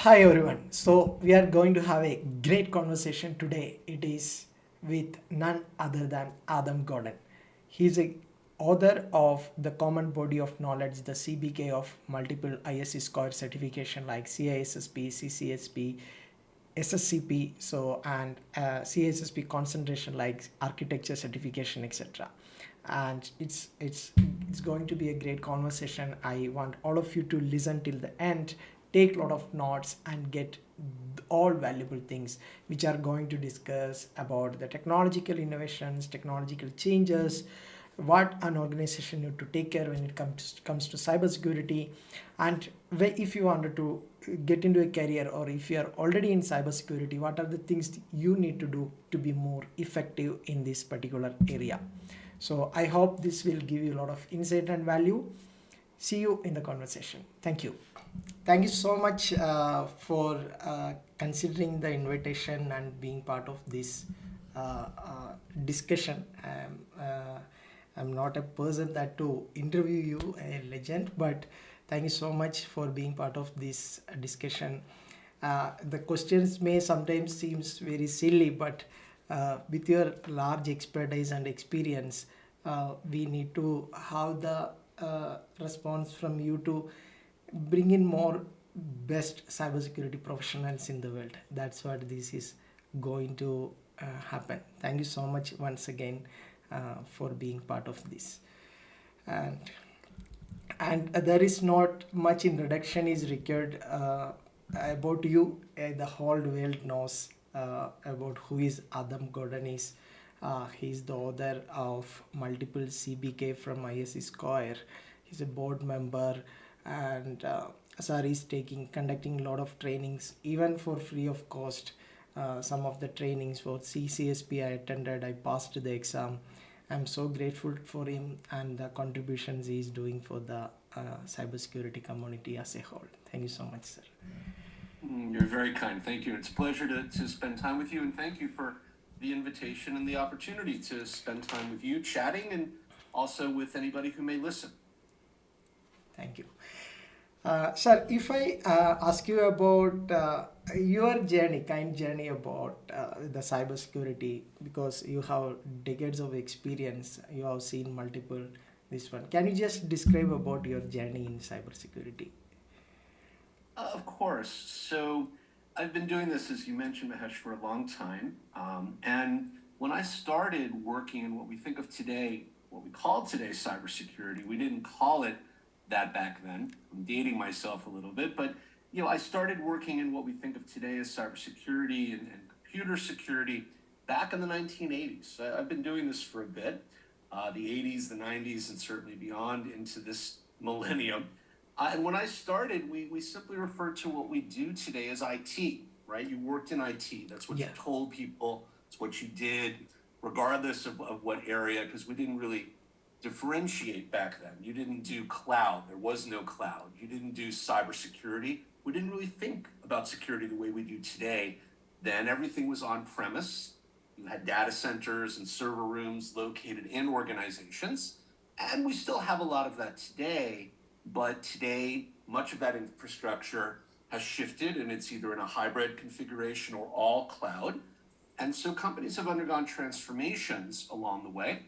Hi everyone. So we are going to have a great conversation today. It is with none other than Adam Gordon. He's a author of the Common Body of Knowledge, the CBK of multiple ISC score certification like CISSP, CCSP, SSCP, so and CSSP concentration like architecture certification, etc. And it's going to be a great conversation. I want all of you to listen till the end, take a lot of notes, and get all valuable things which are going to discuss about the technological innovations, technological changes, what an organization need to take care when it comes to cybersecurity, and if you wanted to get into a career or if you are already in cybersecurity, what are the things you need to do to be more effective in this particular area. So I hope this will give you a lot of insight and value. See you in the conversation. Thank you. Thank you so much for considering the invitation and being part of this discussion. I'm not a person that to interview you, a legend, but thank you so much for being part of this discussion. The questions may sometimes seems very silly, but with your large expertise and experience, we need to have the response from you to bring in more best cybersecurity professionals in the world. That's what this is going to happen. Thank you so much once again for being part of this. And there is not much introduction is required about you. The whole world knows about who is Adam Gordon is. He's the author of multiple CBK from ISC Square. He's a board member, and sir is conducting a lot of trainings even for free of cost. Some of the trainings for CCSP I attended, I passed the exam. I'm so grateful for him and the contributions he's doing for the cybersecurity community as a whole. Thank you so much, sir. You're very kind. Thank you. It's a pleasure to spend time with you, and thank you for the invitation and the opportunity to spend time with you chatting and also with anybody who may listen. Thank you. Sir, if I ask you about your kind journey about the cybersecurity, because you have decades of experience, you have seen multiple this one. Can you just describe about your journey in cybersecurity? Of course. So I've been doing this, as you mentioned, Mahesh, for a long time. And when I started working in what we think of today, what we call today cybersecurity, we didn't call it that back then. I'm dating myself a little bit, but I started working in what we think of today as cybersecurity and computer security back in the 1980s. I've been doing this for a bit, the 80s, the 90s, and certainly beyond into this millennium. And when I started, we simply referred to what we do today as IT, right? You worked in IT. That's what you Yeah. told people. It's what you did, regardless of what area, because we didn't really differentiate back then. You didn't do cloud. There was no cloud. You didn't do cybersecurity. We didn't really think about security the way we do today. Then everything was on premise. You had data centers and server rooms located in organizations. And we still have a lot of that today. But today, much of that infrastructure has shifted, and it's either in a hybrid configuration or all cloud. And so companies have undergone transformations along the way.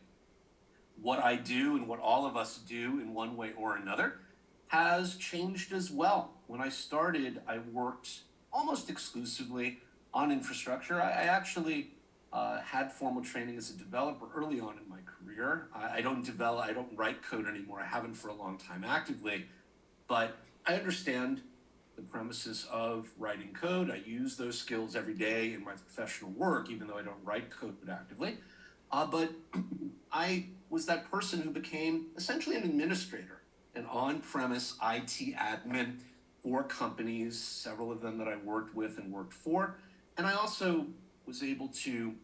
What I do and what all of us do in one way or another has changed as well. When I started, I worked almost exclusively on infrastructure. I actually had formal training as a developer early on in my career. I don't write code anymore. I haven't for a long time actively, but I understand the premises of writing code. I use those skills every day in my professional work, even though I don't write code actively. But I was that person who became essentially an administrator, an on-premise IT admin for companies, several of them that I worked with and worked for. And I also was able to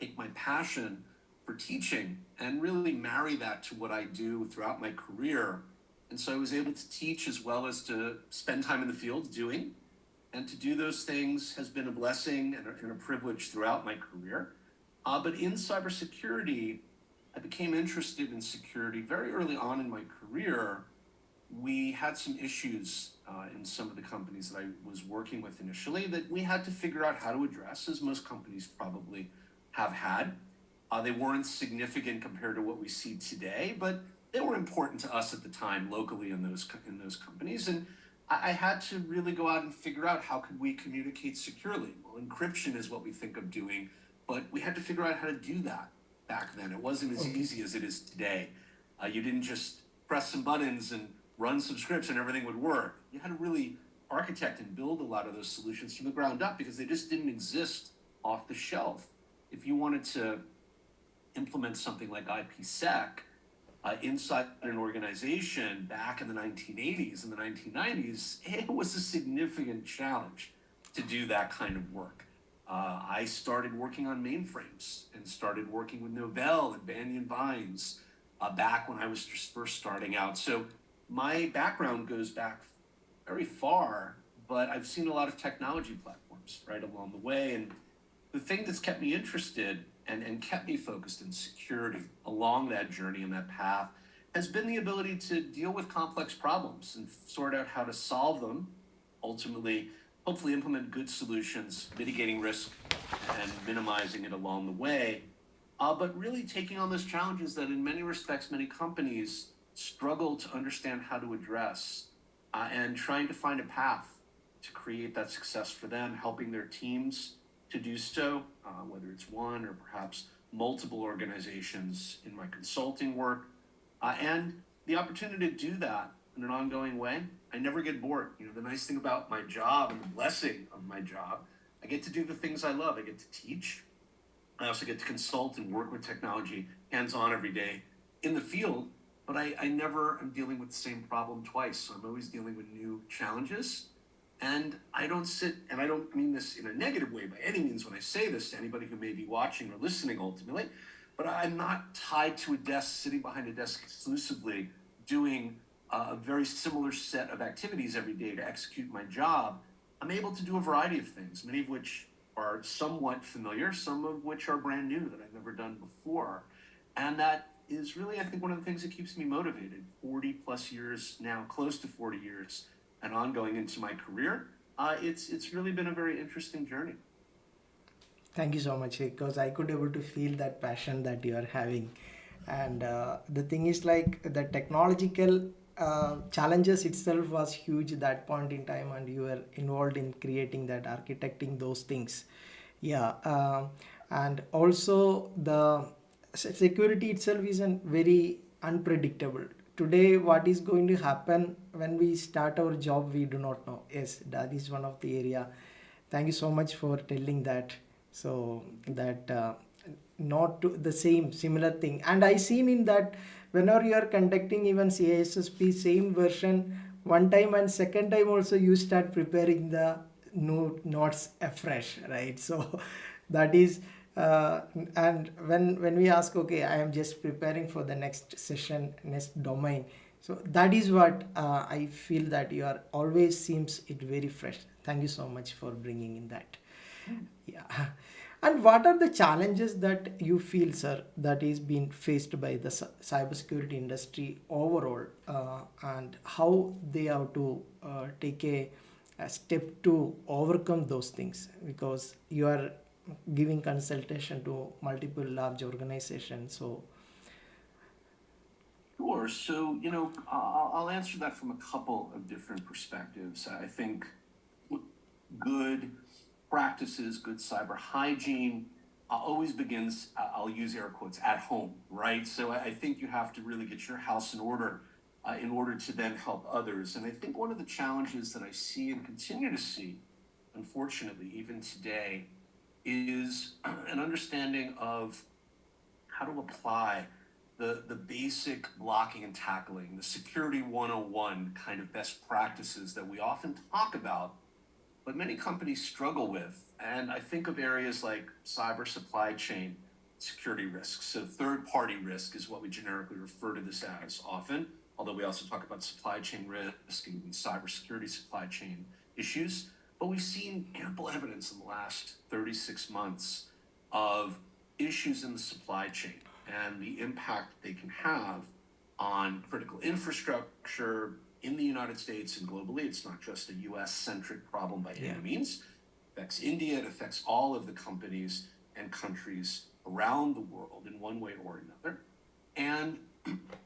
take my passion for teaching and really marry that to what I do throughout my career. And so I was able to teach as well as to spend time in the field doing. And to do those things has been a blessing and a privilege throughout my career. But in cybersecurity, I became interested in security very early on in my career we had some issues in some of the companies that I was working with initially that we had to figure out how to address, as most companies probably have had. They weren't significant compared to what we see today, but they were important to us at the time locally in those companies. And I had to really go out and figure out how could we communicate securely. Well, encryption is what we think of doing, but we had to figure out how to do that back then. It wasn't as Okay. easy as it is today. You didn't just press some buttons and run some scripts and everything would work. You had to really architect and build a lot of those solutions from the ground up because they just didn't exist off the shelf. If you wanted to implement something like IPsec inside an organization back in the 1980s and the 1990s, it was a significant challenge to do that kind of work. I started working on mainframes and started working with Novell and Banyan Vines back when I was just first starting out. So my background goes back very far, but I've seen a lot of technology platforms right along the way. And the thing that's kept me interested and kept me focused in security along that journey and that path has been the ability to deal with complex problems and sort out how to solve them, ultimately, hopefully implement good solutions, mitigating risk and minimizing it along the way. But really taking on those challenges that in many respects, many companies struggle to understand how to address and trying to find a path to create that success for them, helping their teams to do so, whether it's one or perhaps multiple organizations in my consulting work, and the opportunity to do that in an ongoing way. I never get bored. You know, the nice thing about my job and the blessing of my job, I get to do the things I love. I get to teach. I also get to consult and work with technology hands on every day in the field, but I never am dealing with the same problem twice. So I'm always dealing with new challenges. And I don't sit, and I don't mean this in a negative way by any means when I say this to anybody who may be watching or listening ultimately, but I'm not tied to a desk, sitting behind a desk exclusively, doing a very similar set of activities every day to execute my job. I'm able to do a variety of things, many of which are somewhat familiar, some of which are brand new that I've never done before. And that is really, I think, one of the things that keeps me motivated. 40 plus years now, close to 40 years, and ongoing into my career. It's really been a very interesting journey. Thank you so much because I could able to feel that passion that you are having, and the thing is like the technological challenges itself was huge at that point in time, and you were involved in creating that, architecting those things. Yeah, and also the security itself isn't very unpredictable. Today, what is going to happen when we start our job, we do not know. Yes, that is one of the area. Thank you so much for telling that. So that not to the same similar thing, and I seen in that whenever you are conducting even CISSP same version one time and second time also you start preparing the notes afresh, right? So that is and when we ask, okay, I am just preparing for the next session, next domain, so that is what I feel that you are always seems it very fresh. Thank you so much for bringing in that. Yeah. And what are the challenges that you feel, sir, that is being faced by the cybersecurity industry overall, and how they have to take a step to overcome those things? Because you are giving consultation to multiple large organizations, so Sure. So, I'll answer that from a couple of different perspectives. I think good practices, good cyber hygiene always begins, I'll use air quotes, at home, right? So I think you have to really get your house in order to then help others. And I think one of the challenges that I see and continue to see, unfortunately, even today, is an understanding of how to apply the basic blocking and tackling, the security 101 kind of best practices that we often talk about, but many companies struggle with. And I think of areas like cyber supply chain security risks. So third party risk is what we generically refer to this as often, although we also talk about supply chain risk and cybersecurity supply chain issues. But we've seen ample evidence in the last 36 months of issues in the supply chain and the impact they can have on critical infrastructure, in the United States and globally. It's not just a US-centric problem by Yeah. any means. It affects India, it affects all of the companies and countries around the world in one way or another. And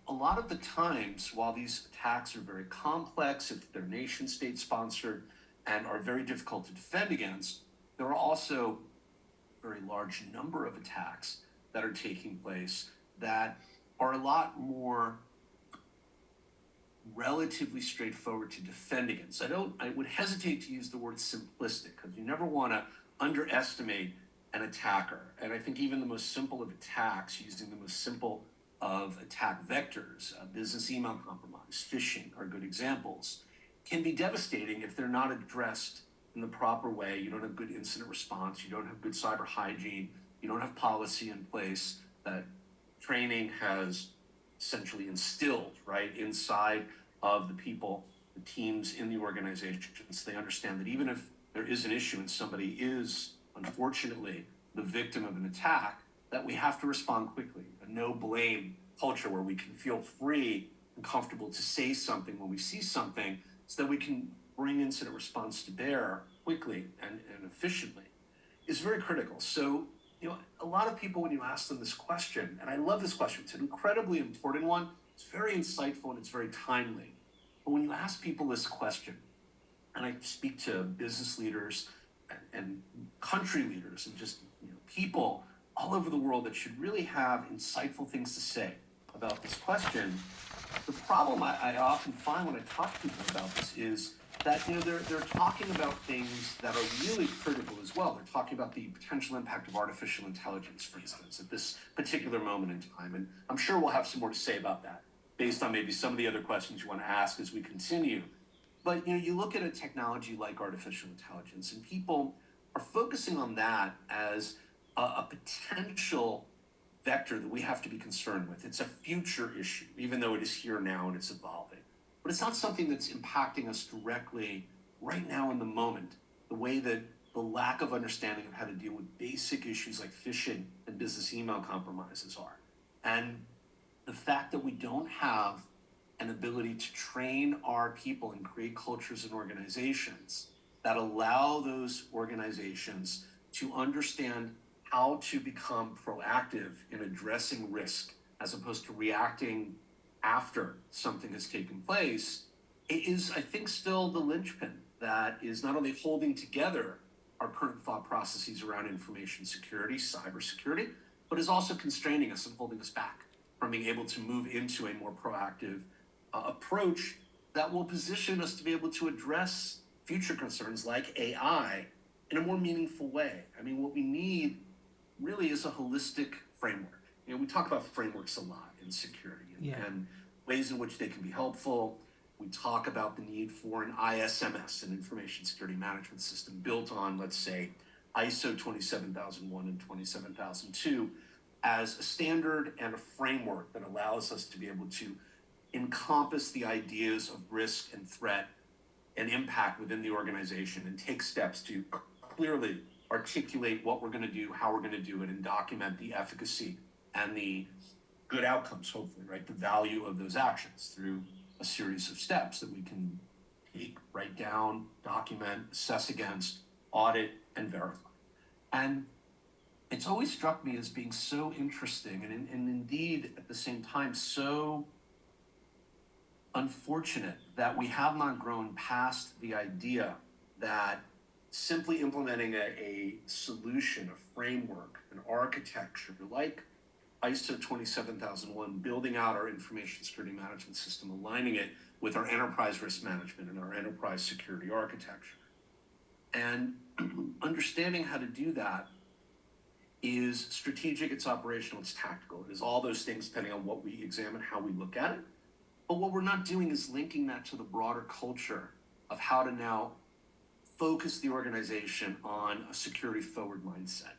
a lot of the times, while these attacks are very complex, if they're nation state sponsored and are very difficult to defend against, there are also a very large number of attacks that are taking place that are a lot more relatively straightforward to defend against. I would hesitate to use the word simplistic because you never want to underestimate an attacker. And I think even the most simple of attacks, using the most simple of attack vectors, business email compromise, phishing are good examples, can be devastating if they're not addressed in the proper way. You don't have good incident response, you don't have good cyber hygiene, you don't have policy in place that training has essentially instilled right inside of the people, the teams in the organizations. They understand that even if there is an issue and somebody is unfortunately the victim of an attack, that we have to respond quickly. A no blame culture where we can feel free and comfortable to say something when we see something so that we can bring incident response to bear quickly and efficiently is very critical. So, a lot of people, when you ask them this question, and I love this question, it's an incredibly important one, it's very insightful and it's very timely. But when you ask people this question, and I speak to business leaders and country leaders and just people all over the world that should really have insightful things to say about this question, the problem I often find when I talk to people about this is that they're talking about things that are really critical as well. They're talking about the potential impact of artificial intelligence, for instance, at this particular moment in time. And I'm sure we'll have some more to say about that based on maybe some of the other questions you want to ask as we continue. But you look at a technology like artificial intelligence, and people are focusing on that as a potential vector that we have to be concerned with. It's a future issue, even though it is here now and it's evolving. But it's not something that's impacting us directly right now in the moment, the way that the lack of understanding of how to deal with basic issues like phishing and business email compromises are. And the fact that we don't have an ability to train our people and create cultures and organizations that allow those organizations to understand how to become proactive in addressing risk as opposed to reacting after something has taken place, it is, I think, still the linchpin that is not only holding together our current thought processes around information security, cybersecurity, but is also constraining us and holding us back from being able to move into a more proactive approach that will position us to be able to address future concerns like AI in a more meaningful way. I mean, what we need really is a holistic framework. We talk about frameworks a lot in security and ways in which they can be helpful. We talk about the need for an ISMS, an information security management system built on, let's say, ISO 27001 and 27002 as a standard and a framework that allows us to be able to encompass the ideas of risk and threat and impact within the organization and take steps to clearly articulate what we're going to do, how we're going to do it, and document the efficacy and the good outcomes, hopefully, right? The value of those actions through a series of steps that we can take, write down, document, assess against, audit, and verify. And it's always struck me as being so interesting and indeed at the same time so unfortunate that we have not grown past the idea that simply implementing a solution, a framework, an architecture like ISO 27001, building out our information security management system, aligning it with our enterprise risk management and our enterprise security architecture. And understanding how to do that is strategic, it's operational, it's tactical. It is all those things depending on what we examine, how we look at it. But what we're not doing is linking that to the broader culture of how to now focus the organization on a security forward mindset.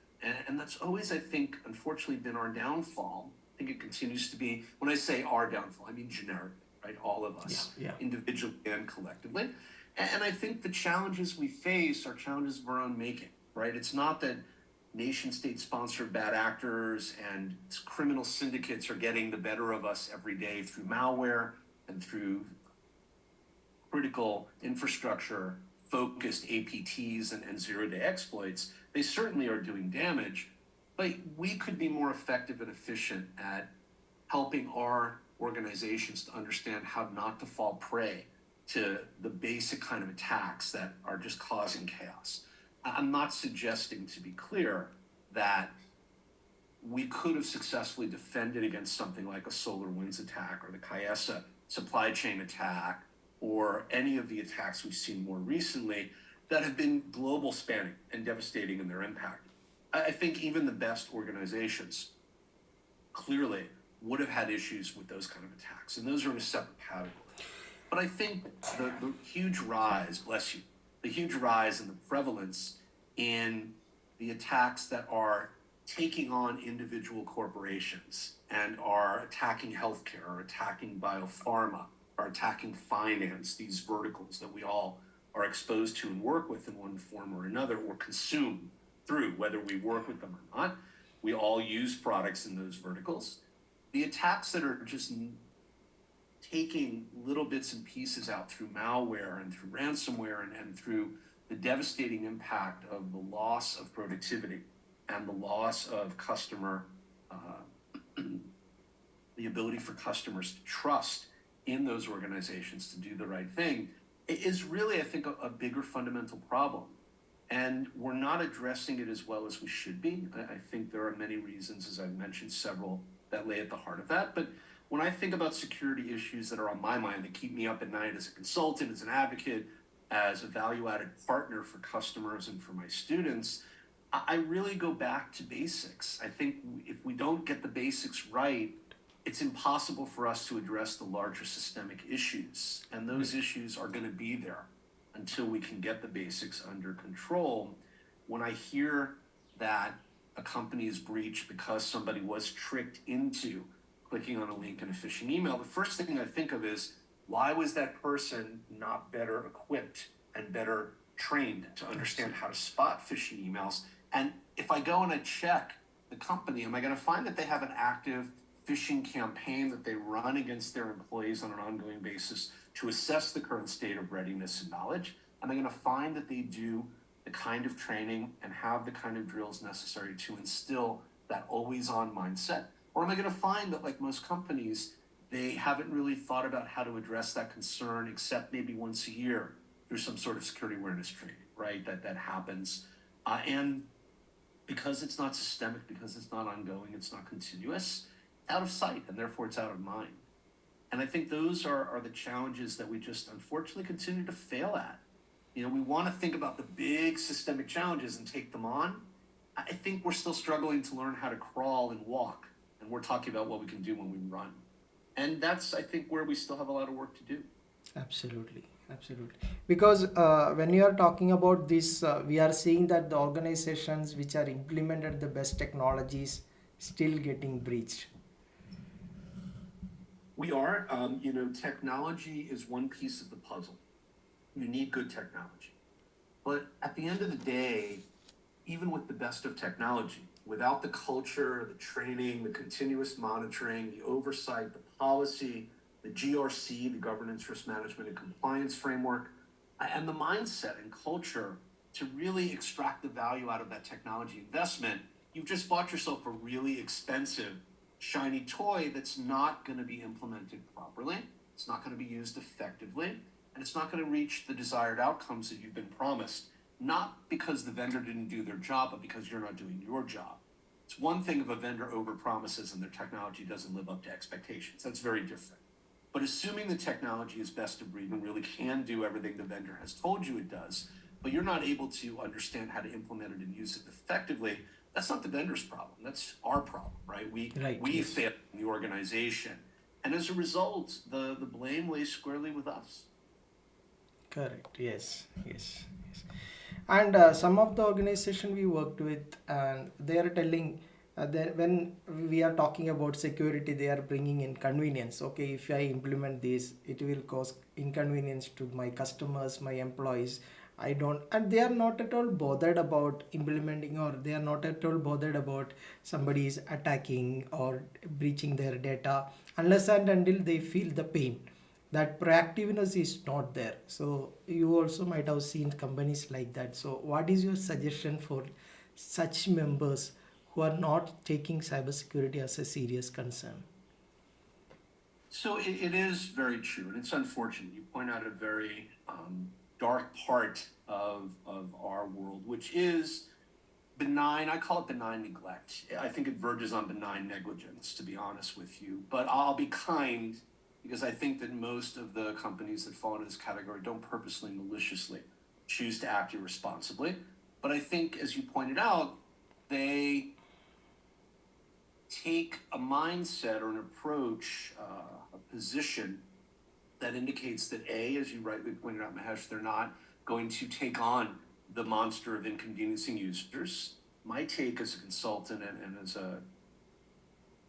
And that's always, I think, unfortunately been our downfall. I think it continues to be, when I say our downfall, I mean generically, right? All of us, individually and collectively. And I think the challenges we face are challenges of our own making, right? It's not that nation state sponsored bad actors and criminal syndicates are getting the better of us every day through malware and through critical infrastructure focused APTs and zero day exploits, they certainly are doing damage. But we could be more effective and efficient at helping our organizations to understand how not to fall prey to the basic kind of attacks that are just causing chaos. I'm not suggesting, to be clear, that we could have successfully defended against something like a SolarWinds attack or the Kayesa supply chain attack or any of the attacks we've seen more recently that have been global spanning and devastating in their impact. I think even the best organizations clearly would have had issues with those kind of attacks, and those are in a separate category. But I think the huge rise, bless you, the huge rise in the prevalence in the attacks that are taking on individual corporations and are attacking healthcare, or attacking biopharma, or attacking finance, these verticals that we all are exposed to and work with in one form or another, or consume through, whether we work with them or not. We all use products in those verticals. The attacks that are just taking little bits and pieces out through malware and through ransomware and through the devastating impact of the loss of productivity and the loss of customer, the ability for customers to trust in those organizations to do the right thing is really, I think, a bigger fundamental problem. And we're not addressing it as well as we should be. I think there are many reasons, as I've mentioned, several that lay at the heart of that. But when I think about security issues that are on my mind, that keep me up at night as a consultant, as an advocate, as a value-added partner for customers and for my students, I really go back to basics. I think if we don't get the basics right, it's impossible for us to address the larger systemic issues. And those issues are going to be there until we can get the basics under control. When I hear that a company is breached because somebody was tricked into clicking on a link in a phishing email, the first thing I think of is, why was that person not better equipped and better trained to understand how to spot phishing emails? And if I go and I check the company, am I going to find that they have an active phishing campaign that they run against their employees on an ongoing basis to assess the current state of readiness and knowledge? Am I going to find that they do the kind of training and have the kind of drills necessary to instill that always-on mindset? Or am I going to find that, like most companies, they haven't really thought about how to address that concern except maybe once a year through some sort of security awareness training, right? That happens. And because it's not systemic, because it's not ongoing, it's not continuous, out of sight, and therefore it's out of mind. And I think those are the challenges that we just unfortunately continue to fail at. We want to think about the big systemic challenges and take them on. I think we're still struggling to learn how to crawl and walk, and we're talking about what we can do when we run. And that's, I think, where we still have a lot of work to do. Absolutely, absolutely. Because when you are talking about this, we are seeing that the organizations which are implemented the best technologies still getting breached. We are. Technology is one piece of the puzzle. You need good technology. But at the end of the day, even with the best of technology, without the culture, the training, the continuous monitoring, the oversight, the policy, the GRC, the governance, risk management, and compliance framework, and the mindset and culture to really extract the value out of that technology investment, you've just bought yourself a really expensive, shiny toy that's not going to be implemented properly, it's not going to be used effectively, and it's not going to reach the desired outcomes that you've been promised, not because the vendor didn't do their job, but because you're not doing your job. It's one thing if a vendor overpromises and their technology doesn't live up to expectations. That's very different. But assuming the technology is best of breed and really can do everything the vendor has told you it does, but you're not able to understand how to implement it and use it effectively, that's not the vendor's problem. That's our problem, right? We Yes. failed in the organization. And as a result, the blame lays squarely with us. Correct. Yes. Yes. Yes. And some of the organization we worked with, and they are telling that when we are talking about security, they are bringing inconvenience. Okay, if I implement this, it will cause inconvenience to my customers, my employees. I don't, and they are not at all bothered about implementing, or they are not at all bothered about somebody is attacking or breaching their data, unless and until they feel the pain. that proactiveness is not there. So you also might have seen companies like that. So what is your suggestion for such members who are not taking cybersecurity as a serious concern? So it is very true, and it's unfortunate. You point out a very dark part of our world, which is benign. I call it benign neglect. I think it verges on benign negligence, to be honest with you. But I'll be kind because I think that most of the companies that fall into this category don't purposely, maliciously choose to act irresponsibly. But I think, as you pointed out, they take a mindset or an approach, a position that indicates that A, as you rightly pointed out, Mahesh, they're not going to take on the monster of inconveniencing users. My take as a consultant and as a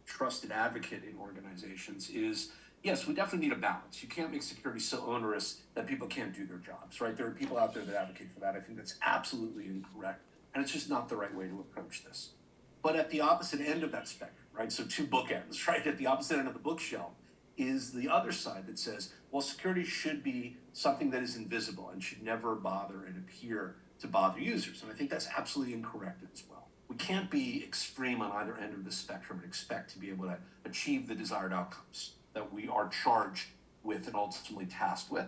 trusted advocate in organizations is yes, we definitely need a balance. You can't make security so onerous that people can't do their jobs, right? There are people out there that advocate for that. I think that's absolutely incorrect. And it's just not the right way to approach this. But at the opposite end of that spectrum, right? So two bookends, right? At the opposite end of the bookshelf is the other side that says, well, security should be something that is invisible and should never bother and appear to bother users. And I think that's absolutely incorrect as well. We can't be extreme on either end of the spectrum and expect to be able to achieve the desired outcomes that we are charged with and ultimately tasked with.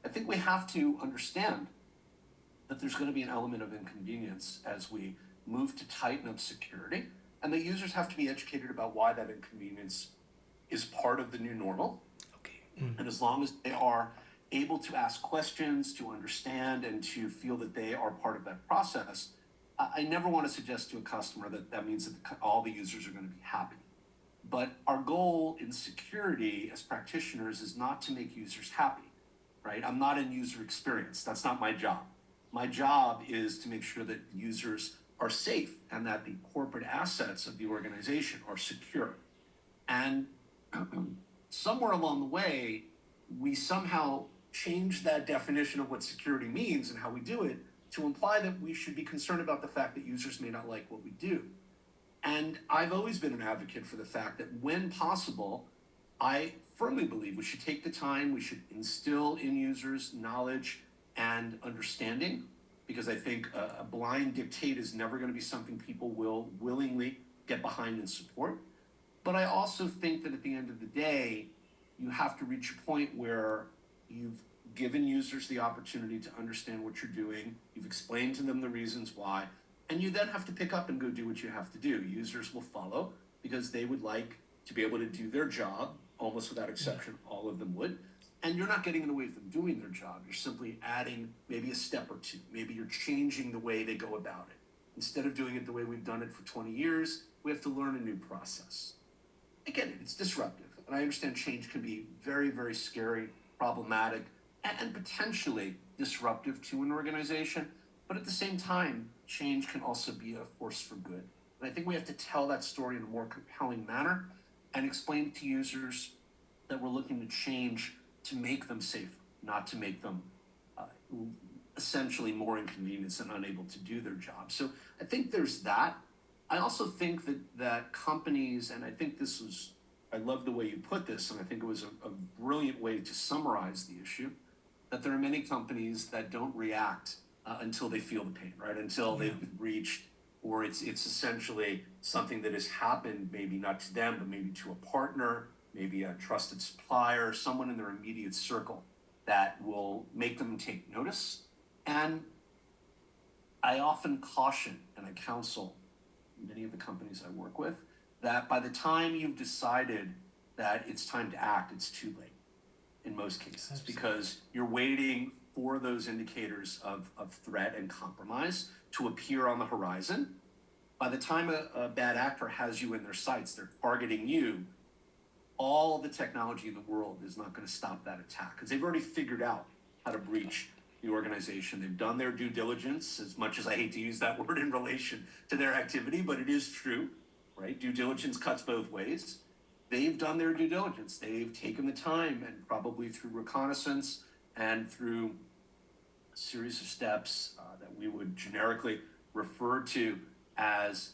I think we have to understand that there's going to be an element of inconvenience as we move to tighten up security, and that users have to be educated about why that inconvenience is part of the new normal. Okay. And as long as they are able to ask questions, to understand, and to feel that they are part of that process, I never want to suggest to a customer that that means that all the users are going to be happy. But our goal in security as practitioners is not to make users happy, right? I'm not in user experience. That's not my job. My job is to make sure that users are safe and that the corporate assets of the organization are secure. And somewhere along the way, we somehow changed that definition of what security means and how we do it to imply that we should be concerned about the fact that users may not like what we do. And I've always been an advocate for the fact that when possible, I firmly believe we should take the time, we should instill in users knowledge and understanding, because I think a blind dictate is never going to be something people will willingly get behind and support. But I also think that at the end of the day, you have to reach a point where you've given users the opportunity to understand what you're doing, you've explained to them the reasons why, and you then have to pick up and go do what you have to do. Users will follow because they would like to be able to do their job, almost without exception, all of them would. And you're not getting in the way of them doing their job. You're simply adding maybe a step or two. Maybe you're changing the way they go about it. Instead of doing it the way we've done it for 20 years, we have to learn a new process. Again, it's disruptive. And I understand change can be very, very scary, problematic, and potentially disruptive to an organization. But at the same time, change can also be a force for good. And I think we have to tell that story in a more compelling manner and explain to users that we're looking to change to make them safer, not to make them essentially more inconvenienced and unable to do their job. So I think there's that. I also think that companies, and I think this was, I love the way you put this, and I think it was a brilliant way to summarize the issue, that there are many companies that don't react until they feel the pain, right? Until they've been breached, or it's essentially something that has happened, maybe not to them, but maybe to a partner, maybe a trusted supplier, someone in their immediate circle that will make them take notice. And I often caution and I counsel many of the companies I work with that by the time you've decided that it's time to act, it's too late in most cases. Absolutely. Because you're waiting for those indicators of threat and compromise to appear on the horizon. By the time a bad actor has you in their sights, they're targeting you, all of the technology in the world is not going to stop that attack because they've already figured out how to breach the organization. They've done their due diligence, as much as I hate to use that word in relation to their activity, but it is true, right? Due diligence cuts both ways. They've done their due diligence. They've taken the time, and probably through reconnaissance and through a series of steps that we would generically refer to as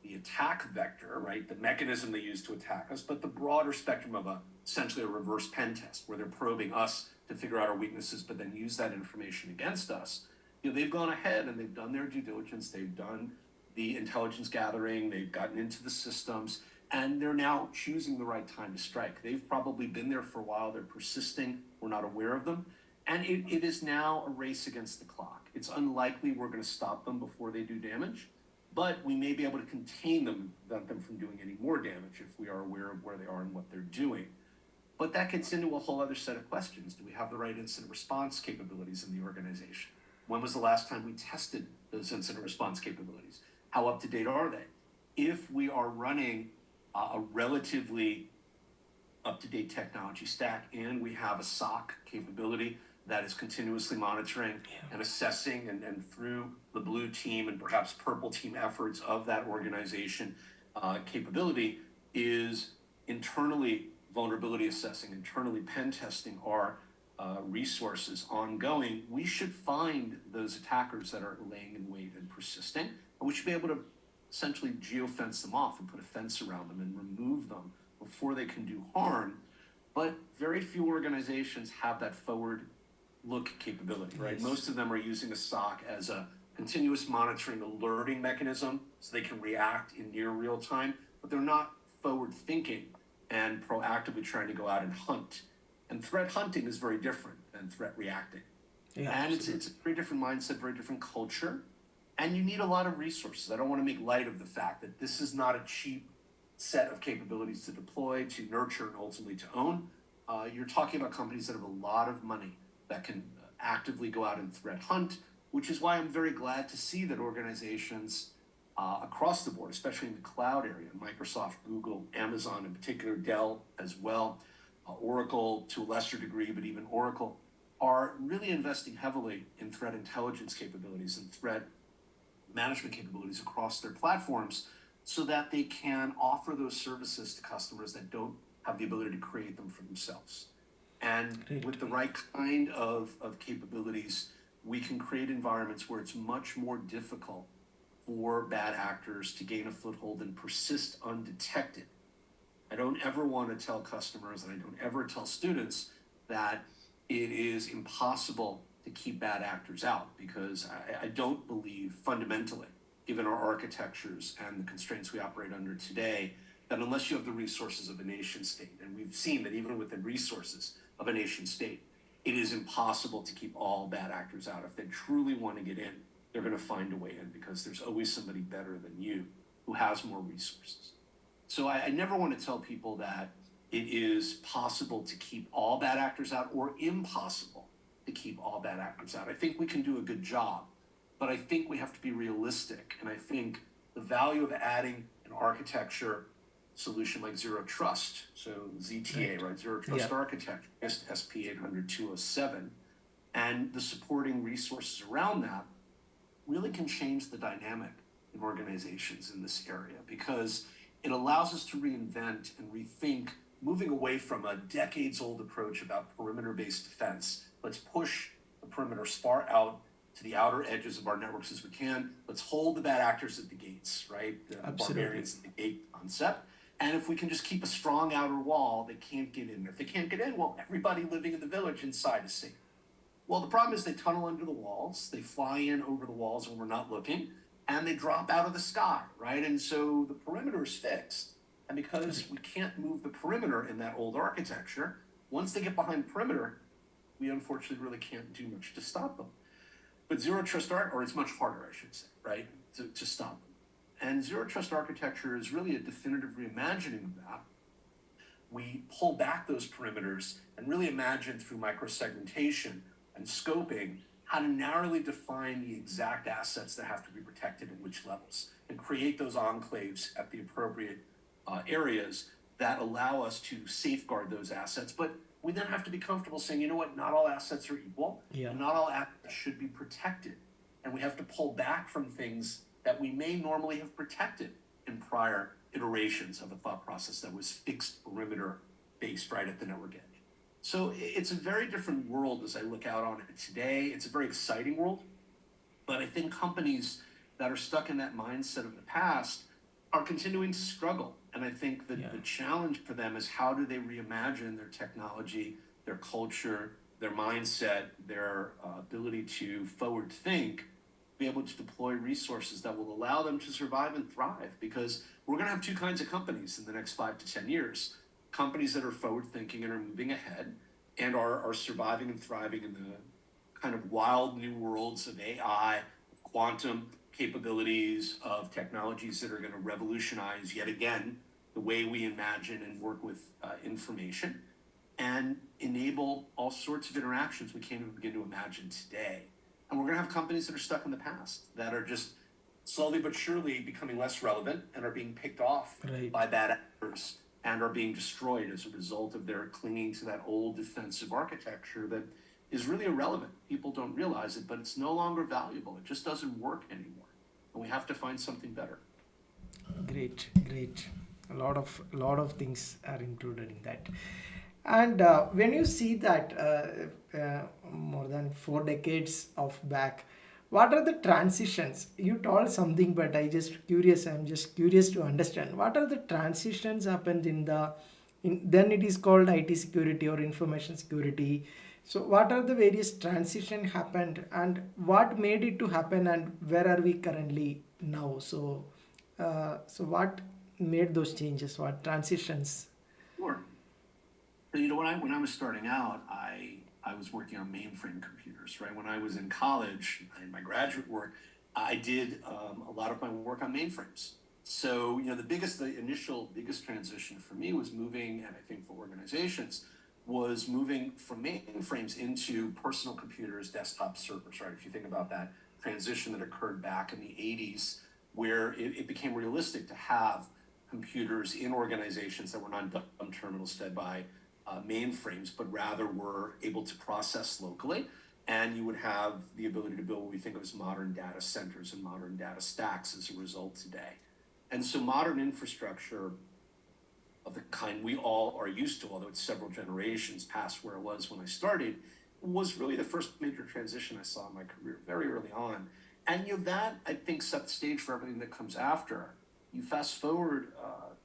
the attack vector, right, the mechanism they use to attack us, but the broader spectrum of essentially a reverse pen test where they're probing us to figure out our weaknesses, but then use that information against us. They've gone ahead and they've done their due diligence, they've done the intelligence gathering, they've gotten into the systems, and they're now choosing the right time to strike. They've probably been there for a while, they're persisting, we're not aware of them, and it is now a race against the clock. It's unlikely we're going to stop them before they do damage, but we may be able to contain them, prevent them from doing any more damage if we are aware of where they are and what they're doing. But that gets into a whole other set of questions. Do we have the right incident response capabilities in the organization? When was the last time we tested those incident response capabilities? How up to date are they? If we are running a relatively up to date technology stack and we have a SOC capability that is continuously monitoring and assessing and through the blue team and perhaps purple team efforts of that organization, capability is internally vulnerability assessing, internally pen testing our resources ongoing, we should find those attackers that are laying in wait and persisting, and we should be able to essentially geofence them off and put a fence around them and remove them before they can do harm. But very few organizations have that forward look capability, right? Yes. Most of them are using a SOC as a continuous monitoring alerting mechanism so they can react in near real time, but they're not forward thinking and proactively trying to go out and hunt. And threat hunting is very different than threat reacting. Yeah, and it's a very different mindset, very different culture, and you need a lot of resources. I don't want to make light of the fact that this is not a cheap set of capabilities to deploy, to nurture, and ultimately to own. You're talking about companies that have a lot of money that can actively go out and threat hunt, which is why I'm very glad to see that organizations across the board, especially in the cloud area, Microsoft, Google, Amazon in particular, Dell as well, Oracle to a lesser degree, but even Oracle, are really investing heavily in threat intelligence capabilities and threat management capabilities across their platforms so that they can offer those services to customers that don't have the ability to create them for themselves. And Great. with the right kind of capabilities, we can create environments where it's much more difficult for bad actors to gain a foothold and persist undetected. I don't ever want to tell customers, and I don't ever tell students that it is impossible to keep bad actors out, because I don't believe fundamentally, given our architectures and the constraints we operate under today, that unless you have the resources of a nation state, and we've seen that even with the resources of a nation state, it is impossible to keep all bad actors out. If they truly want to get in, they're going to find a way in, because there's always somebody better than you who has more resources. So I never want to tell people that it is possible to keep all bad actors out or impossible to keep all bad actors out. I think we can do a good job, but I think we have to be realistic. And I think the value of adding an architecture solution like Zero Trust, so ZTA, right? Zero Trust Architecture, SP 800-207, and the supporting resources around that really can change the dynamic in organizations in this area, because it allows us to reinvent and rethink, moving away from a decades-old approach about perimeter-based defense. Let's push the perimeter as far out to the outer edges of our networks as we can. Let's hold the bad actors at the gates, right? The barbarians at the gate concept. And if we can just keep a strong outer wall, they can't get in. If they can't get in, well, everybody living in the village inside is safe. Well, the problem is they tunnel under the walls, they fly in over the walls when we're not looking, and they drop out of the sky, right? And so the perimeter is fixed. And because we can't move the perimeter in that old architecture, once they get behind the perimeter, we unfortunately really can't do much to stop them. But Zero Trust or it's much harder, I should say, right, to stop them. And Zero Trust architecture is really a definitive reimagining of that. We pull back those perimeters and really imagine through microsegmentation and scoping how to narrowly define the exact assets that have to be protected at which levels, and create those enclaves at the appropriate areas that allow us to safeguard those assets. But we then have to be comfortable saying, you know what, not all assets are equal, and not all assets should be protected. And we have to pull back from things that we may normally have protected in prior iterations of a thought process that was fixed perimeter based right at the network edge. So it's a very different world as I look out on it today. It's a very exciting world, but I think companies that are stuck in that mindset of the past are continuing to struggle. And I think that Yeah. the challenge for them is how do they reimagine their technology, their culture, their mindset, their ability to forward think, be able to deploy resources that will allow them to survive and thrive. Because we're going to have two kinds of companies in the next 5 to 10 years: companies that are forward thinking and are moving ahead and are surviving and thriving in the kind of wild new worlds of AI, quantum capabilities, of technologies that are going to revolutionize yet again the way we imagine and work with information and enable all sorts of interactions we can't even begin to imagine today. And we're going to have companies that are stuck in the past, that are just slowly but surely becoming less relevant and are being picked off Right. by bad actors and are being destroyed as a result of their clinging to that old defensive architecture that is really irrelevant. People don't realize it, but it's no longer valuable. It just doesn't work anymore. And we have to find something better. Great, great. A lot of things are included in that. And when you see that more than 4 decades of back, what are the transitions? You told something, but I'm just curious to understand. What are the transitions happened in then it is called IT security or information security. So what are the various transition happened and what made it to happen and where are we currently now? So what made those changes? What transitions? Sure. So, when I was starting out, I was working on mainframe computers, right? When I was in college, in my graduate work, I did a lot of my work on mainframes. So, the initial biggest transition for me was moving, and I think for organizations, was moving from mainframes into personal computers, desktop servers, right? If you think about that transition that occurred back in the 80s, where it became realistic to have computers in organizations that were not dumb terminals fed by mainframes, but rather were able to process locally. And you would have the ability to build what we think of as modern data centers and modern data stacks as a result today. And so modern infrastructure of the kind we all are used to, although it's several generations past where it was when I started, was really the first major transition I saw in my career very early on. And that I think set the stage for everything that comes after. You fast forward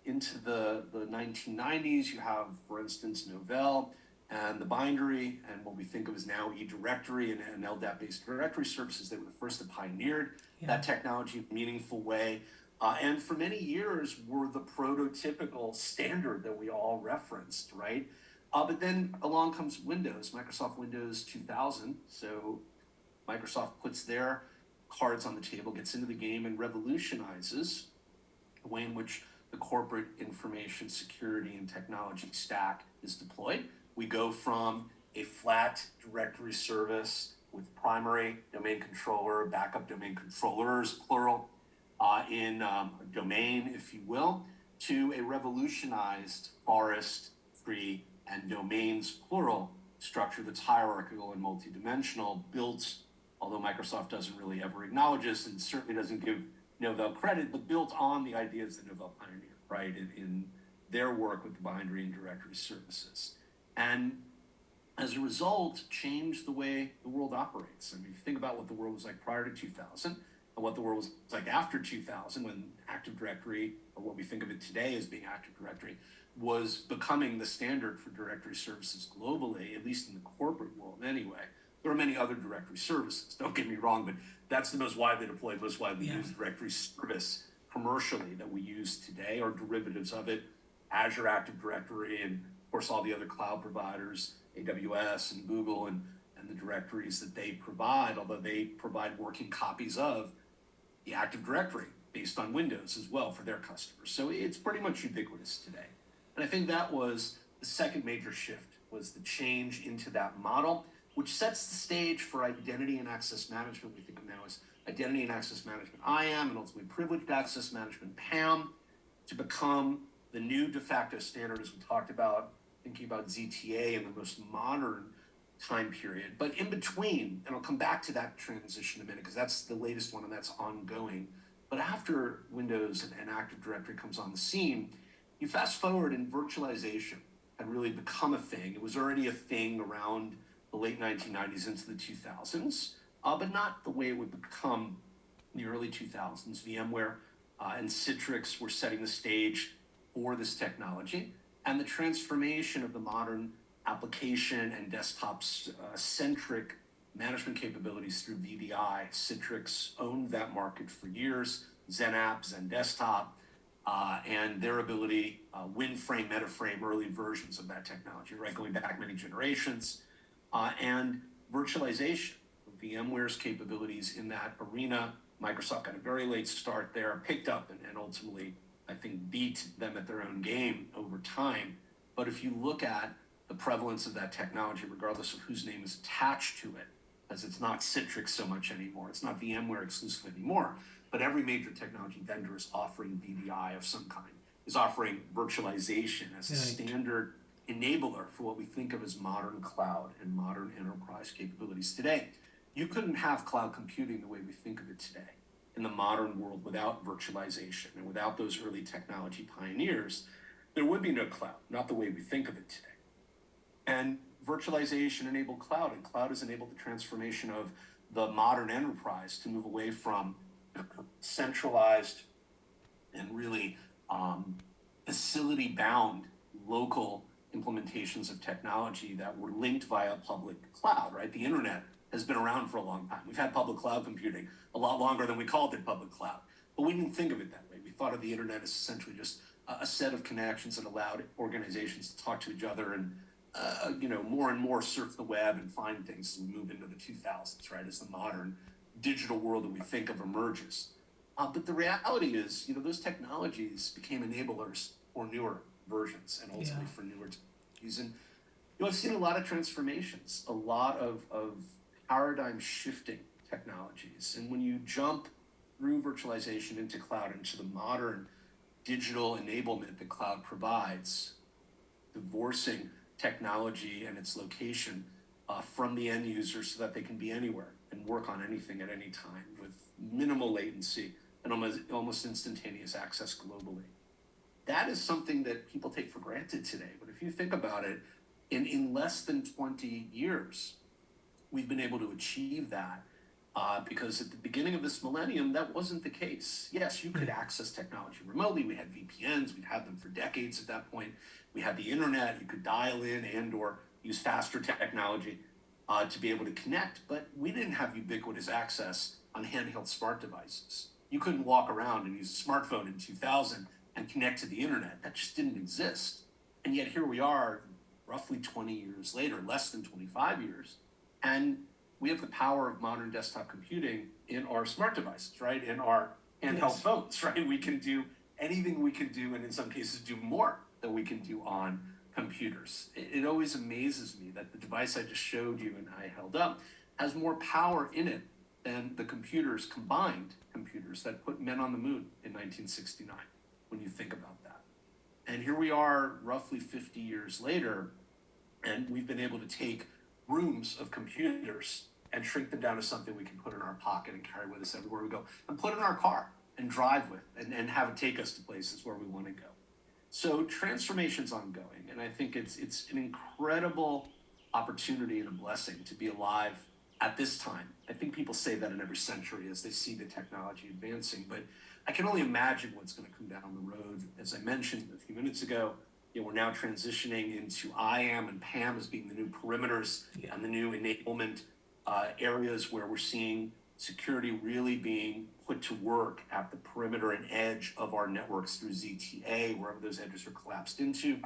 into the 1990s, you have, for instance, Novell and the bindery and what we think of as now eDirectory and LDAP-based directory services. They were the first that pioneered that technology in a meaningful way. And for many years were the prototypical standard that we all referenced, right? But then along comes Windows, Microsoft Windows 2000. So Microsoft puts their cards on the table, gets into the game, and revolutionizes the way in which the corporate information security and technology stack is deployed. We go from a flat directory service with primary domain controller, backup domain controllers, plural, in domain, if you will, to a revolutionized forest, tree, and domains, plural, structure that's hierarchical and multidimensional, built, although Microsoft doesn't really ever acknowledge this and certainly doesn't give Novell credit, but built on the ideas that Novell pioneered, right, in their work with the bindery and directory services. And as a result, changed the way the world operates. I mean, if you think about what the world was like prior to 2000 and what the world was like after 2000, when Active Directory, or what we think of it today as being Active Directory, was becoming the standard for directory services globally, at least in the corporate world anyway. There are many other directory services, don't get me wrong, but that's the most widely deployed, most widely used directory service commercially that we use today, or derivatives of it. Azure Active Directory, and of course all the other cloud providers, AWS and Google, and the directories that they provide, although they provide working copies of the Active Directory based on Windows as well for their customers. So it's pretty much ubiquitous today. And I think that was the second major shift, was the change into that model, which sets the stage for identity and access management. We think of now as identity and access management, IAM, and ultimately privileged access management, PAM, to become the new de facto standard, as we talked about, thinking about ZTA in the most modern time period. But in between, and I'll come back to that transition in a minute because that's the latest one and that's ongoing. But after Windows and Active Directory comes on the scene, you fast forward and virtualization had really become a thing. It was already a thing around the late 1990s into the 2000s, but not the way it would become in the early 2000s. VMware and Citrix were setting the stage for this technology. And the transformation of the modern application and desktop centric management capabilities through VDI. Citrix owned that market for years, XenApp, Zen Desktop, and their ability, WinFrame, MetaFrame, early versions of that technology, right, going back many generations, and virtualization. VMware's capabilities in that arena. Microsoft got a very late start there, picked up and ultimately, I think, beat them at their own game over time. But if you look at the prevalence of that technology, regardless of whose name is attached to it, as it's not Citrix so much anymore, it's not VMware exclusive anymore, but every major technology vendor is offering VDI of some kind, is offering virtualization as a Right. standard enabler for what we think of as modern cloud and modern enterprise capabilities today. You couldn't have cloud computing the way we think of it today in the modern world without virtualization and without those early technology pioneers. There would be no cloud, not the way we think of it today. And virtualization enabled cloud, and cloud has enabled the transformation of the modern enterprise to move away from centralized and really facility bound local implementations of technology that were linked via public cloud, right? The internet has been around for a long time. We've had public cloud computing a lot longer than we called it public cloud, but we didn't think of it that way. We thought of the internet as essentially just a set of connections that allowed organizations to talk to each other and more and more surf the web and find things as we move into the 2000s, right? As the modern digital world that we think of emerges. But the reality is, those technologies became enablers for newer versions and ultimately Yeah. for newer technologies. And I've seen a lot of transformations, a lot of paradigm shifting technologies. And when you jump through virtualization into cloud, into the modern digital enablement that cloud provides, divorcing technology and its location from the end user so that they can be anywhere and work on anything at any time with minimal latency and almost instantaneous access globally. That is something that people take for granted today. But if you think about it, in less than 20 years, we've been able to achieve that because at the beginning of this millennium, that wasn't the case. Yes, you could access technology remotely. We had VPNs. We'd had them for decades at that point. We had the internet. You could dial in and or use faster technology to be able to connect. But we didn't have ubiquitous access on handheld smart devices. You couldn't walk around and use a smartphone in 2000 and connect to the internet. That just didn't exist. And yet here we are, roughly 20 years later, less than 25 years, and we have the power of modern desktop computing in our smart devices, right? In our handheld Yes. phones, right? We can do anything we can do, and in some cases do more than we can do on computers. It always amazes me that the device I just showed you and I held up has more power in it than the combined computers that put men on the moon in 1969, when you think about that. And here we are roughly 50 years later, and we've been able to take rooms of computers and shrink them down to something we can put in our pocket and carry with us everywhere we go, and put in our car and drive with and have it take us to places where we want to go. So transformation's ongoing, and I think it's an incredible opportunity and a blessing to be alive at this time. I think people say that in every century as they see the technology advancing, but I can only imagine what's going to come down the road. As I mentioned a few minutes ago, we're now transitioning into IAM and PAM as being the new perimeters and the new enablement areas where we're seeing security really being put to work at the perimeter and edge of our networks through ZTA, wherever those edges are collapsed into.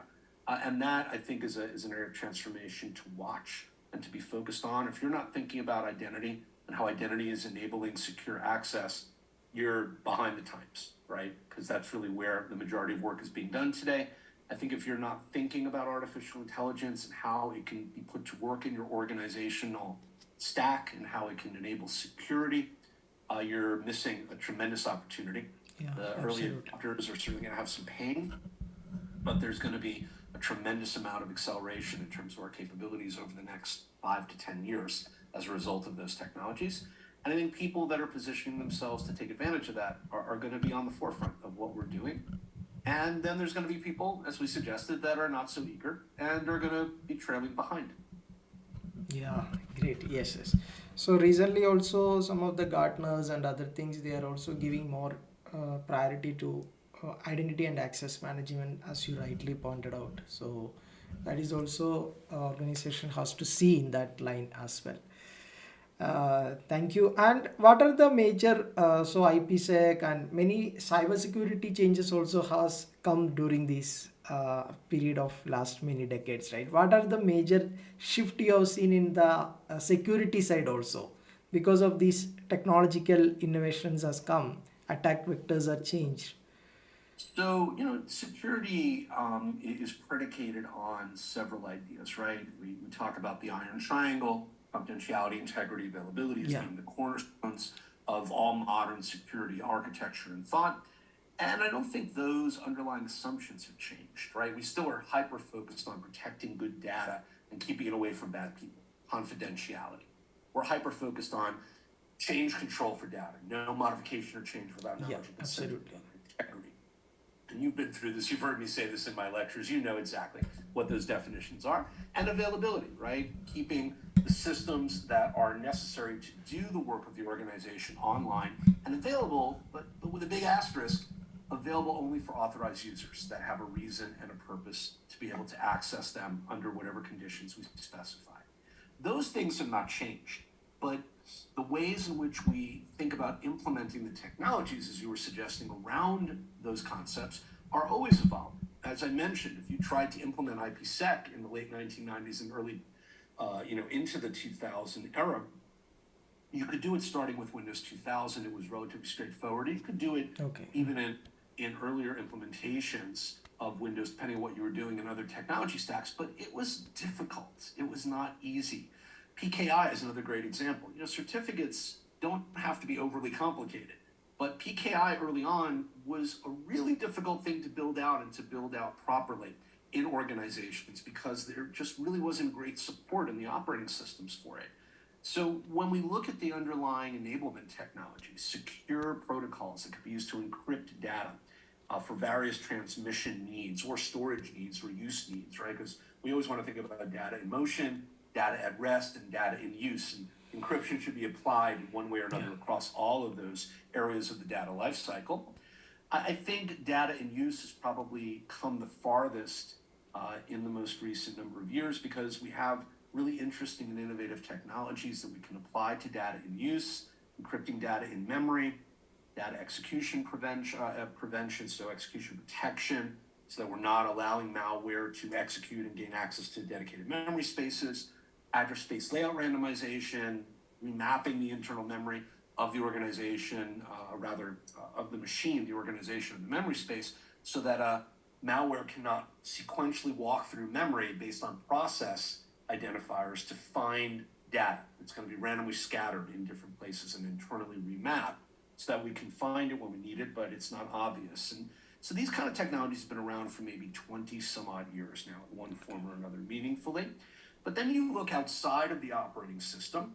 And that, I think, is an area of transformation to watch and to be focused on. If you're not thinking about identity and how identity is enabling secure access, you're behind the times, right? Because that's really where the majority of work is being done today. I think if you're not thinking about artificial intelligence and how it can be put to work in your organizational stack and how it can enable security, you're missing a tremendous opportunity. Yeah, The early absolutely. adopters are certainly going to have some pain, but there's going to be a tremendous amount of acceleration in terms of our capabilities over the next 5 to 10 years as a result of those technologies. And I think people that are positioning themselves to take advantage of that are going to be on the forefront of what we're doing. And then there's going to be people, as we suggested, that are not so eager and are going to be trailing behind. Yeah, great. Yes. So recently also some of the Gartners and other things, they are also giving more priority to identity and access management, as you rightly pointed out. So that is also organization has to see in that line as well. Thank you. And what are the major, so IPsec and many cybersecurity changes also has come during this period of last many decades, right? What are the major shift you have seen in the security side also? Because of these technological innovations has come, attack vectors are changed. So, security is predicated on several ideas, right? We talk about the iron triangle, confidentiality, integrity, availability as Yeah. being the cornerstones of all modern security architecture and thought. And I don't think those underlying assumptions have changed, right? We still are hyper focused on protecting good data and keeping it away from bad people, confidentiality. We're hyper focused on change control for data, no modification or change without Yeah, knowledge and consent, absolutely. integrity. And you've been through this, you've heard me say this in my lectures, you know exactly what those definitions are. And availability, right? Keeping the systems that are necessary to do the work of the organization online and available, but with a big asterisk, available only for authorized users that have a reason and a purpose to be able to access them under whatever conditions we specify. Those things have not changed, but the ways in which we think about implementing the technologies, as you were suggesting, around those concepts are always evolving. As I mentioned, if you tried to implement IPsec in the late 1990s and early, into the 2000 era, you could do it starting with Windows 2000. It was relatively straightforward. You could do it Okay. even in earlier implementations of Windows, depending on what you were doing in other technology stacks, but it was difficult. It was not easy. PKI is another great example. Certificates don't have to be overly complicated, but PKI early on was a really difficult thing to build out and to build out properly in organizations because there just really wasn't great support in the operating systems for it. So when we look at the underlying enablement technologies, secure protocols that could be used to encrypt data for various transmission needs or storage needs or use needs, right? Because we always want to think about data in motion, data at rest, and data in use. And encryption should be applied one way or another across all of those areas of the data lifecycle. I think data in use has probably come the farthest in the most recent number of years because we have really interesting and innovative technologies that we can apply to data in use, encrypting data in memory, data execution prevention, so execution protection, so that we're not allowing malware to execute and gain access to dedicated memory spaces, address space layout randomization, remapping the internal memory of the organization, of the machine, the organization of the memory space, so that malware cannot sequentially walk through memory based on process identifiers to find data. It's going to be randomly scattered in different places and internally remapped so that we can find it when we need it, but it's not obvious. And so these kind of technologies have been around for maybe 20 some odd years now, in one form or another, meaningfully. But then you look outside of the operating system,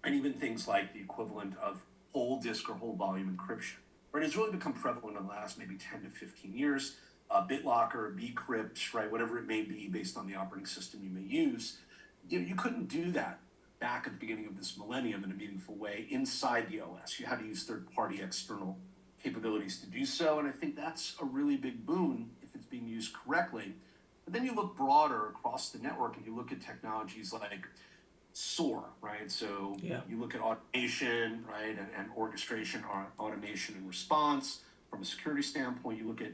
and even things like the equivalent of whole disk or whole volume encryption, right? It's really become prevalent in the last maybe 10 to 15 years. BitLocker, bcrypt, right? Whatever it may be based on the operating system you may use. You couldn't do that back at the beginning of this millennium in a meaningful way inside the OS. You had to use third-party external capabilities to do so, and I think that's a really big boon if it's being used correctly. But then you look broader across the network and you look at technologies like SOAR, right? So you look at automation, right, and orchestration, automation and response from a security standpoint. You look at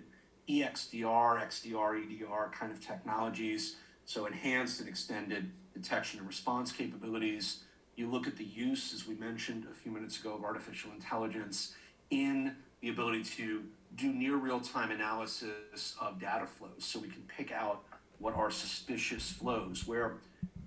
EXDR, XDR, EDR kind of technologies, so enhanced and extended detection and response capabilities. You look at the use, as we mentioned a few minutes ago, of artificial intelligence in the ability to do near real-time analysis of data flows so we can pick out what are suspicious flows, where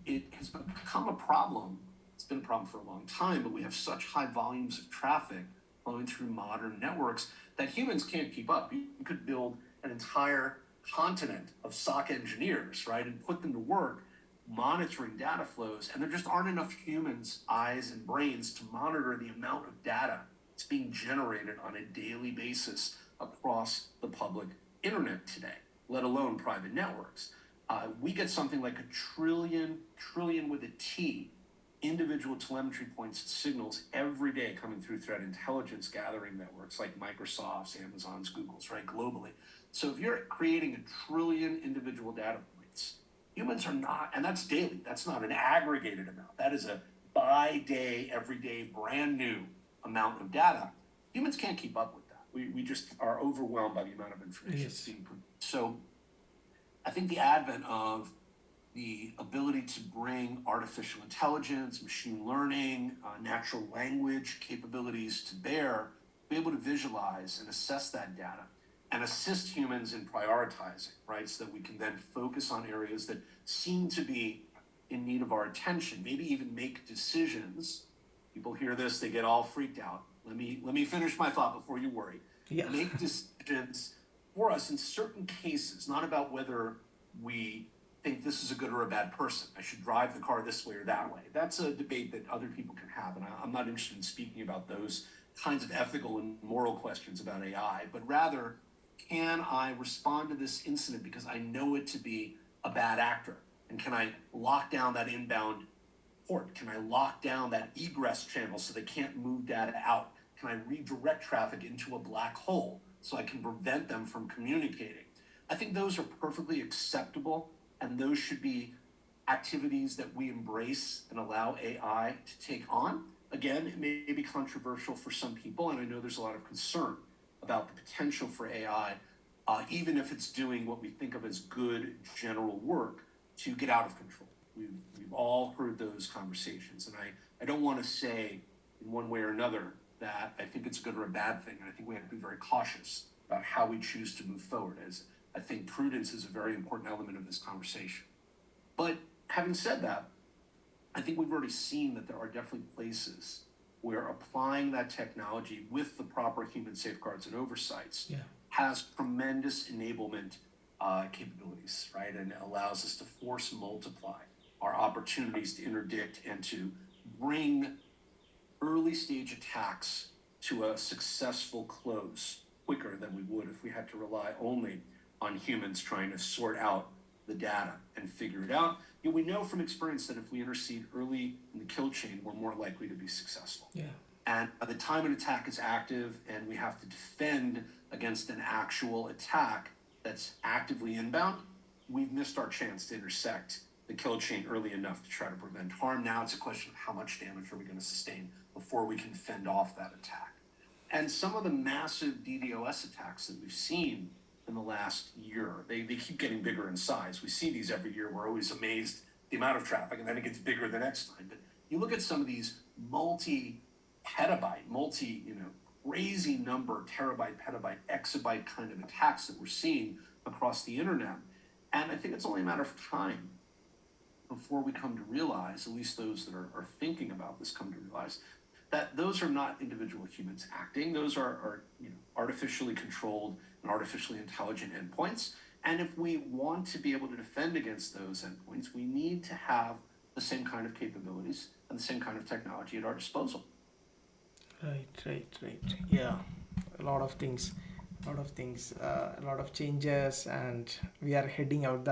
it has become a problem. It's been a problem for a long time, but we have such high volumes of traffic flowing through modern networks that humans can't keep up. You could build an entire continent of SOC engineers, right, and put them to work monitoring data flows, and there just aren't enough humans, eyes, and brains to monitor the amount of data that's being generated on a daily basis across the public internet today, let alone private networks. We get something like a trillion with a T individual telemetry points and signals every day coming through threat intelligence gathering networks like Microsoft's, Amazon's, Google's, right, globally. So if you're creating a trillion individual data points, humans are not, and that's daily, that's not an aggregated amount. That is a by day, every day, brand new amount of data. Humans can't keep up with that. We just are overwhelmed by the amount of information that's Yes. being produced. So I think the advent of the ability to bring artificial intelligence, machine learning, natural language capabilities to bear, be able to visualize and assess that data and assist humans in prioritizing, right? So that we can then focus on areas that seem to be in need of our attention, maybe even make decisions. People hear this, they get all freaked out. Let me finish my thought before you worry. Yeah. Make decisions for us in certain cases, not about whether we think this is a good or a bad person. I should drive the car this way or that way. That's a debate that other people can have, and I'm not interested in speaking about those kinds of ethical and moral questions about AI, but rather, can I respond to this incident because I know it to be a bad actor? And can I lock down that inbound port? Can I lock down that egress channel so they can't move data out? Can I redirect traffic into a black hole so I can prevent them from communicating? I think those are perfectly acceptable, and those should be activities that we embrace and allow AI to take on. Again, it may be controversial for some people, and I know there's a lot of concern about the potential for AI, even if it's doing what we think of as good general work, to get out of control. We've all heard those conversations, and I don't want to say in one way or another that I think it's a good or a bad thing. And I think we have to be very cautious about how we choose to move forward, as I think prudence is a very important element of this conversation. But having said that, I think we've already seen that there are definitely places where applying that technology with the proper human safeguards and oversights Yeah. has tremendous enablement capabilities, right? And allows us to force multiply our opportunities to interdict and to bring early stage attacks to a successful close quicker than we would if we had to rely only on humans trying to sort out the data and figure it out. We know from experience that if we intercede early in the kill chain, we're more likely to be successful. Yeah. And by the time an attack is active and we have to defend against an actual attack that's actively inbound, we've missed our chance to intersect the kill chain early enough to try to prevent harm. Now it's a question of how much damage are we going to sustain before we can fend off that attack. And some of the massive DDoS attacks that we've seen in the last year, they keep getting bigger in size. We see these every year. We're always amazed at the amount of traffic, and then it gets bigger the next time. But you look at some of these multi-petabyte, crazy number, terabyte, petabyte, exabyte kind of attacks that we're seeing across the internet. And I think it's only a matter of time before we come to realize, at least those that are thinking about this come to realize, that those are not individual humans acting. Those are artificially controlled and artificially intelligent endpoints. And if we want to be able to defend against those endpoints, we need to have the same kind of capabilities and the same kind of technology at our disposal. Right. Yeah, a lot of things, a lot of changes, and we are heading out.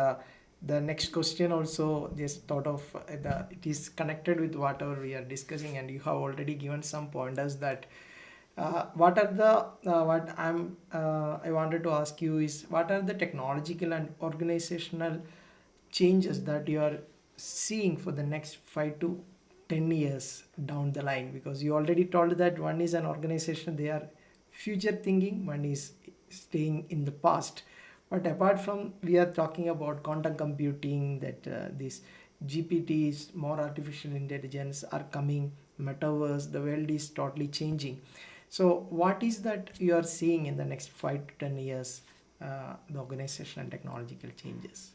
The next question also just thought of it is connected with whatever we are discussing, and you have already given some pointers that what are the what I wanted to ask you is what are the technological and organizational changes that you are seeing for the next 5 to 10 years down the line, because you already told that one is an organization, they are future thinking, one is staying in the past. But apart from, we are talking about quantum computing, that these GPTs, more artificial intelligence are coming, metaverse, the world is totally changing. So what is that you are seeing in the next 5 to 10 years, the organizational and technological changes?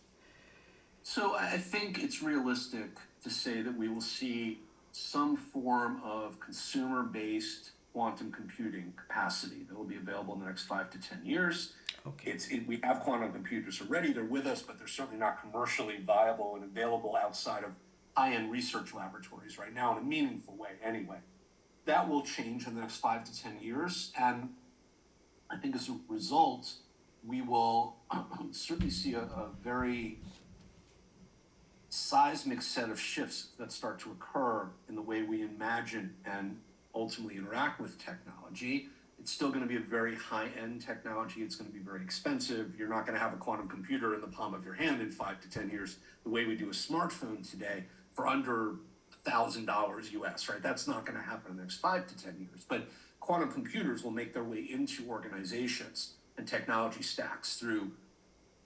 So I think it's realistic to say that we will see some form of consumer-based quantum computing capacity that will be available in the next 5 to 10 years. Okay. We have quantum computers already, they're with us, but they're certainly not commercially viable and available outside of high-end research laboratories right now in a meaningful way anyway. That will change in the next 5 to 10 years, and I think as a result, we will certainly see a very seismic set of shifts that start to occur in the way we imagine and ultimately interact with technology. It's still going to be a very high-end technology. It's going to be very expensive. You're not going to have a quantum computer in the palm of your hand in 5 to 10 years, the way we do a smartphone today, for under $1,000 US, right? That's not going to happen in the next 5 to 10 years. But quantum computers will make their way into organizations and technology stacks through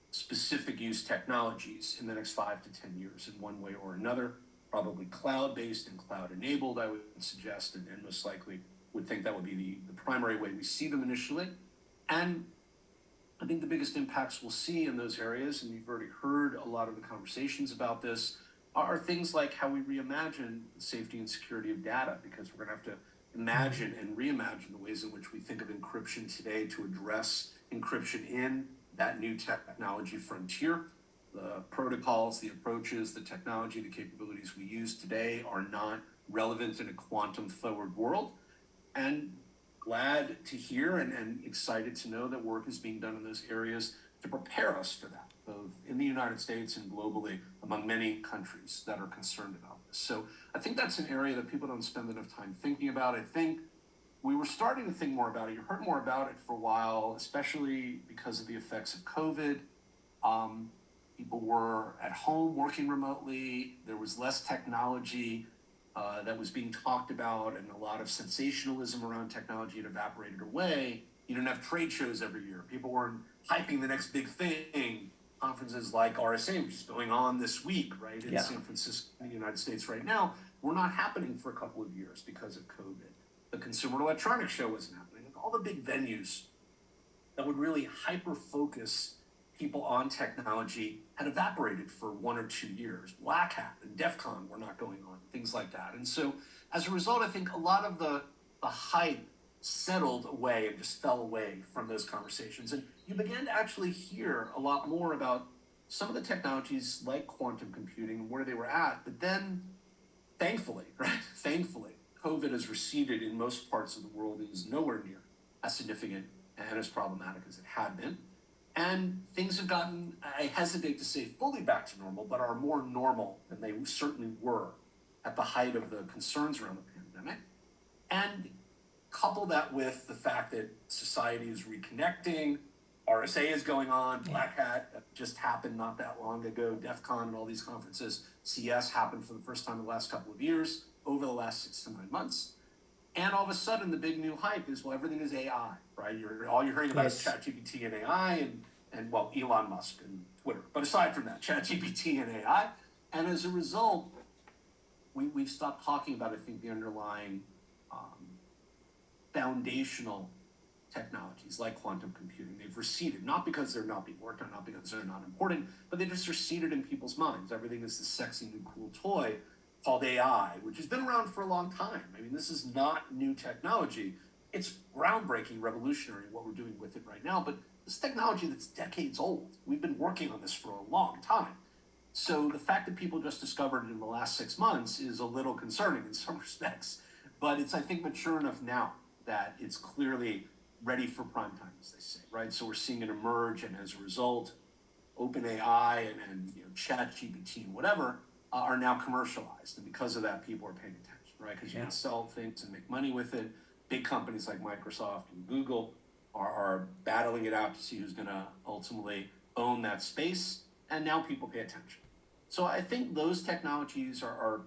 specific use technologies in the next 5 to 10 years in one way or another, probably cloud-based and cloud-enabled, I would suggest, and most likely would think that would be the primary way we see them initially. And I think the biggest impacts we'll see in those areas, and you've already heard a lot of the conversations about this, are things like how we reimagine the safety and security of data, because we're going to have to imagine and reimagine the ways in which we think of encryption today to address encryption in that new technology frontier. The protocols, the approaches, the technology, the capabilities we use today are not relevant in a quantum forward world. And glad to hear and excited to know that work is being done in those areas to prepare us for that, both in the United States and globally among many countries that are concerned about this. So I think that's an area that people don't spend enough time thinking about. I think we were starting to think more about it. You heard more about it for a while, especially because of the effects of COVID. People were at home working remotely. There was less technology that was being talked about, and a lot of sensationalism around technology had evaporated away. You didn't have trade shows every year. People weren't hyping the next big thing. Conferences like RSA, which is going on this week, right, in San Francisco, in the United States right now, were not happening for a couple of years because of COVID. The Consumer Electronics Show wasn't happening. All the big venues that would really hyper-focus people on technology had evaporated for 1 or 2 years. Black Hat and DEF CON were not going on, things like that. And so as a result, I think a lot of the hype settled away and just fell away from those conversations. And you began to actually hear a lot more about some of the technologies like quantum computing and where they were at. But then, thankfully, COVID has receded in most parts of the world and is nowhere near as significant and as problematic as it had been. And things have gotten, I hesitate to say fully back to normal, but are more normal than they certainly were at the height of the concerns around the pandemic. And couple that with the fact that society is reconnecting, RSA is going on, Black Hat just happened not that long ago, DEF CON and all these conferences, CS happened for the first time in the last couple of years, over the last 6 to 9 months. And all of a sudden, the big new hype is, well, everything is AI, right? All you're hearing about is ChatGPT and AI and well, Elon Musk and Twitter. But aside from that, ChatGPT and AI. And as a result, we've stopped talking about, I think, the underlying foundational technologies like quantum computing. They've receded, not because they're not being worked on, not because they're not important, but they just receded in people's minds. Everything is this sexy new cool toy called AI, which has been around for a long time. I mean, this is not new technology. It's groundbreaking, revolutionary what we're doing with it right now, but this technology that's decades old. We've been working on this for a long time. So the fact that people just discovered it in the last 6 months is a little concerning in some respects, but it's, I think, mature enough now that it's clearly ready for prime time, as they say, right? So we're seeing it emerge, and as a result, OpenAI and ChatGPT and whatever are now commercialized, and because of that, people are paying attention, right? Because you can sell things and make money with it. Big companies like Microsoft and Google are battling it out to see who's going to ultimately own that space, and now people pay attention. So I think those technologies are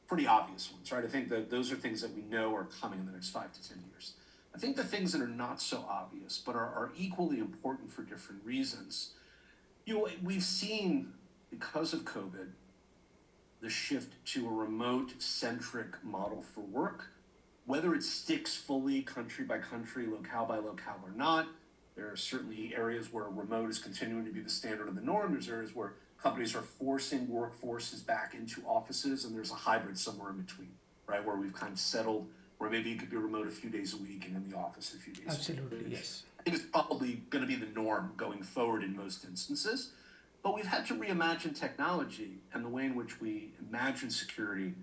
pretty obvious ones, right? I think that those are things that we know are coming in the next 5 to 10 years. I think the things that are not so obvious, but are equally important for different reasons, we've seen, because of COVID, the shift to a remote-centric model for work. Whether it sticks fully country by country, locale by locale or not, there are certainly areas where remote is continuing to be the standard of the norm. There's areas where companies are forcing workforces back into offices, and there's a hybrid somewhere in between, right? Where we've kind of settled, where maybe you could be remote a few days a week and in the office a few days a week. Absolutely, yes. I think it's probably going to be the norm going forward in most instances. But we've had to reimagine technology and the way in which we imagine security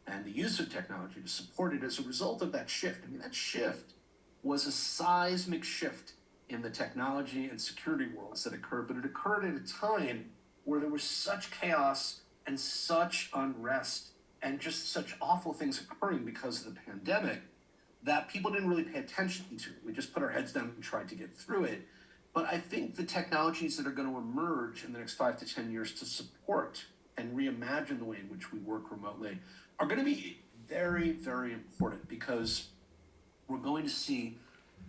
and the use of technology to support it as a result of that shift. I mean, that shift was a seismic shift in the technology and security worlds that occurred, but it occurred at a time where there was such chaos and such unrest and just such awful things occurring because of the pandemic that people didn't really pay attention to. We just put our heads down and tried to get through it. But I think the technologies that are going to emerge in the next 5 to 10 years to support and reimagine the way in which we work remotely are going to be very, very important, because we're going to see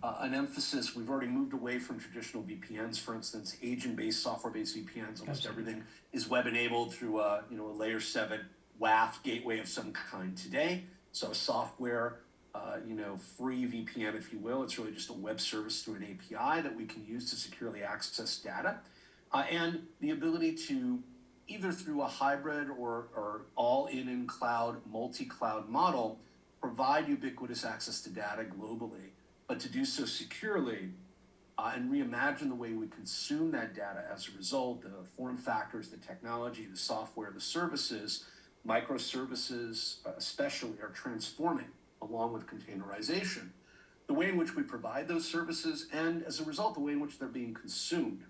an emphasis. We've already moved away from traditional VPNs, for instance, agent-based, software-based VPNs. Almost Absolutely. everything is web-enabled through a layer 7 WAF gateway of some kind today. So a software, free VPN, if you will. It's really just a web service through an API that we can use to securely access data, and the ability to, either through a hybrid or all in cloud, multi-cloud model, provide ubiquitous access to data globally, but to do so securely, and reimagine the way we consume that data as a result. The form factors, the technology, the software, the services, microservices especially, are transforming along with containerization. The way in which we provide those services, and as a result, the way in which they're being consumed.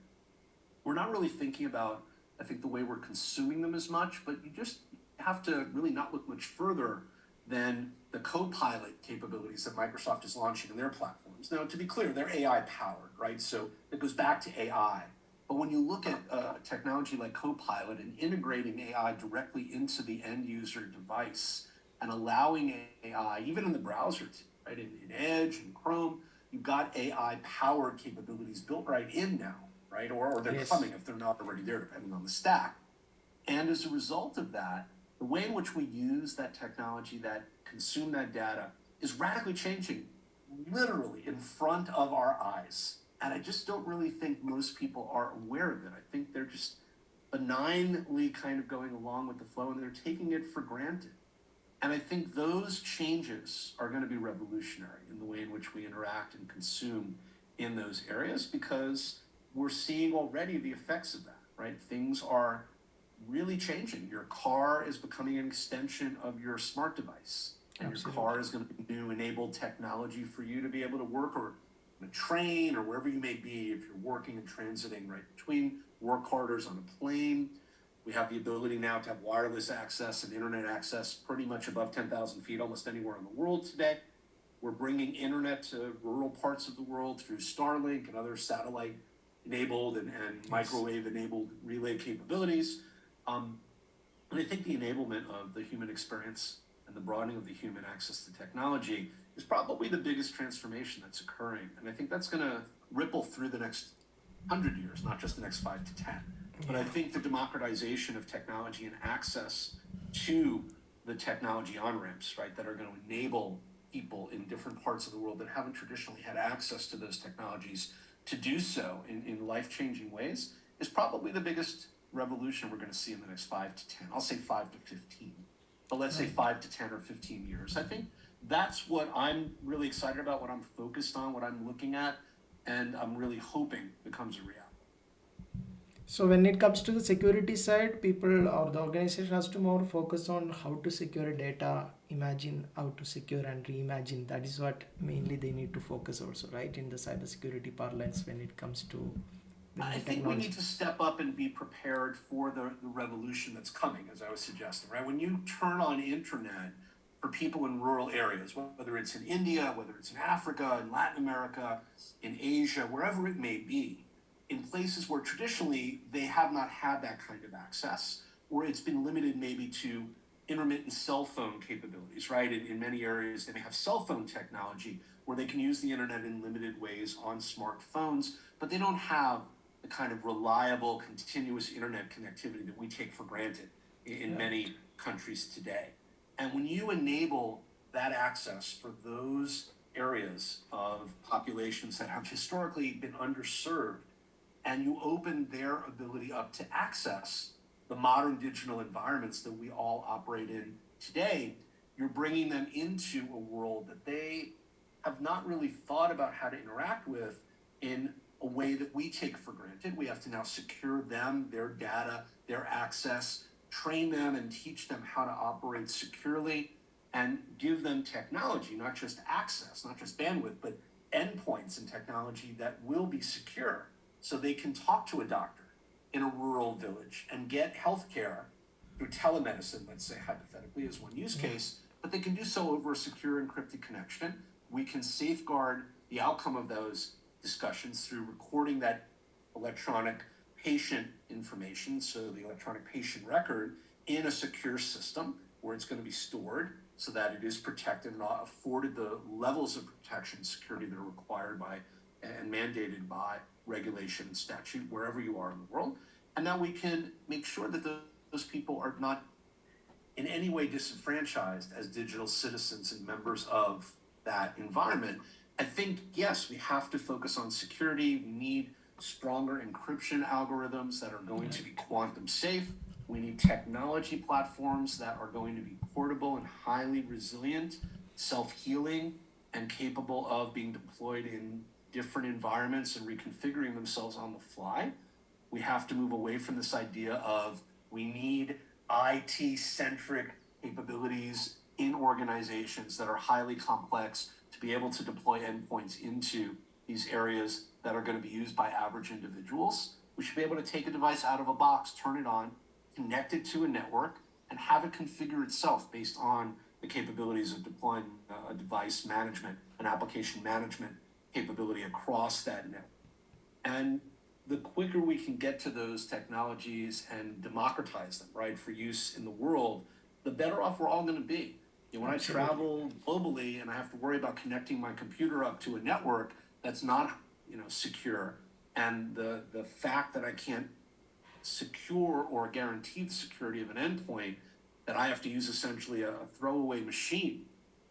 We're not really thinking about, I think, the way we're consuming them as much, but you just have to really not look much further than the Copilot capabilities that Microsoft is launching in their platforms. Now, to be clear, they're AI powered, right? So it goes back to AI. But when you look at technology like Copilot and integrating AI directly into the end user device and allowing AI, even in the browser, right, in Edge and Chrome, you've got AI powered capabilities built right in now, right? Or they're Yes. coming if they're not already there, depending on the stack. And as a result of that, the way in which we use that technology, that consume that data, is radically changing, literally in front of our eyes. And I just don't really think most people are aware of it. I think they're just benignly kind of going along with the flow, and they're taking it for granted. And I think those changes are going to be revolutionary in the way in which we interact and consume in those areas, because we're seeing already the effects of that, right? Things are really changing. Your car is becoming an extension of your smart device. And Absolutely. your car is going to be new enabled technology for you to be able to work, or on a train, or wherever you may be, if you're working and transiting right between work corridors on a plane. We have the ability now to have wireless access and internet access pretty much above 10,000 feet, almost anywhere in the world today. We're bringing internet to rural parts of the world through Starlink and other satellite enabled and microwave enabled relay capabilities. And I think the enablement of the human experience and the broadening of the human access to technology is probably the biggest transformation that's occurring. And I think that's going to ripple through the next 100 years, not just the next 5 to 10. But I think the democratization of technology and access to the technology on-ramps, right, that are going to enable people in different parts of the world that haven't traditionally had access to those technologies to do so in life-changing ways, is probably the biggest revolution we're going to see in the next 5 to 10. I'll say 5 to 15, but let's say 5 to 10 or 15 years. I think that's what I'm really excited about, what I'm focused on, what I'm looking at, and I'm really hoping becomes a reality. So when it comes to the security side, people or the organization has to more focus on how to secure data, imagine how to secure and reimagine. That is what mainly they need to focus also, right? In the cybersecurity parlance when it comes to the I new think we technology. need to step up and be prepared for the revolution that's coming, as I was suggesting, right? When you turn on internet for people in rural areas, whether it's in India, whether it's in Africa, in Latin America, in Asia, wherever it may be, in places where traditionally they have not had that kind of access, or it's been limited maybe to intermittent cell phone capabilities, right? In many areas, they may have cell phone technology where they can use the internet in limited ways on smartphones, but they don't have the kind of reliable, continuous internet connectivity that we take for granted in many countries today. And when you enable that access for those areas of populations that have historically been underserved, and you open their ability up to access the modern digital environments that we all operate in today, you're bringing them into a world that they have not really thought about how to interact with in a way that we take for granted. We have to now secure them, their data, their access, train them and teach them how to operate securely, and give them technology, not just access, not just bandwidth, but endpoints and technology that will be secure, so they can talk to a doctor in a rural village and get health care through telemedicine, let's say hypothetically, as one use case, but they can do so over a secure encrypted connection. We can safeguard the outcome of those discussions through recording that electronic patient information, so the electronic patient record, in a secure system where it's going to be stored so that it is protected and afforded the levels of protection and security that are required by and mandated by regulation and statute wherever you are in the world. And now we can make sure that those people are not in any way disenfranchised as digital citizens and members of that environment. I think, yes, we have to focus on security. We need stronger encryption algorithms that are going to be quantum safe. We need technology platforms that are going to be portable and highly resilient, self-healing, and capable of being deployed in different environments and reconfiguring themselves on the fly. We have to move away from this idea of we need IT-centric capabilities in organizations that are highly complex to be able to deploy endpoints into these areas that are going to be used by average individuals. We should be able to take a device out of a box, turn it on, connect it to a network, and have it configure itself based on the capabilities of deploying a device management, an application management capability across that network. And the quicker we can get to those technologies and democratize them, right, for use in the world, the better off we're all going to be. You know, when Absolutely. I travel globally and I have to worry about connecting my computer up to a network that's not, secure, and the fact that I can't secure or guarantee the security of an endpoint, that I have to use essentially a throwaway machine,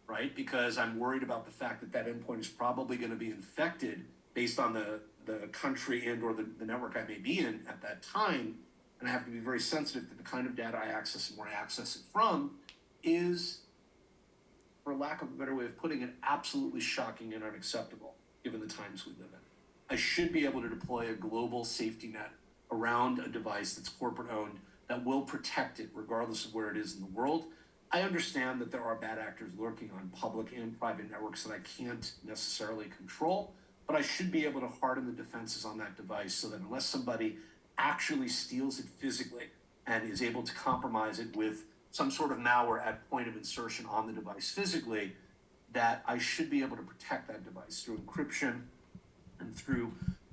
right? Because I'm worried about the fact that that endpoint is probably going to be infected based on the country and or the network I may be in at that time. And I have to be very sensitive to the kind of data I access and where I access it from is, for lack of a better way of putting it, absolutely shocking and unacceptable given the times we live in. I should be able to deploy a global safety net around a device that's corporate owned that will protect it regardless of where it is in the world. I understand that there are bad actors lurking on public and private networks that I can't necessarily control, but I should be able to harden the defenses on that device so that unless somebody actually steals it physically and is able to compromise it with some sort of malware at point of insertion on the device physically, that I should be able to protect that device through encryption and through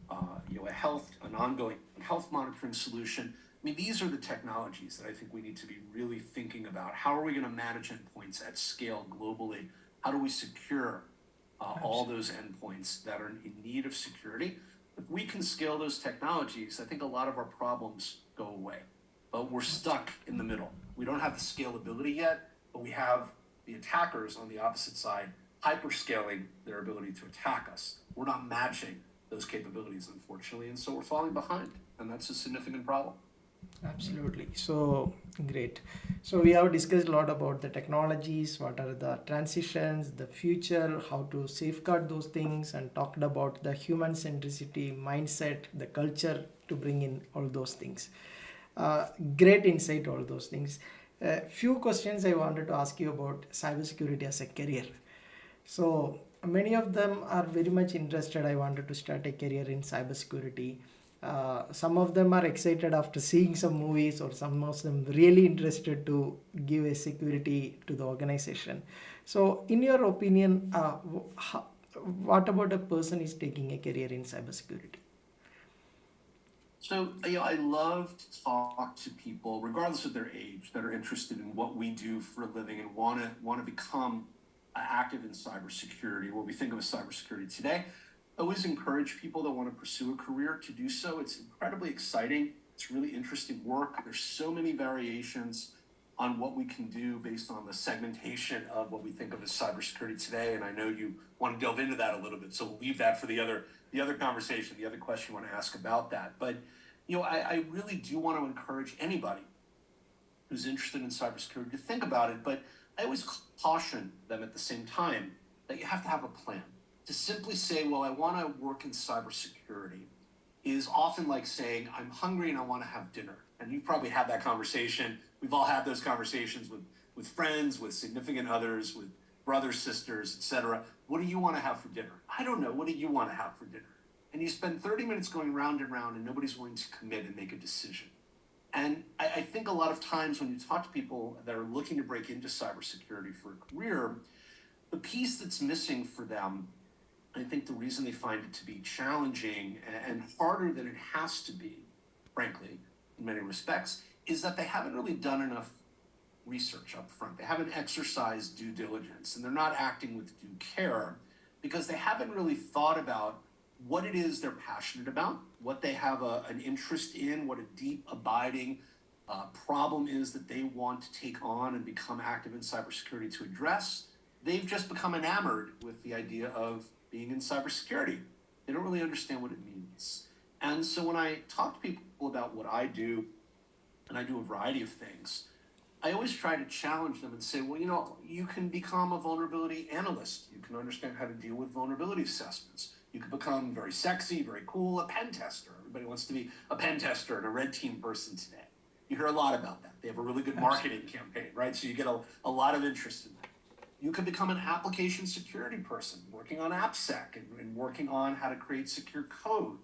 an ongoing health monitoring solution. I mean, these are the technologies that I think we need to be really thinking about. How are we going to manage endpoints at scale globally? How do we secure all those endpoints that are in need of security? If we can scale those technologies, I think a lot of our problems go away. But we're stuck in the middle. We don't have the scalability yet, but we have the attackers on the opposite side hyperscaling their ability to attack us. We're not matching those capabilities, unfortunately, and so we're falling behind, and that's a significant problem. Absolutely. So great. So we have discussed a lot about the technologies, what are the transitions, the future, how to safeguard those things, and talked about the human centricity mindset, the culture to bring in all those things. Great insight, all those things. Few questions I wanted to ask you about cybersecurity as a career. So many of them are very much interested. I wanted to start a career in cybersecurity. Some of them are excited after seeing some movies, or some of them really interested to give a security to the organization. So, in your opinion, what about a person is taking a career in cybersecurity? So, I love to talk to people, regardless of their age, that are interested in what we do for a living and want to become active in cybersecurity, what we think of as cybersecurity today. I always encourage people that want to pursue a career to do so. It's incredibly exciting. It's really interesting work. There's so many variations on what we can do based on the segmentation of what we think of as cybersecurity today. And I know you want to delve into that a little bit, so we'll leave that for the other conversation, the other question you want to ask about that. But I really do want to encourage anybody who's interested in cybersecurity to think about it. But I always caution them at the same time that you have to have a plan. To simply say, well, I want to work in cybersecurity is often like saying, I'm hungry and I want to have dinner. And you've probably had that conversation. We've all had those conversations with friends, with significant others, with brothers, sisters, etc. What do you want to have for dinner? I don't know. What do you want to have for dinner? And you spend 30 minutes going round and round and nobody's willing to commit and make a decision. And I think a lot of times when you talk to people that are looking to break into cybersecurity for a career, the piece that's missing for them, I think the reason they find it to be challenging and harder than it has to be, frankly, in many respects, is that they haven't really done enough research up front. They haven't exercised due diligence and they're not acting with due care because they haven't really thought about what it is they're passionate about, what they have an interest in, what a deep, abiding problem is that they want to take on and become active in cybersecurity to address. They've just become enamored with the idea of being in cybersecurity. They don't really understand what it means. And so when I talk to people about what I do, and I do a variety of things, I always try to challenge them and say, well, you can become a vulnerability analyst. You can understand how to deal with vulnerability assessments. You can become very sexy, very cool, a pen tester. Everybody wants to be a pen tester and a red team person today. You hear a lot about that. They have a really good marketing campaign, right? So you get a lot of interest in that. You can become an application security person working on AppSec and working on how to create secure code.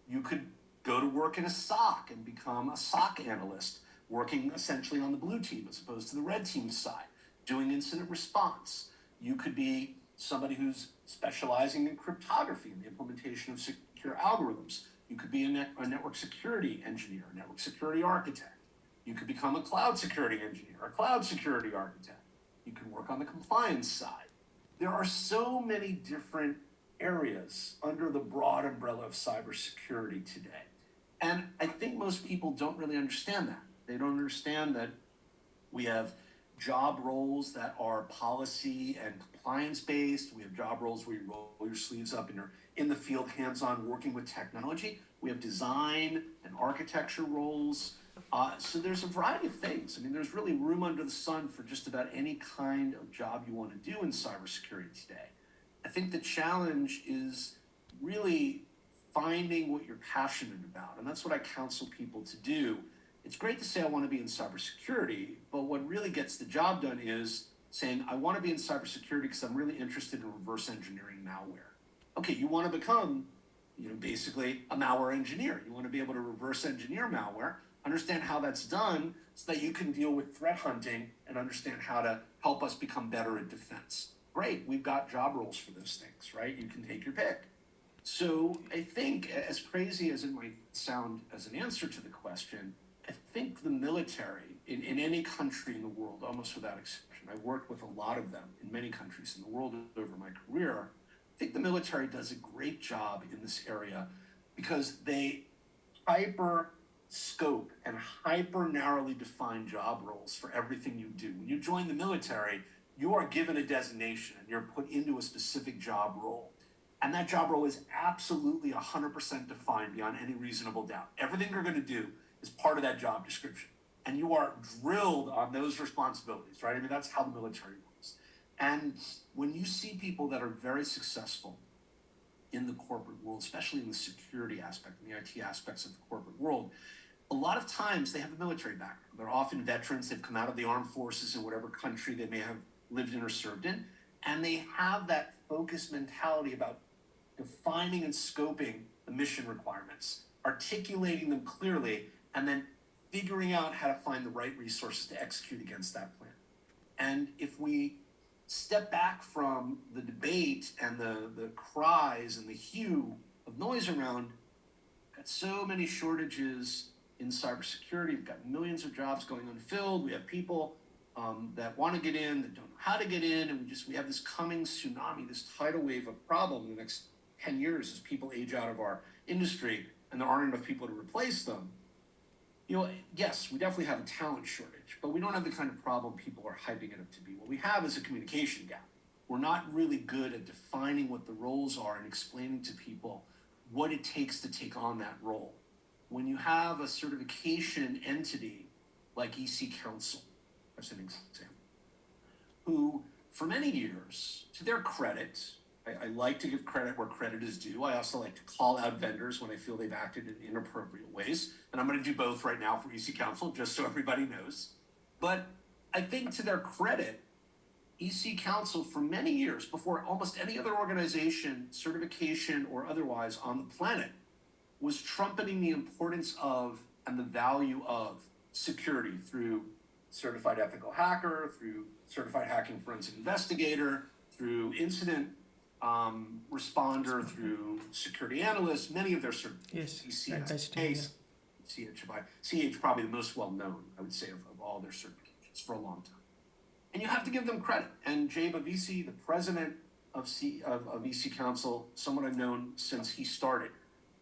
You could go to work in a SOC and become a SOC analyst, working essentially on the blue team as opposed to the red team side, doing incident response. You could be somebody who's specializing in cryptography and the implementation of secure algorithms. You could be a network security engineer, a network security architect. You could become a cloud security engineer, a cloud security architect. You can work on the compliance side. There are so many different areas under the broad umbrella of cybersecurity today. And I think most people don't really understand that. They don't understand that we have job roles that are policy and compliance based. We have job roles where you roll your sleeves up and you're in the field, hands-on, working with technology. We have design and architecture roles. So there's a variety of things. I mean, there's really room under the sun for just about any kind of job you want to do in cybersecurity today. I think the challenge is really finding what you're passionate about. And that's what I counsel people to do. It's great to say I want to be in cybersecurity, but what really gets the job done is saying I want to be in cybersecurity because I'm really interested in reverse engineering malware. Okay, you want to become, basically a malware engineer. You want to be able to reverse engineer malware, understand how that's done so that you can deal with threat hunting and understand how to help us become better at defense. Great, we've got job roles for those things, right? You can take your pick. So I think, as crazy as it might sound as an answer to the question, I think the military in any country in the world, almost without exception, I've worked with a lot of them in many countries in the world over my career. I think the military does a great job in this area because they hyper scope and hyper narrowly define job roles for everything you do. When you join the military, you are given a designation and you're put into a specific job role. And that job role is absolutely 100% defined beyond any reasonable doubt. Everything you're going to do is part of that job description. And you are drilled on those responsibilities, right? I mean, that's how the military works. And when you see people that are very successful in the corporate world, especially in the security aspect, in the IT aspects of the corporate world, a lot of times they have a military background. They're often veterans. They've come out of the armed forces in whatever country they may have lived in or served in. And they have that focused mentality about defining and scoping the mission requirements, articulating them clearly, and then figuring out how to find the right resources to execute against that plan. And if we step back from the debate and the cries and the hue of noise around, we've got so many shortages in cybersecurity. We've got millions of jobs going unfilled. We have people that want to get in, that don't know how to get in, and we have this coming tsunami, this tidal wave of problem in the next 10 years as people age out of our industry and there aren't enough people to replace them. Yes, we definitely have a talent shortage, but we don't have the kind of problem people are hyping it up to be. What we have is a communication gap. We're not really good at defining what the roles are and explaining to people what it takes to take on that role. When you have a certification entity like EC Council, as an example, who for many years, to their credit, I like to give credit where credit is due. I also like to call out vendors when I feel they've acted in inappropriate ways. And I'm going to do both right now for EC Council, just so everybody knows. But I think to their credit, EC Council for many years, before almost any other organization, certification or otherwise on the planet, was trumpeting the importance of and the value of security through certified ethical hacker, through certified hacking forensic investigator, through incident responder, through security analyst, many of their certifications, Yes, and testing, yeah. CHI, CH probably the most well known, I would say, of all their certifications for a long time. And you have to give them credit. And Jay Bavisi, the president of EC Council, someone I've known since he started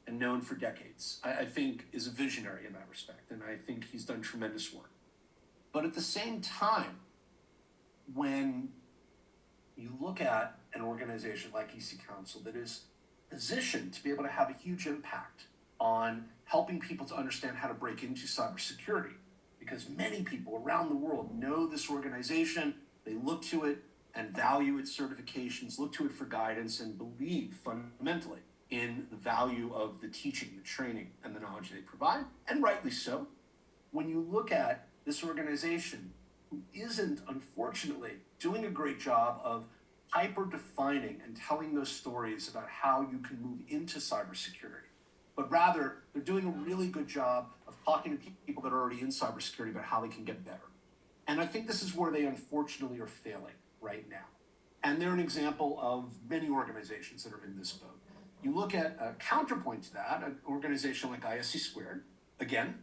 and known for decades, I think is a visionary in that respect. And I think he's done tremendous work. But at the same time, when you look at an organization like EC Council that is positioned to be able to have a huge impact on helping people to understand how to break into cybersecurity, because many people around the world know this organization, they look to it and value its certifications, look to it for guidance, and believe fundamentally in the value of the teaching, the training, and the knowledge they provide, and rightly so. When you look at this organization who isn't, unfortunately, doing a great job of hyper-defining and telling those stories about how you can move into cybersecurity, but rather they're doing a really good job of talking to people that are already in cybersecurity about how they can get better. And I think this is where they unfortunately are failing right now. And they're an example of many organizations that are in this boat. You look at a counterpoint to that, an organization like ISC Squared, again,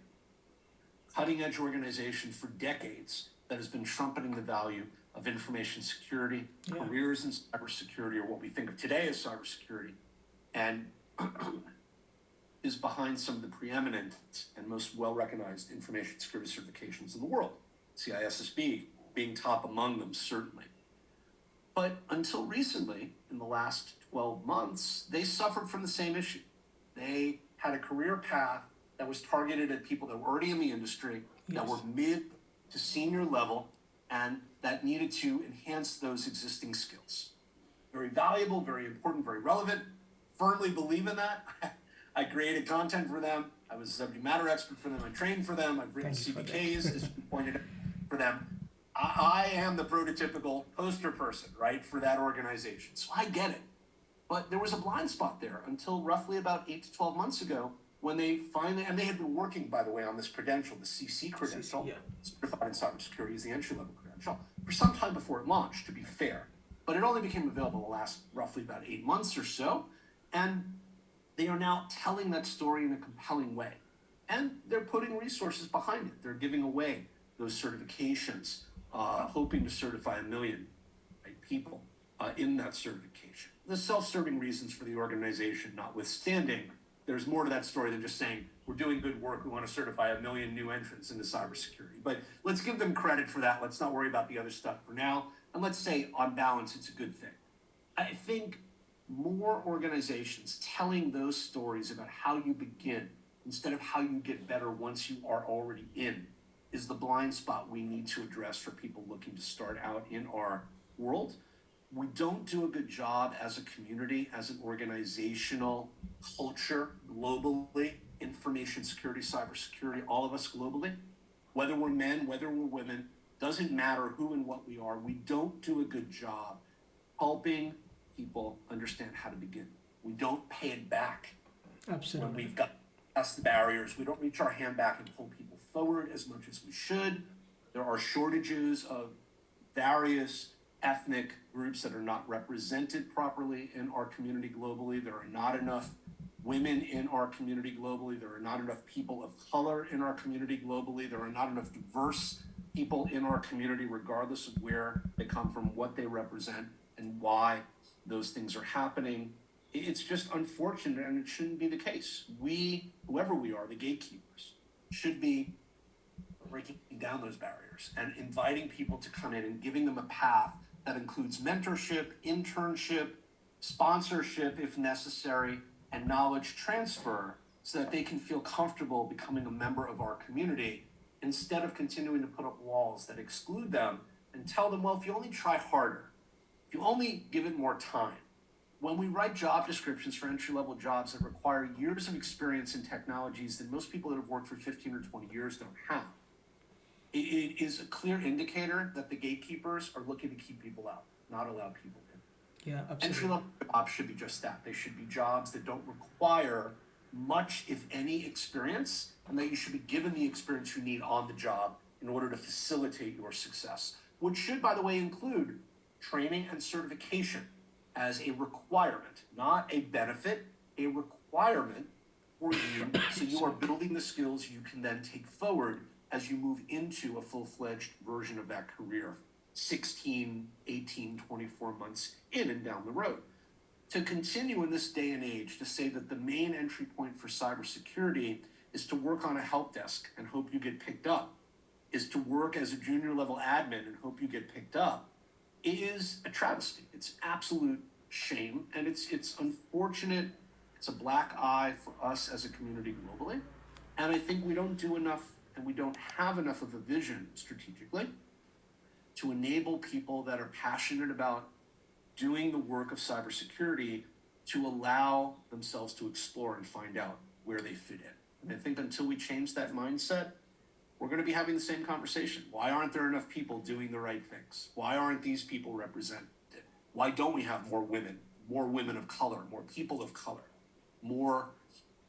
cutting edge organization for decades that has been trumpeting the value of information security, careers in cybersecurity, or what we think of today as cybersecurity, and is behind some of the preeminent and most well-recognized information security certifications in the world. CISSP being top among them, certainly. But until recently, in the last 12 months, they suffered from the same issue. They had a career path that was targeted at people that were already in the industry, that were mid to senior level, and that needed to enhance those existing skills. Very valuable, very important, very relevant. Firmly believe in that. I created content for them. I was a subject matter expert for them. I trained for them. I've written CPKs, as you pointed out, for them. I am the prototypical poster person, right, for that organization. So I get it. But there was a blind spot there until roughly about 8 to 12 months ago when they finally, and they had been working, by the way, on this credential, the CC credential, certified in cybersecurity is the entry-level credential, for some time before it launched, to be fair. But it only became available the last roughly about 8 months or so. And they are now telling that story in a compelling way. And they're putting resources behind it. They're giving away those certifications, hoping to certify 1 million people in that certification. The self-serving reasons for the organization notwithstanding, there's more to that story than just saying, we're doing good work, we want to certify 1 million new entrants into cybersecurity. But let's give them credit for that. Let's not worry about the other stuff for now. And let's say, on balance, it's a good thing. I think more organizations telling those stories about how you begin instead of how you get better once you are already in is the blind spot we need to address for people looking to start out in our world. We don't do a good job as a community, as an organizational culture globally, information security, cybersecurity, all of us globally, whether we're men, whether we're women, doesn't matter who and what we are, we don't do a good job helping people understand how to begin. We don't pay it back. Absolutely. When we've got past the barriers, we don't reach our hand back and pull people forward as much as we should. There are shortages of various ethnic groups that are not represented properly in our community globally. There are not enough women in our community globally. There are not enough people of color in our community globally. There are not enough diverse people in our community, regardless of where they come from, what they represent, and why those things are happening. It's just unfortunate, and it shouldn't be the case. We, whoever we are, the gatekeepers, should be breaking down those barriers and inviting people to come in and giving them a path that includes mentorship, internship, sponsorship if necessary, and knowledge transfer so that they can feel comfortable becoming a member of our community instead of continuing to put up walls that exclude them and tell them, well, if you only try harder, if you only give it more time. When we write job descriptions for entry-level jobs that require years of experience in technologies that most people that have worked for 15 or 20 years don't have, it is a clear indicator that the gatekeepers are looking to keep people out, not allow people in. Yeah, absolutely. Entry-level jobs should be just that. They should be jobs that don't require much, if any, experience, and that you should be given the experience you need on the job in order to facilitate your success, which should, by the way, include training and certification as a requirement, not a benefit, a requirement for you, so you are building the skills you can then take forward as you move into a full-fledged version of that career 16, 18, 24 months in and down the road. To continue in this day and age to say that the main entry point for cybersecurity is to work on a help desk and hope you get picked up, is to work as a junior level admin and hope you get picked up, is a travesty. It's absolute shame, and it's unfortunate. It's a black eye for us as a community globally. And I think we don't do enough, and we don't have enough of a vision strategically to enable people that are passionate about doing the work of cybersecurity to allow themselves to explore and find out where they fit in. And I think until we change that mindset, we're going to be having the same conversation. Why aren't there enough people doing the right things? Why aren't these people represented? Why don't we have more women of color, more people of color, more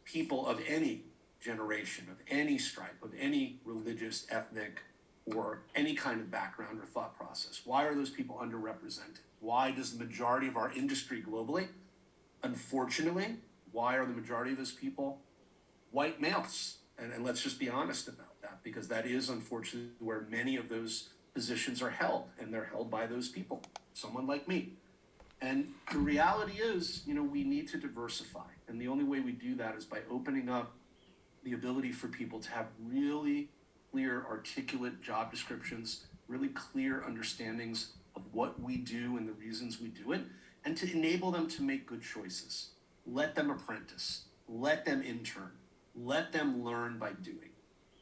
people of any generation, of any stripe, of any religious, ethnic, or any kind of background or thought process? Why are those people underrepresented? Why does the majority of our industry globally, unfortunately, why are the majority of those people white males? And let's just be honest about that, because that is unfortunately where many of those positions are held, and they're held by those people, someone like me. And the reality is, we need to diversify. And the only way we do that is by opening up the ability for people to have really clear, articulate job descriptions, really clear understandings of what we do and the reasons we do it, and to enable them to make good choices. Let them apprentice, let them intern, let them learn by doing.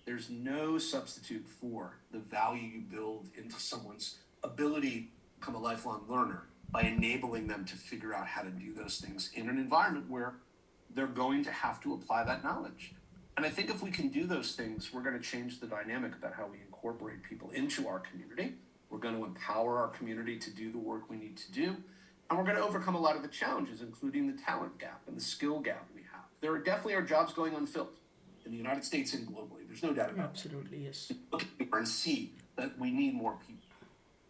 There's no substitute for the value you build into someone's ability to become a lifelong learner by enabling them to figure out how to do those things in an environment where they're going to have to apply that knowledge. And I think if we can do those things, we're going to change the dynamic about how we incorporate people into our community. We're going to empower our community to do the work we need to do. And we're going to overcome a lot of the challenges, including the talent gap and the skill gap we have. There definitely are jobs going unfilled in the United States and globally. There's no doubt about it. Absolutely, yes. Look and see that we need more people.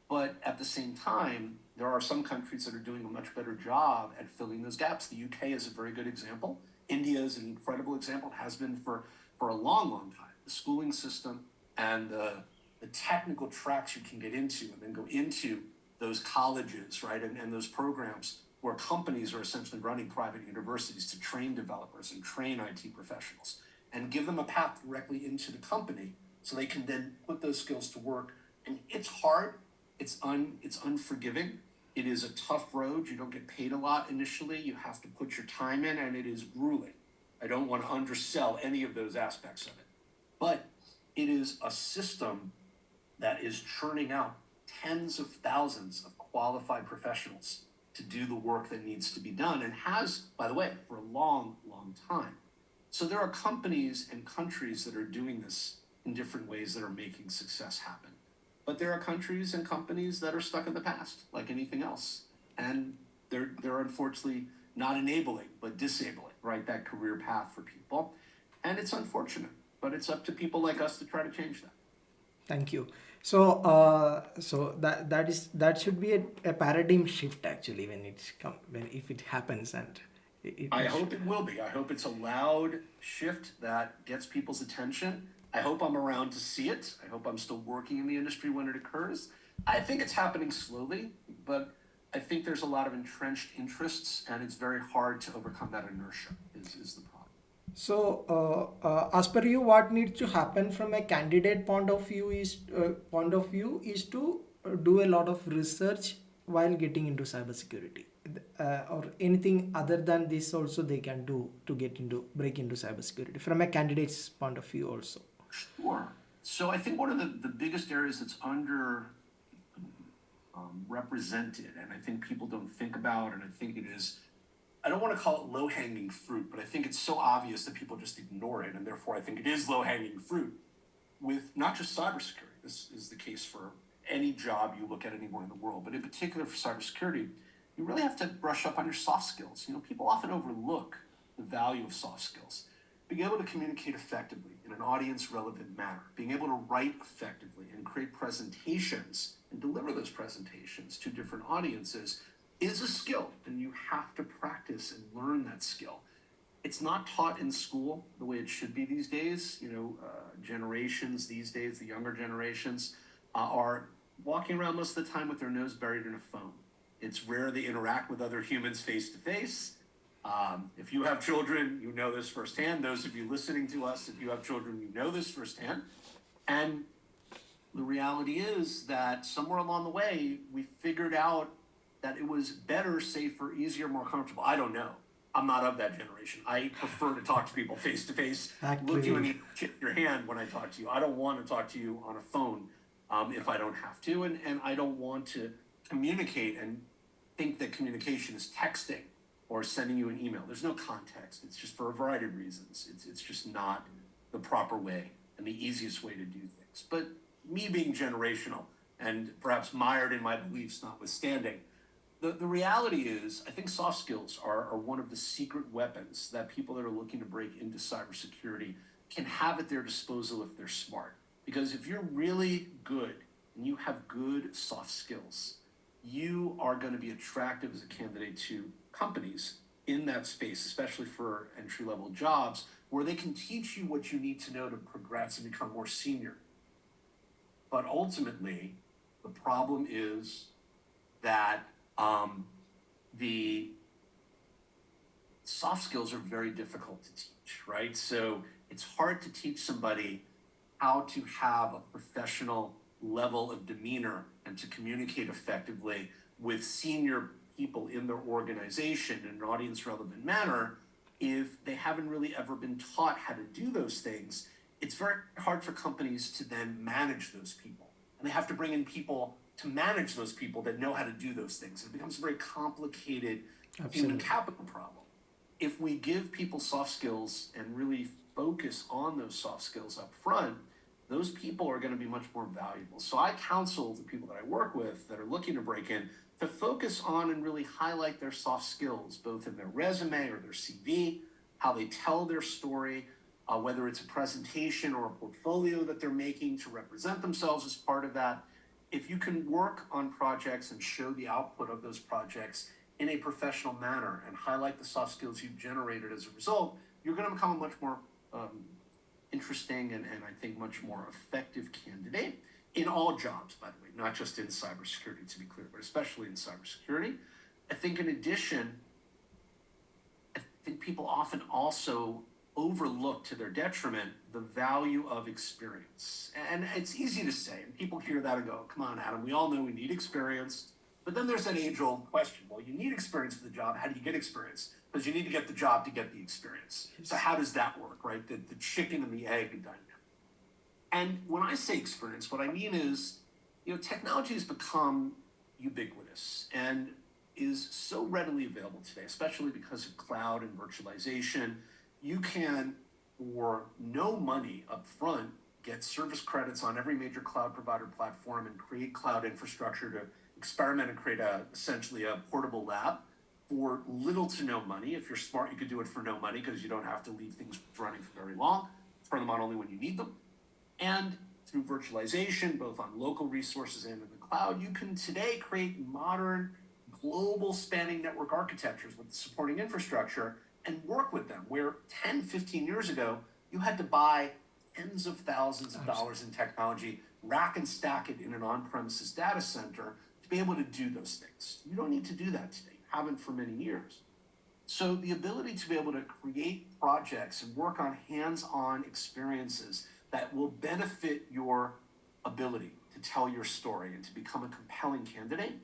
But at the same time, there are some countries that are doing a much better job at filling those gaps. The UK is a very good example. India is an incredible example. It has been for a long, long time. The schooling system and the technical tracks you can get into and then go into those colleges, right, and those programs where companies are essentially running private universities to train developers and train IT professionals and give them a path directly into the company so they can then put those skills to work. And it's hard. It's unforgiving. It is a tough road. You don't get paid a lot initially. You have to put your time in, and it is grueling. I don't want to undersell any of those aspects of it. But it is a system that is churning out tens of thousands of qualified professionals to do the work that needs to be done, and has, by the way, for a long, long time. So there are companies and countries that are doing this in different ways that are making success happen. But there are countries and companies that are stuck in the past, like anything else. And they're unfortunately not enabling, but disabling, right, that career path for people. And it's unfortunate, but it's up to people like us to try to change that. Thank you. So that should be a paradigm shift actually when if it happens, and I hope it will be. I hope it's a loud shift that gets people's attention. I hope I'm around to see it. I hope I'm still working in the industry when it occurs. I think it's happening slowly, but I think there's a lot of entrenched interests, and it's very hard to overcome that inertia is the problem. So, as per you, what needs to happen from a candidate point of view is to do a lot of research while getting into cybersecurity, or anything other than this also they can do to break into cybersecurity from a candidate's point of view also. Sure. So I think one of the biggest areas that's under represented, and I think people don't think about, and I think it is, I don't want to call it low-hanging fruit, but I think it's so obvious that people just ignore it, and therefore I think it is low-hanging fruit with not just cybersecurity. This is the case for any job you look at anywhere in the world, but in particular for cybersecurity, you really have to brush up on your soft skills. People often overlook the value of soft skills. Being able to communicate effectively in an audience relevant manner, being able to write effectively and create presentations and deliver those presentations to different audiences is a skill, and you have to practice and learn that skill. It's not taught in school the way it should be these days. Generations these days, the younger generations, are walking around most of the time with their nose buried in a phone. It's rare they interact with other humans face to face. If you have children, you know this firsthand. Those of you listening to us, if you have children, you know this firsthand. And the reality is that somewhere along the way, we figured out that it was better, safer, easier, more comfortable. I don't know. I'm not of that generation. I prefer to talk to people face to face, look you in the shake your hand when I talk to you. I don't want to talk to you on a phone if I don't have to, and I don't want to communicate and think that communication is texting or sending you an email. There's no context. It's just for a variety of reasons. It's just not the proper way and the easiest way to do things. But me being generational and perhaps mired in my beliefs notwithstanding, the reality is, I think soft skills are one of the secret weapons that people that are looking to break into cybersecurity can have at their disposal if they're smart. Because if you're really good and you have good soft skills, you are going to be attractive as a candidate to companies in that space, especially for entry-level jobs, where they can teach you what you need to know to progress and become more senior. But ultimately, the problem is that the soft skills are very difficult to teach, right? So it's hard to teach somebody how to have a professional level of demeanor and to communicate effectively with senior people in their organization in an audience relevant manner if they haven't really ever been taught how to do those things. It's very hard for companies to then manage those people, and they have to bring in people to manage those people that know how to do those things. It becomes a very complicated human capital problem. If we give people soft skills and really focus on those soft skills up front, those people are going to be much more valuable. So I counsel the people that I work with that are looking to break in to focus on and really highlight their soft skills, both in their resume or their CV, how they tell their story, whether it's a presentation or a portfolio that they're making to represent themselves as part of that. If you can work on projects and show the output of those projects in a professional manner and highlight the soft skills you've generated as a result, you're going to become a much more interesting and I think much more effective candidate in all jobs, by the way, not just in cybersecurity, to be clear, but especially in cybersecurity. I think in addition, I think people often also overlook to their detriment the value of experience. And it's easy to say, and people hear that and go, come on, Adam, we all know we need experience. But then there's that age-old question. Well, you need experience for the job. How do you get experience? Because you need to get the job to get the experience. So how does that work, right? The chicken and the egg dynamic. And when I say experience, what I mean is, technology has become ubiquitous and is so readily available today, especially because of cloud and virtualization. You can, for no money up front, get service credits on every major cloud provider platform and create cloud infrastructure to experiment and create essentially a portable lab for little to no money. If you're smart, you could do it for no money because you don't have to leave things running for very long. Turn them on only when you need them. And through virtualization, both on local resources and in the cloud, you can today create modern, global spanning network architectures with the supporting infrastructure and work with them, where 10, 15 years ago, you had to buy tens of thousands of dollars in technology, rack and stack it in an on-premises data center to be able to do those things. You don't need to do that today. You haven't for many years. So the ability to be able to create projects and work on hands-on experiences that will benefit your ability to tell your story and to become a compelling candidate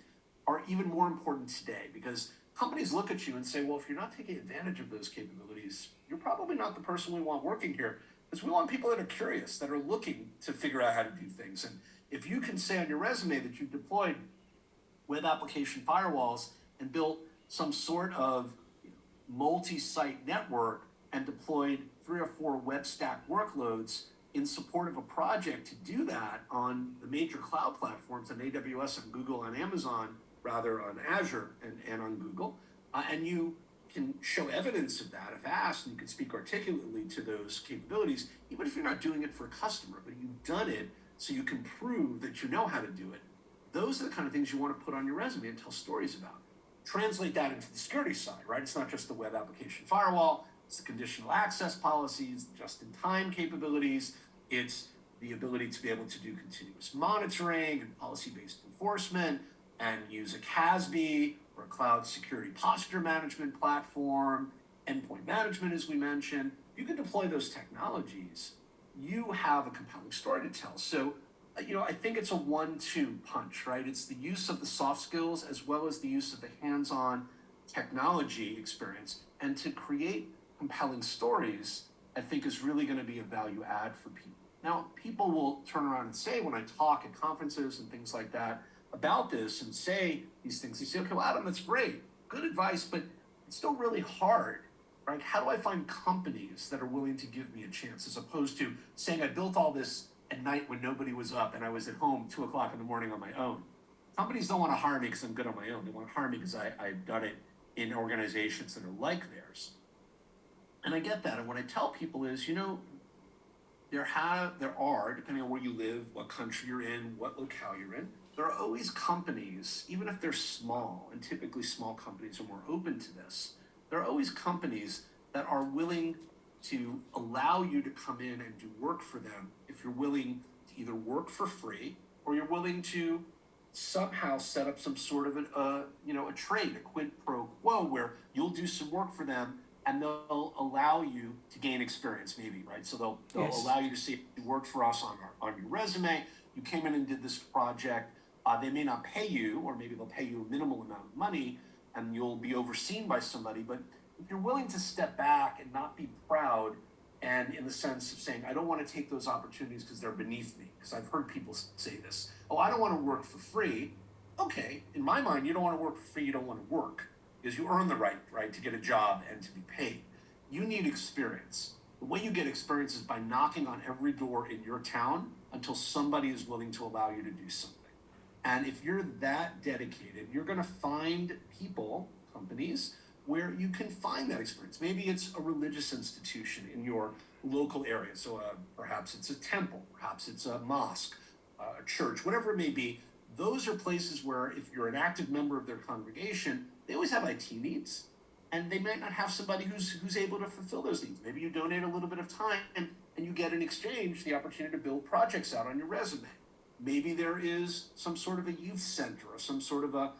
are even more important today, because companies look at you and say, well, if you're not taking advantage of those capabilities, you're probably not the person we want working here, because we want people that are curious, that are looking to figure out how to do things. And if you can say on your resume that you've deployed web application firewalls and built some sort of multi-site network and deployed 3 or 4 web stack workloads in support of a project to do that on the major cloud platforms, on AWS and Google, on Amazon, rather on Azure and on Google, and you can show evidence of that if asked, and you can speak articulately to those capabilities, even if you're not doing it for a customer, but you've done it so you can prove that you know how to do it. Those are the kind of things you want to put on your resume and tell stories about. Translate that into the security side, right? It's not just the web application firewall, it's the conditional access policies, the just-in-time capabilities, it's the ability to be able to do continuous monitoring and policy-based enforcement, and use a CASB or a cloud security posture management platform, endpoint management, as we mentioned. You can deploy those technologies. You have a compelling story to tell. So, I think it's a 1-2 punch, right? It's the use of the soft skills as well as the use of the hands-on technology experience. And to create compelling stories, I think is really going to be a value add for people. Now, people will turn around and say, when I talk at conferences and things like that about this and say these things, they say, okay, well, Adam, that's great. Good advice, but it's still really hard, right? How do I find companies that are willing to give me a chance, as opposed to saying I built all this at night when nobody was up and I was at home 2 o'clock in the morning on my own? Companies don't want to hire me because I'm good on my own. They want to hire me because I've done it in organizations that are like theirs. And I get that. And what I tell people is, there are, depending on where you live, what country you're in, what locale you're in, there are always companies, even if they're small, and typically small companies are more open to this, there are always companies that are willing to allow you to come in and do work for them if you're willing to either work for free or you're willing to somehow set up some sort of a trade, a quid pro quo, where you'll do some work for them and they'll allow you to gain experience, maybe, right? So they'll Yes. allow you to see, you worked for us on your resume, you came in and did this project. They may not pay you, or maybe they'll pay you a minimal amount of money, and you'll be overseen by somebody. But if you're willing to step back and not be proud, and in the sense of saying, I don't want to take those opportunities because they're beneath me, because I've heard people say this, oh, I don't want to work for free. Okay, in my mind, you don't want to work for free, you don't want to work, because you earn the right to get a job and to be paid. You need experience. The way you get experience is by knocking on every door in your town until somebody is willing to allow you to do something. And if you're that dedicated, you're going to find people, companies, where you can find that experience. Maybe it's a religious institution in your local area. So perhaps it's a temple, perhaps it's a mosque, a church, whatever it may be. Those are places where, if you're an active member of their congregation, they always have IT needs, and they might not have somebody who's able to fulfill those needs. Maybe you donate a little bit of time and you get in exchange the opportunity to build projects out on your resume. Maybe there is some sort of a youth center or some sort of a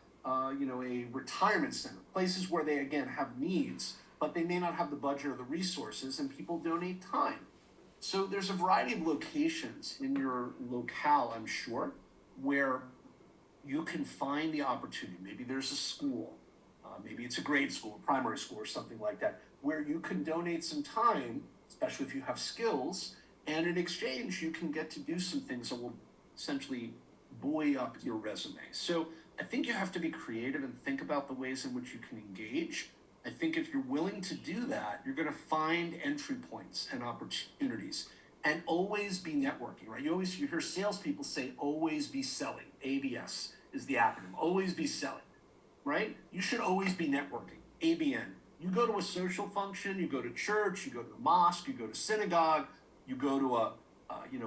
retirement center, places where they again have needs, but they may not have the budget or the resources, and people donate time. So there's a variety of locations in your locale, I'm sure, where you can find the opportunity. Maybe there's a school, maybe it's a grade school, a primary school, or something like that, where you can donate some time, especially if you have skills, and in exchange, you can get to do some things that will essentially buoy up your resume. So I think you have to be creative and think about the ways in which you can engage. I think if you're willing to do that, you're going to find entry points and opportunities, and always be networking, right? You hear salespeople say, always be selling. ABS is the acronym. Always be selling, right? You should always be networking. ABN. You go to a social function, you go to church, you go to a mosque, you go to synagogue, you go to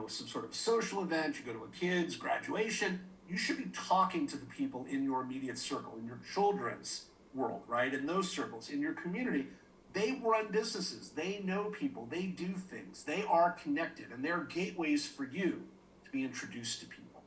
some sort of social event, you go to a kid's graduation. You should be talking to the people in your immediate circle, in your children's world, right? In those circles, in your community. They run businesses, they know people, they do things, they are connected, and they're gateways for you to be introduced to people.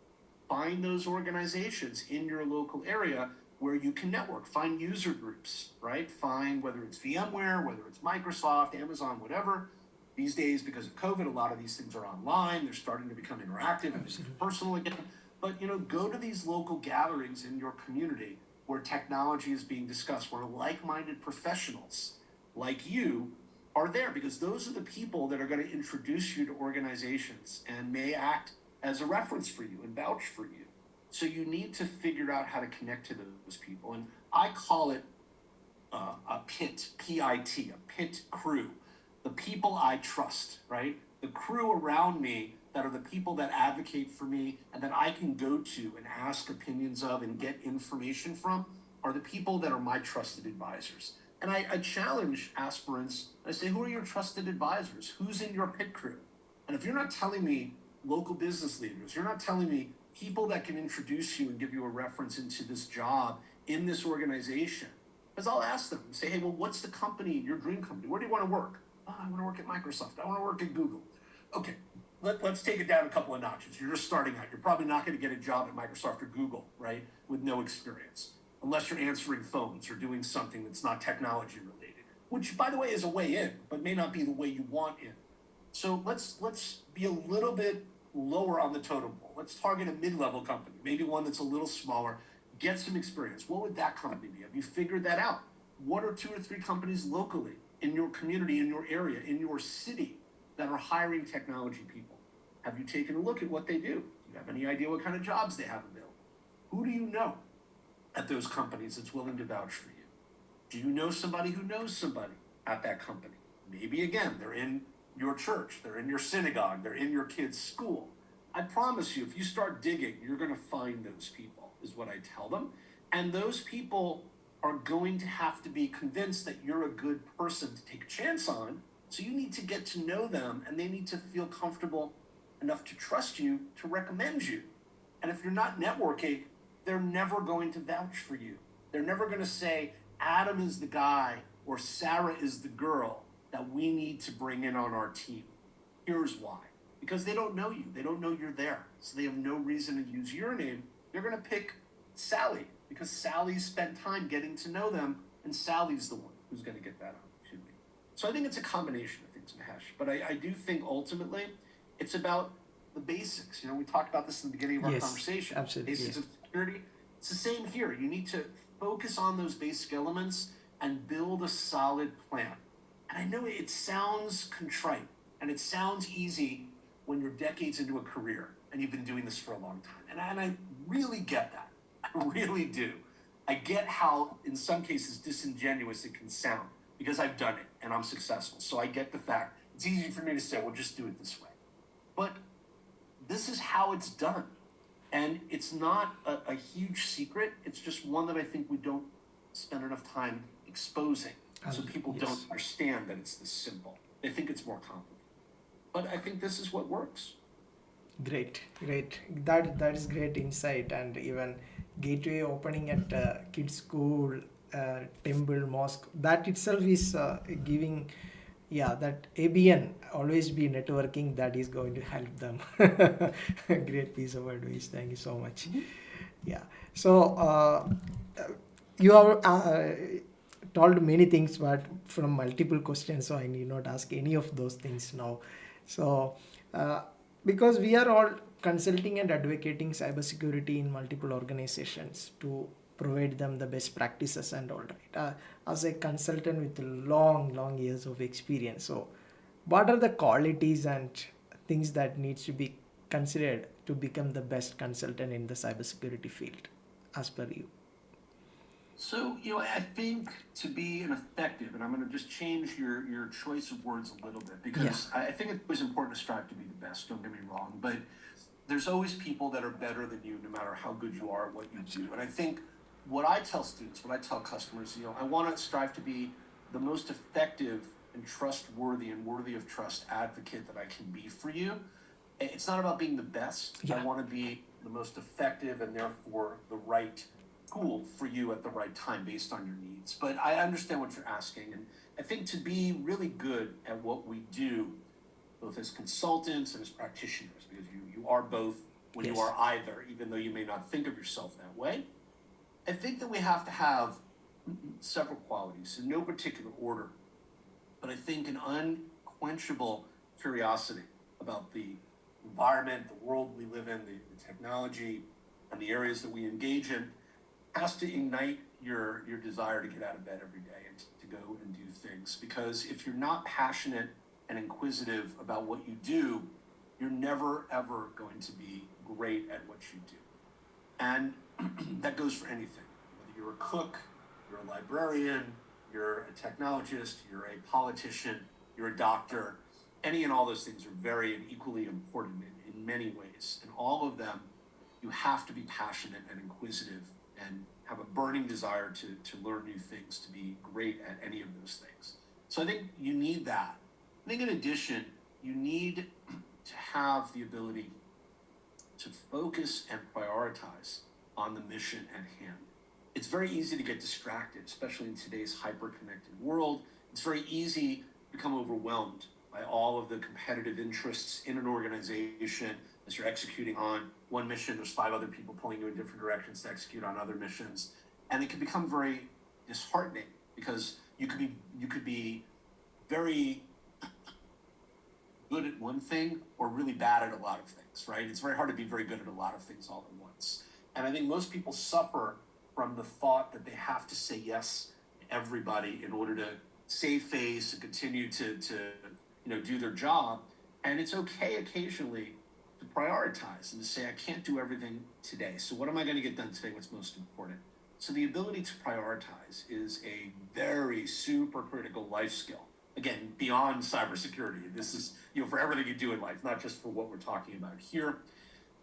Find those organizations in your local area where you can network. Find user groups, right? Find whether it's VMware, whether it's Microsoft, Amazon, whatever. These days, because of COVID, a lot of these things are online. They're starting to become interactive and personal again. But go to these local gatherings in your community where technology is being discussed, where like-minded professionals like you are there, because those are the people that are going to introduce you to organizations and may act as a reference for you and vouch for you. So you need to figure out how to connect to those people. And I call it a PIT, P-I-T, a PIT crew. The people I trust, right? The crew around me that are the people that advocate for me and that I can go to and ask opinions of and get information from are the people that are my trusted advisors. And I challenge aspirants. I say, who are your trusted advisors? Who's in your pit crew? And if you're not telling me local business leaders, you're not telling me people that can introduce you and give you a reference into this job in this organization, because I'll ask them, say, hey, well, what's the company, your dream company? Where do you want to work? Oh, I want to work at Microsoft. I want to work at Google. Okay, let's take it down a couple of notches. You're just starting out. You're probably not going to get a job at Microsoft or Google, right, with no experience, unless you're answering phones or doing something that's not technology related, which, by the way, is a way in, but may not be the way you want in. So let's be a little bit lower on the totem pole. Let's target a mid-level company, maybe one that's a little smaller. Get some experience. What would that company be? Have you figured that out? What are 2 or 3 companies locally in your community, in your area, in your city that are hiring technology people? Have you taken a look at what they do? Do you have any idea what kind of jobs they have available? Who do you know at those companies that's willing to vouch for you? Do you know somebody who knows somebody at that company? Maybe again, they're in your church, they're in your synagogue, they're in your kid's school. I promise you, if you start digging, you're going to find those people, is what I tell them. And those people are going to have to be convinced that you're a good person to take a chance on. So you need to get to know them, and they need to feel comfortable enough to trust you to recommend you. And if you're not networking, they're never going to vouch for you. They're never going to say, Adam is the guy or Sarah is the girl that we need to bring in on our team. Here's why. Because they don't know you. They don't know you're there. So they have no reason to use your name. They're going to pick Sally because Sally spent time getting to know them, and Sally's the one who's going to get that opportunity. So I think it's a combination of things, Mahesh. But I do think ultimately it's about the basics. You know, we talked about this in the beginning of our Yes, conversation. absolutely. Basics of security. It's the same here. You need to focus on those basic elements and build a solid plan. And I know it sounds contrite and it sounds easy when you're decades into a career and you've been doing this for a long time. And I really get that. I really do. I get how, in some cases, disingenuous it can sound because I've done it and I'm successful. So I get the fact it's easy for me to say, well, just do it this way. But this is how it's done. And it's not a huge secret. It's just one that I think we don't spend enough time exposing. So people Yes. don't understand that it's this simple. They think it's more complicated. But I think this is what works. Great, great. That is great insight, and even gateway opening at kids' school, temple, mosque. That itself is giving, yeah. That ABN always be networking. That is going to help them. Great piece of advice. Thank you so much. Yeah. So you have told many things, but from multiple questions, so I need not ask any of those things now. So, because we are all consulting and advocating cybersecurity in multiple organizations to provide them the best practices and all right. As a consultant with long years of experience, so what are the qualities and things that needs to be considered to become the best consultant in the cybersecurity field, as per you? So, I think to be an effective, and I'm going to just change your choice of words a little bit because I think it was important to strive to be the best, don't get me wrong, but there's always people that are better than you no matter how good you are at what you do. And I think what I tell students, what I tell customers, I want to strive to be the most effective and trustworthy and worthy of trust advocate that I can be for you. It's not about being the best. I want to be the most effective and therefore the right tool for you at the right time based on your needs. But I understand what you're asking. And I think to be really good at what we do, both as consultants and as practitioners, because you are both when you are either, even though you may not think of yourself that way, I think that we have to have several qualities in no particular order. But I think an unquenchable curiosity about the environment, the world we live in, the technology, and the areas that we engage in has to ignite your desire to get out of bed every day and to go and do things. Because if you're not passionate and inquisitive about what you do, you're never, ever going to be great at what you do. And that goes for anything. Whether you're a cook, you're a librarian, you're a technologist, you're a politician, you're a doctor, any and all those things are very and equally important in many ways. And all of them, you have to be passionate and inquisitive and have a burning desire to learn new things, to be great at any of those things. So I think you need that. I think in addition, you need to have the ability to focus and prioritize on the mission at hand. It's very easy to get distracted, especially in today's hyper-connected world. It's very easy to become overwhelmed by all of the competitive interests in an organization as you're executing on one mission. There's 5 other people pulling you in different directions to execute on other missions, and it can become very disheartening because you could be very good at one thing or really bad at a lot of things, right? It's very hard to be very good at a lot of things all at once. And I think most people suffer from the thought that they have to say yes to everybody in order to save face and continue to do their job. And it's okay occasionally to prioritize and to say, I can't do everything today. So what am I going to get done today? What's most important? So the ability to prioritize is a very super critical life skill. Again, beyond cybersecurity. This is, for everything you do in life, not just for what we're talking about here.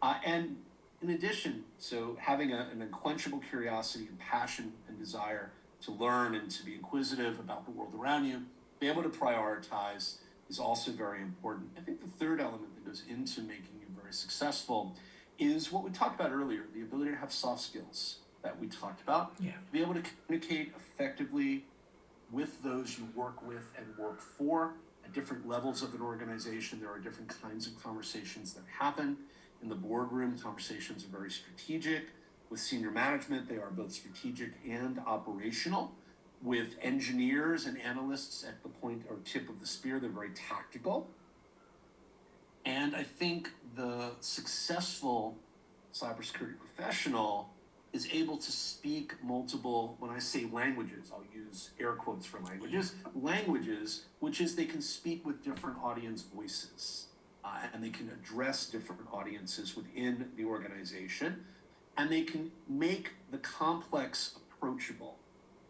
And in addition, so having an unquenchable curiosity and passion and desire to learn and to be inquisitive about the world around you, be able to prioritize is also very important. I think the third element that goes into making you very successful is what we talked about earlier, the ability to have soft skills that we talked about. Yeah. Be able to communicate effectively with those you work with and work for at different levels of an organization. There are different kinds of conversations that happen. In the boardroom, conversations are very strategic. With senior management, they are both strategic and operational. With engineers and analysts at the point or tip of the spear, they're very tactical. And I think the successful cybersecurity professional is able to speak multiple, when I say languages, I'll use air quotes for languages, which is they can speak with different audience voices, and they can address different audiences within the organization, and they can make the complex approachable.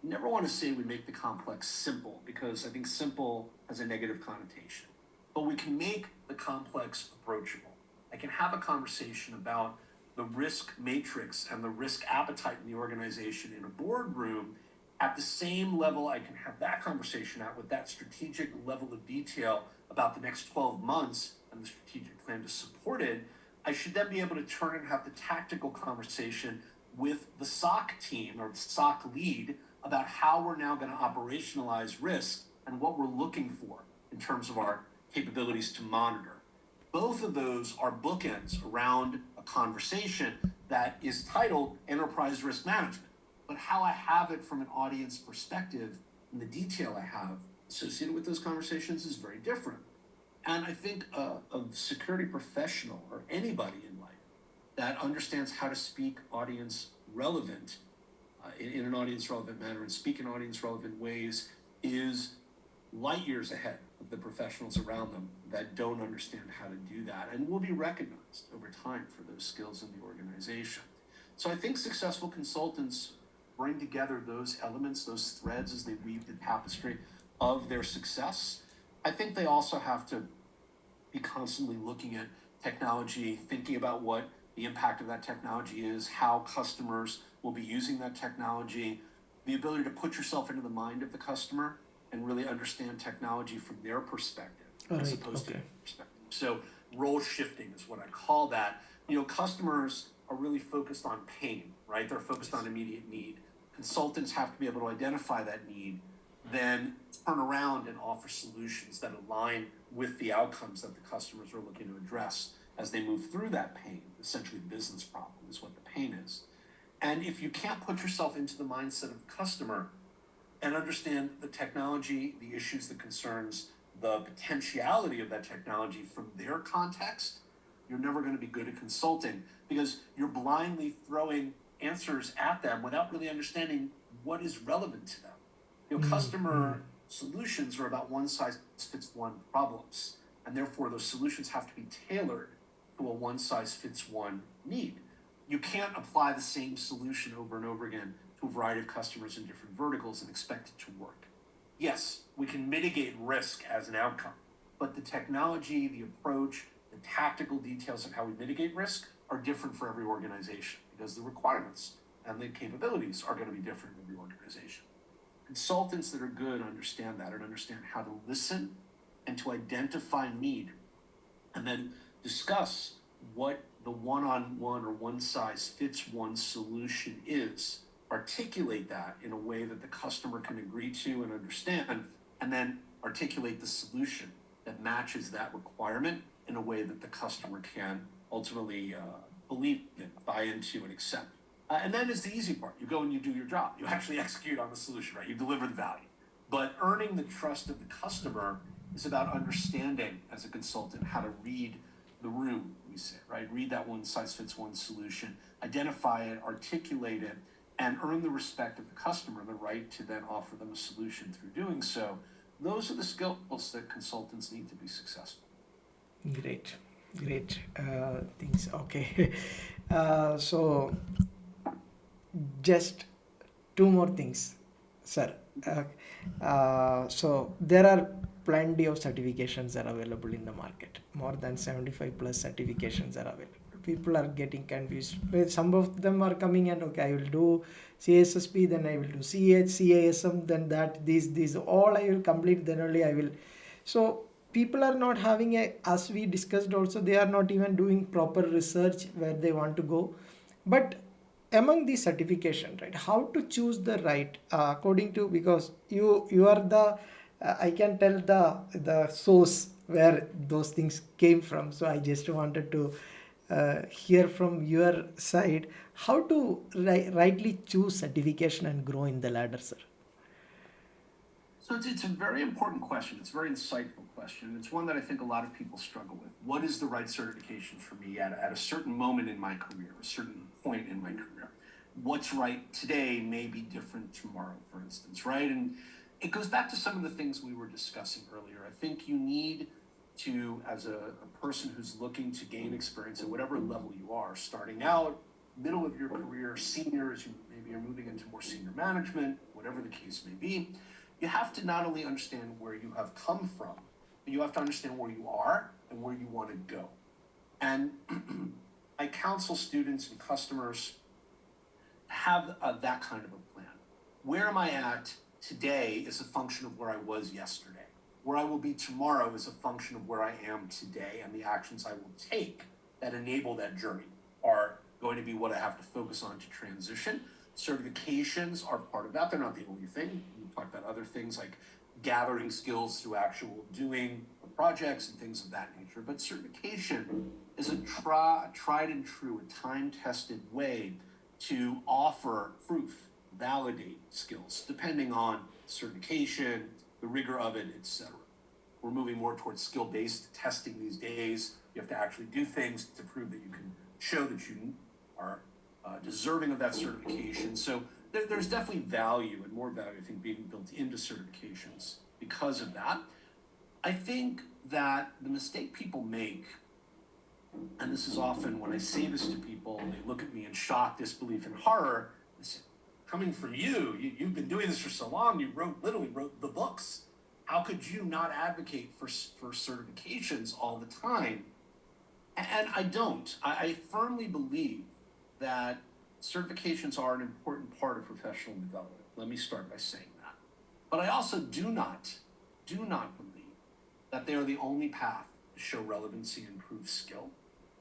You never want to say we make the complex simple, because I think simple has a negative connotation, but we can make the complex approachable. I can have a conversation about the risk matrix and the risk appetite in the organization in a boardroom at the same level I can have that conversation at with that strategic level of detail about the next 12 months and the strategic plan to support it. I should then be able to turn and have the tactical conversation with the SOC team or the SOC lead about how we're now going to operationalize risk and what we're looking for in terms of our capabilities to monitor. Both of those are bookends around a conversation that is titled Enterprise Risk Management. But how I have it from an audience perspective and the detail I have associated with those conversations is very different. And I think a security professional or anybody in life that understands how to speak audience relevant in an audience relevant manner and speak in audience relevant ways is light years ahead of the professionals around them that don't understand how to do that and will be recognized over time for those skills in the organization. So I think successful consultants bring together those elements, those threads as they weave the tapestry of their success. I think they also have to be constantly looking at technology, thinking about what the impact of that technology is, how customers will be using that technology, the ability to put yourself into the mind of the customer and really understand technology from their perspective as opposed to your perspective. So role shifting is what I call that. Customers are really focused on pain, right? They're focused on immediate need. Consultants have to be able to identify that need, then turn around and offer solutions that align with the outcomes that the customers are looking to address as they move through that pain. Essentially, the business problem is what the pain is. And if you can't put yourself into the mindset of the customer and understand the technology, the issues, the concerns, the potentiality of that technology from their context, you're never going to be good at consulting because you're blindly throwing answers at them without really understanding what is relevant to them. Customer solutions are about one size fits one problems, and therefore those solutions have to be tailored to a one size fits one need. You can't apply the same solution over and over again to a variety of customers in different verticals and expect it to work. Yes, we can mitigate risk as an outcome, but the technology, the approach, the tactical details of how we mitigate risk are different for every organization because the requirements and the capabilities are going to be different in every organization. Consultants that are good understand that and understand how to listen and to identify need and then discuss what the one-on-one or one-size-fits-one solution is, articulate that in a way that the customer can agree to and understand, and then articulate the solution that matches that requirement in a way that the customer can ultimately believe in, buy into, and accept. And then is the easy part. You go and you do your job. You actually execute on the solution, right? You deliver the value. But earning the trust of the customer is about understanding as a consultant how to read the room, we say, right? Read that one size fits one solution, identify it, articulate it, and earn the respect of the customer, the right to then offer them a solution through doing so. Those are the skills that consultants need to be successful. Great, great things. Okay. So just two more things, sir. So there are plenty of certifications are available in the market. More than 75 plus certifications are available. People are getting confused. Well, some of them are coming and okay, I will do CSSP, then I will do CH, CASM, then that these all I will complete. Then only I will. So people are not having a, as we discussed also, they are not even doing proper research where they want to go. But among the certification, right, how to choose the right according to, because you are the I can tell the source where those things came from, so I just wanted to hear from your side how to rightly choose certification and grow in the ladder, sir. So it's a very important question. It's a very insightful question. It's one that I think a lot of people struggle with. What is the right certification for me at a certain moment in my career, a certain point in my career? What's right today may be different tomorrow, for instance, right? And it goes back to some of the things we were discussing earlier. I think you need to, as a person who's looking to gain experience at whatever level you are, starting out, middle of your career, senior, as you maybe are moving into more senior management, whatever the case may be, you have to not only understand where you have come from, but you have to understand where you are and where you want to go. And I counsel students and customers to have that kind of a plan. Where am I at today is a function of where I was yesterday. Where I will be tomorrow is a function of where I am today, and the actions I will take that enable that journey are going to be what I have to focus on to transition. Certifications are part of that. They're not the only thing. We talked about other things like gathering skills through actual doing projects and things of that nature. But certification is a tried and true, a time-tested way to offer proof, validate skills, depending on certification, the rigor of it, etc. We're moving more towards skill-based testing these days. You have to actually do things to prove that you can show that you are deserving of that certification. So there's definitely value, and more value, I think, being built into certifications because of that. I think that the mistake people make, and this is often when I say this to people, and they look at me in shock, disbelief, and horror, they say, coming from you've been doing this for so long, you literally wrote the books. How could you not advocate for certifications all the time? And I don't. I firmly believe that certifications are an important part of professional development. Let me start by saying that. But I also do not believe that they are the only path to show relevancy and prove skill.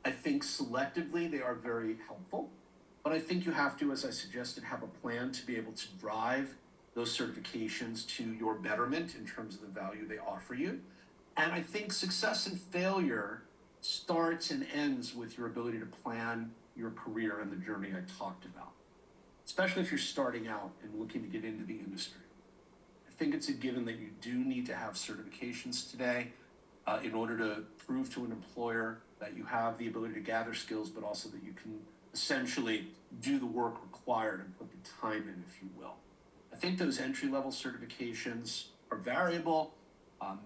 I think selectively they are very helpful, but I think you have to, as I suggested, have a plan to be able to drive those certifications to your betterment in terms of the value they offer you. And I think success and failure starts and ends with your ability to plan your career and the journey I talked about, especially if you're starting out and looking to get into the industry. I think it's a given that you do need to have certifications today in order to prove to an employer that you have the ability to gather skills, but also that you can essentially do the work required and put the time in, if you will. I think those entry-level certifications are variable.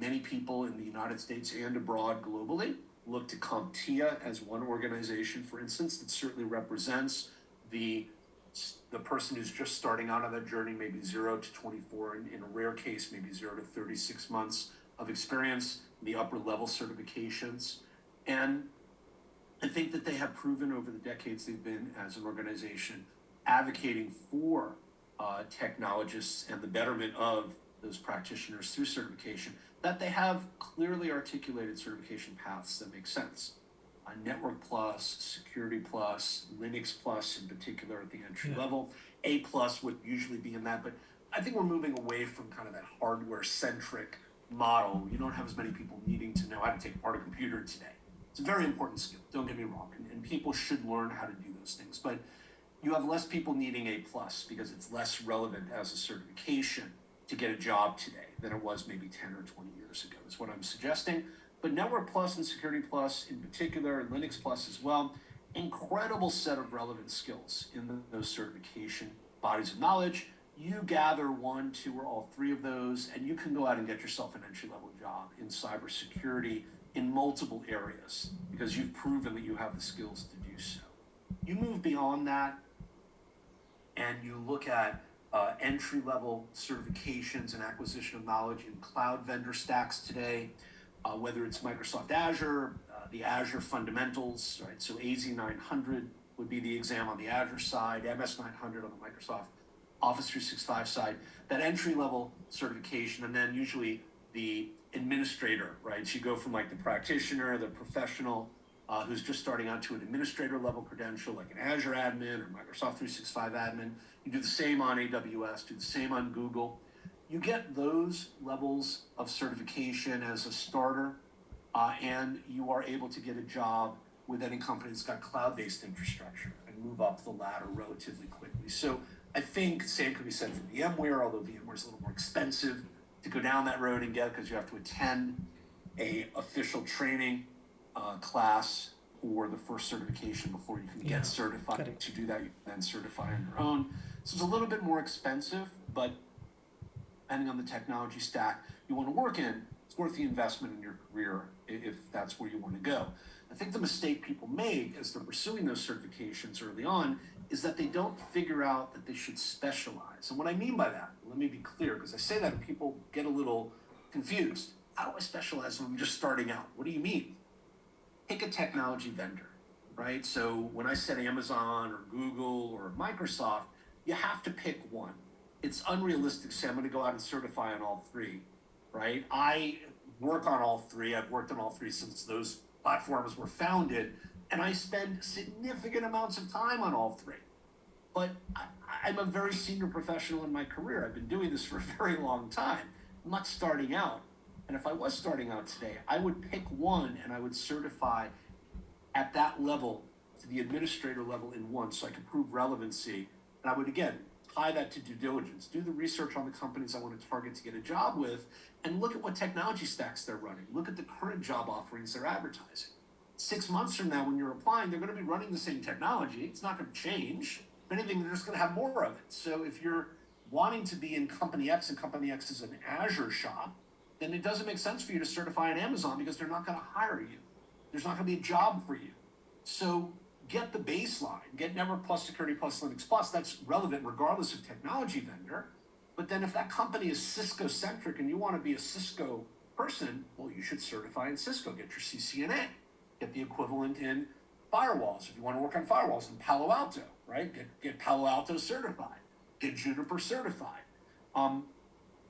Many people in the United States and abroad globally look to CompTIA as one organization, for instance, that certainly represents the person who's just starting out on that journey, maybe 0 to 24, in a rare case, maybe 0 to 36 months of experience, the upper level certifications. And I think that they have proven over the decades they've been as an organization advocating for technologists and the betterment of those practitioners through certification, that they have clearly articulated certification paths that make sense. Network Plus, Security Plus, Linux Plus in particular at the entry level. A Plus would usually be in that, but I think we're moving away from kind of that hardware centric model. You don't have as many people needing to know how to take apart a computer today. It's a very important skill, don't get me wrong, and people should learn how to do those things, but you have less people needing A plus because it's less relevant as a certification to get a job today than it was maybe 10 or 20 years ago, is what I'm suggesting. But Network Plus and Security Plus in particular, and Linux Plus as well, incredible set of relevant skills in those certification bodies of knowledge. You gather one, two, or all three of those, and you can go out and get yourself an entry-level job in cybersecurity in multiple areas because you've proven that you have the skills to do so. You move beyond that, and you look at entry-level certifications and acquisition of knowledge in cloud vendor stacks today, whether it's Microsoft Azure, the Azure fundamentals, right? So AZ900 would be the exam on the Azure side, MS900 on the Microsoft Office 365 side, that entry-level certification, and then usually the administrator, right? So you go from like the practitioner, the professional, who's just starting out to an administrator level credential, like an Azure admin or Microsoft 365 admin. You do the same on AWS, do the same on Google. You get those levels of certification as a starter, and you are able to get a job with any company that's got cloud-based infrastructure and move up the ladder relatively quickly. So I think the same could be said for VMware, although VMware is a little more expensive to go down that road and get because you have to attend a official training class for the first certification before you can get certified. Correct. To do that, you can then certify on your own. So it's a little bit more expensive, but depending on the technology stack you want to work in, it's worth the investment in your career if that's where you want to go. I think the mistake people make as they're pursuing those certifications early on is that they don't figure out that they should specialize. And what I mean by that, let me be clear, because I say that and people get a little confused. How do I specialize when I'm just starting out? What do you mean? Pick a technology vendor, right? So when I said Amazon or Google or Microsoft, you have to pick one. It's unrealistic to say I'm going to go out and certify on all three, right? I work on all three. I've worked on all three since those platforms were founded, and I spend significant amounts of time on all three. But I'm a very senior professional in my career. I've been doing this for a very long time. I'm not starting out. And if I was starting out today, I would pick one and I would certify at that level to the administrator level in one so I could prove relevancy. And I would, again, tie that to due diligence, do the research on the companies I want to target to get a job with, and look at what technology stacks they're running. Look at the current job offerings they're advertising. 6 months from now, when you're applying, they're going to be running the same technology. It's not going to change. If anything, they're just going to have more of it. So if you're wanting to be in company X and company X is an Azure shop, then it doesn't make sense for you to certify on Amazon because they're not going to hire you. There's not going to be a job for you. So get the baseline, get Network Plus, Security Plus, Linux Plus. That's relevant regardless of technology vendor. But then if that company is Cisco centric and you want to be a Cisco person, well, you should certify in Cisco, get your CCNA, get the equivalent in firewalls. If you want to work on firewalls in Palo Alto, right? Get Palo Alto certified, get Juniper certified.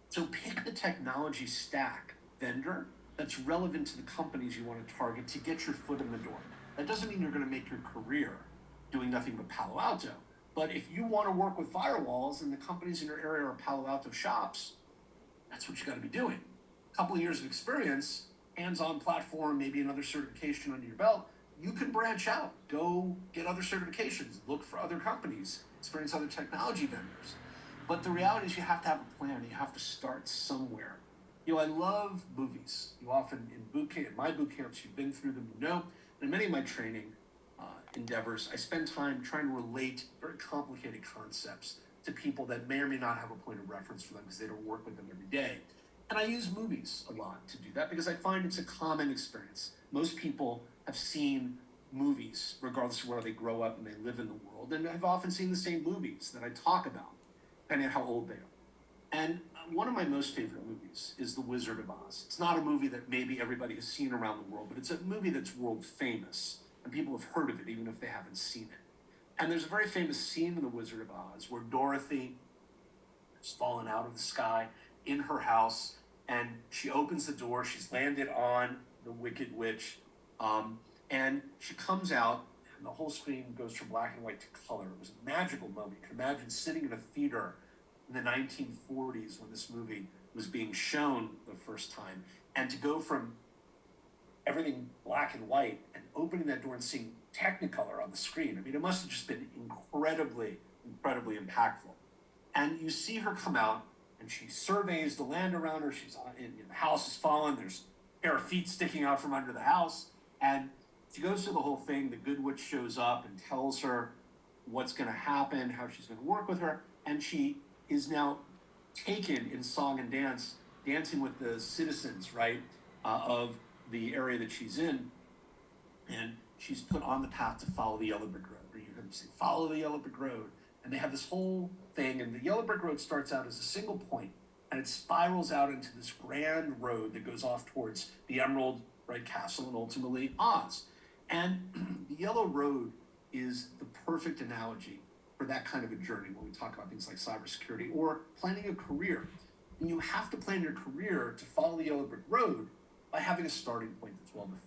So pick the technology stack vendor that's relevant to the companies you want to target to get your foot in the door. That doesn't mean you're going to make your career doing nothing but Palo Alto. But if you want to work with firewalls and the companies in your area are Palo Alto shops, that's what you got to be doing. A couple of years of experience, hands-on platform, maybe another certification under your belt, you can branch out, go get other certifications, look for other companies, experience other technology vendors. But the reality is you have to have a plan. You have to start somewhere. I love movies. You often, in my boot camps, you've been through them, in many of my training endeavors, I spend time trying to relate very complicated concepts to people that may or may not have a point of reference for them because they don't work with them every day. And I use movies a lot to do that because I find it's a common experience. Most people have seen movies, regardless of where they grow up and they live in the world, and have often seen the same movies that I talk about, depending on how old they are. And one of my most favorite movies is The Wizard of Oz. It's not a movie that maybe everybody has seen around the world, but it's a movie that's world famous, and people have heard of it even if they haven't seen it. And there's a very famous scene in The Wizard of Oz where Dorothy has fallen out of the sky in her house, and she opens the door. She's landed on the Wicked Witch, um, and she comes out, and the whole screen goes from black and white to color. It was a magical moment. You can imagine sitting in a theater in the 1940s when this movie was being shown the first time, and to go from everything black and white and opening that door and seeing Technicolor on the screen. I mean, it must have just been incredibly, incredibly impactful. And you see her come out, and she surveys the land around her. She's on, the house is fallen. There's a pair of feet sticking out from under the house. And she goes through the whole thing. The Good Witch shows up and tells her what's going to happen, how she's going to work with her. And she is now taken in song and dance, dancing with the citizens, right, of the area that she's in. And she's put on the path to follow the yellow brick road. Or you hear them say, follow the yellow brick road. And they have this whole thing, and the yellow brick road starts out as a single point, and it spirals out into this grand road that goes off towards the Emerald Red Castle and ultimately Oz. And the yellow road is the perfect analogy for that kind of a journey when we talk about things like cybersecurity or planning a career. And you have to plan your career to follow the yellow brick road by having a starting point that's well defined.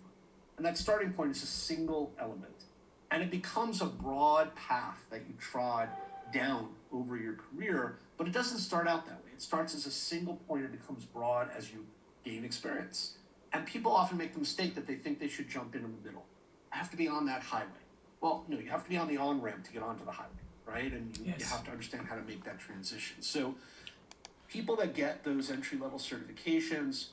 And that starting point is a single element. And it becomes a broad path that you trod down over your career, but it doesn't start out that way. It starts as a single point and becomes broad as you gain experience. And people often make the mistake that they think they should jump in the middle. I have to be on that highway. Well, no, you have to be on the on-ramp to get onto the highway, right? And you have to understand how to make that transition. So people that get those entry-level certifications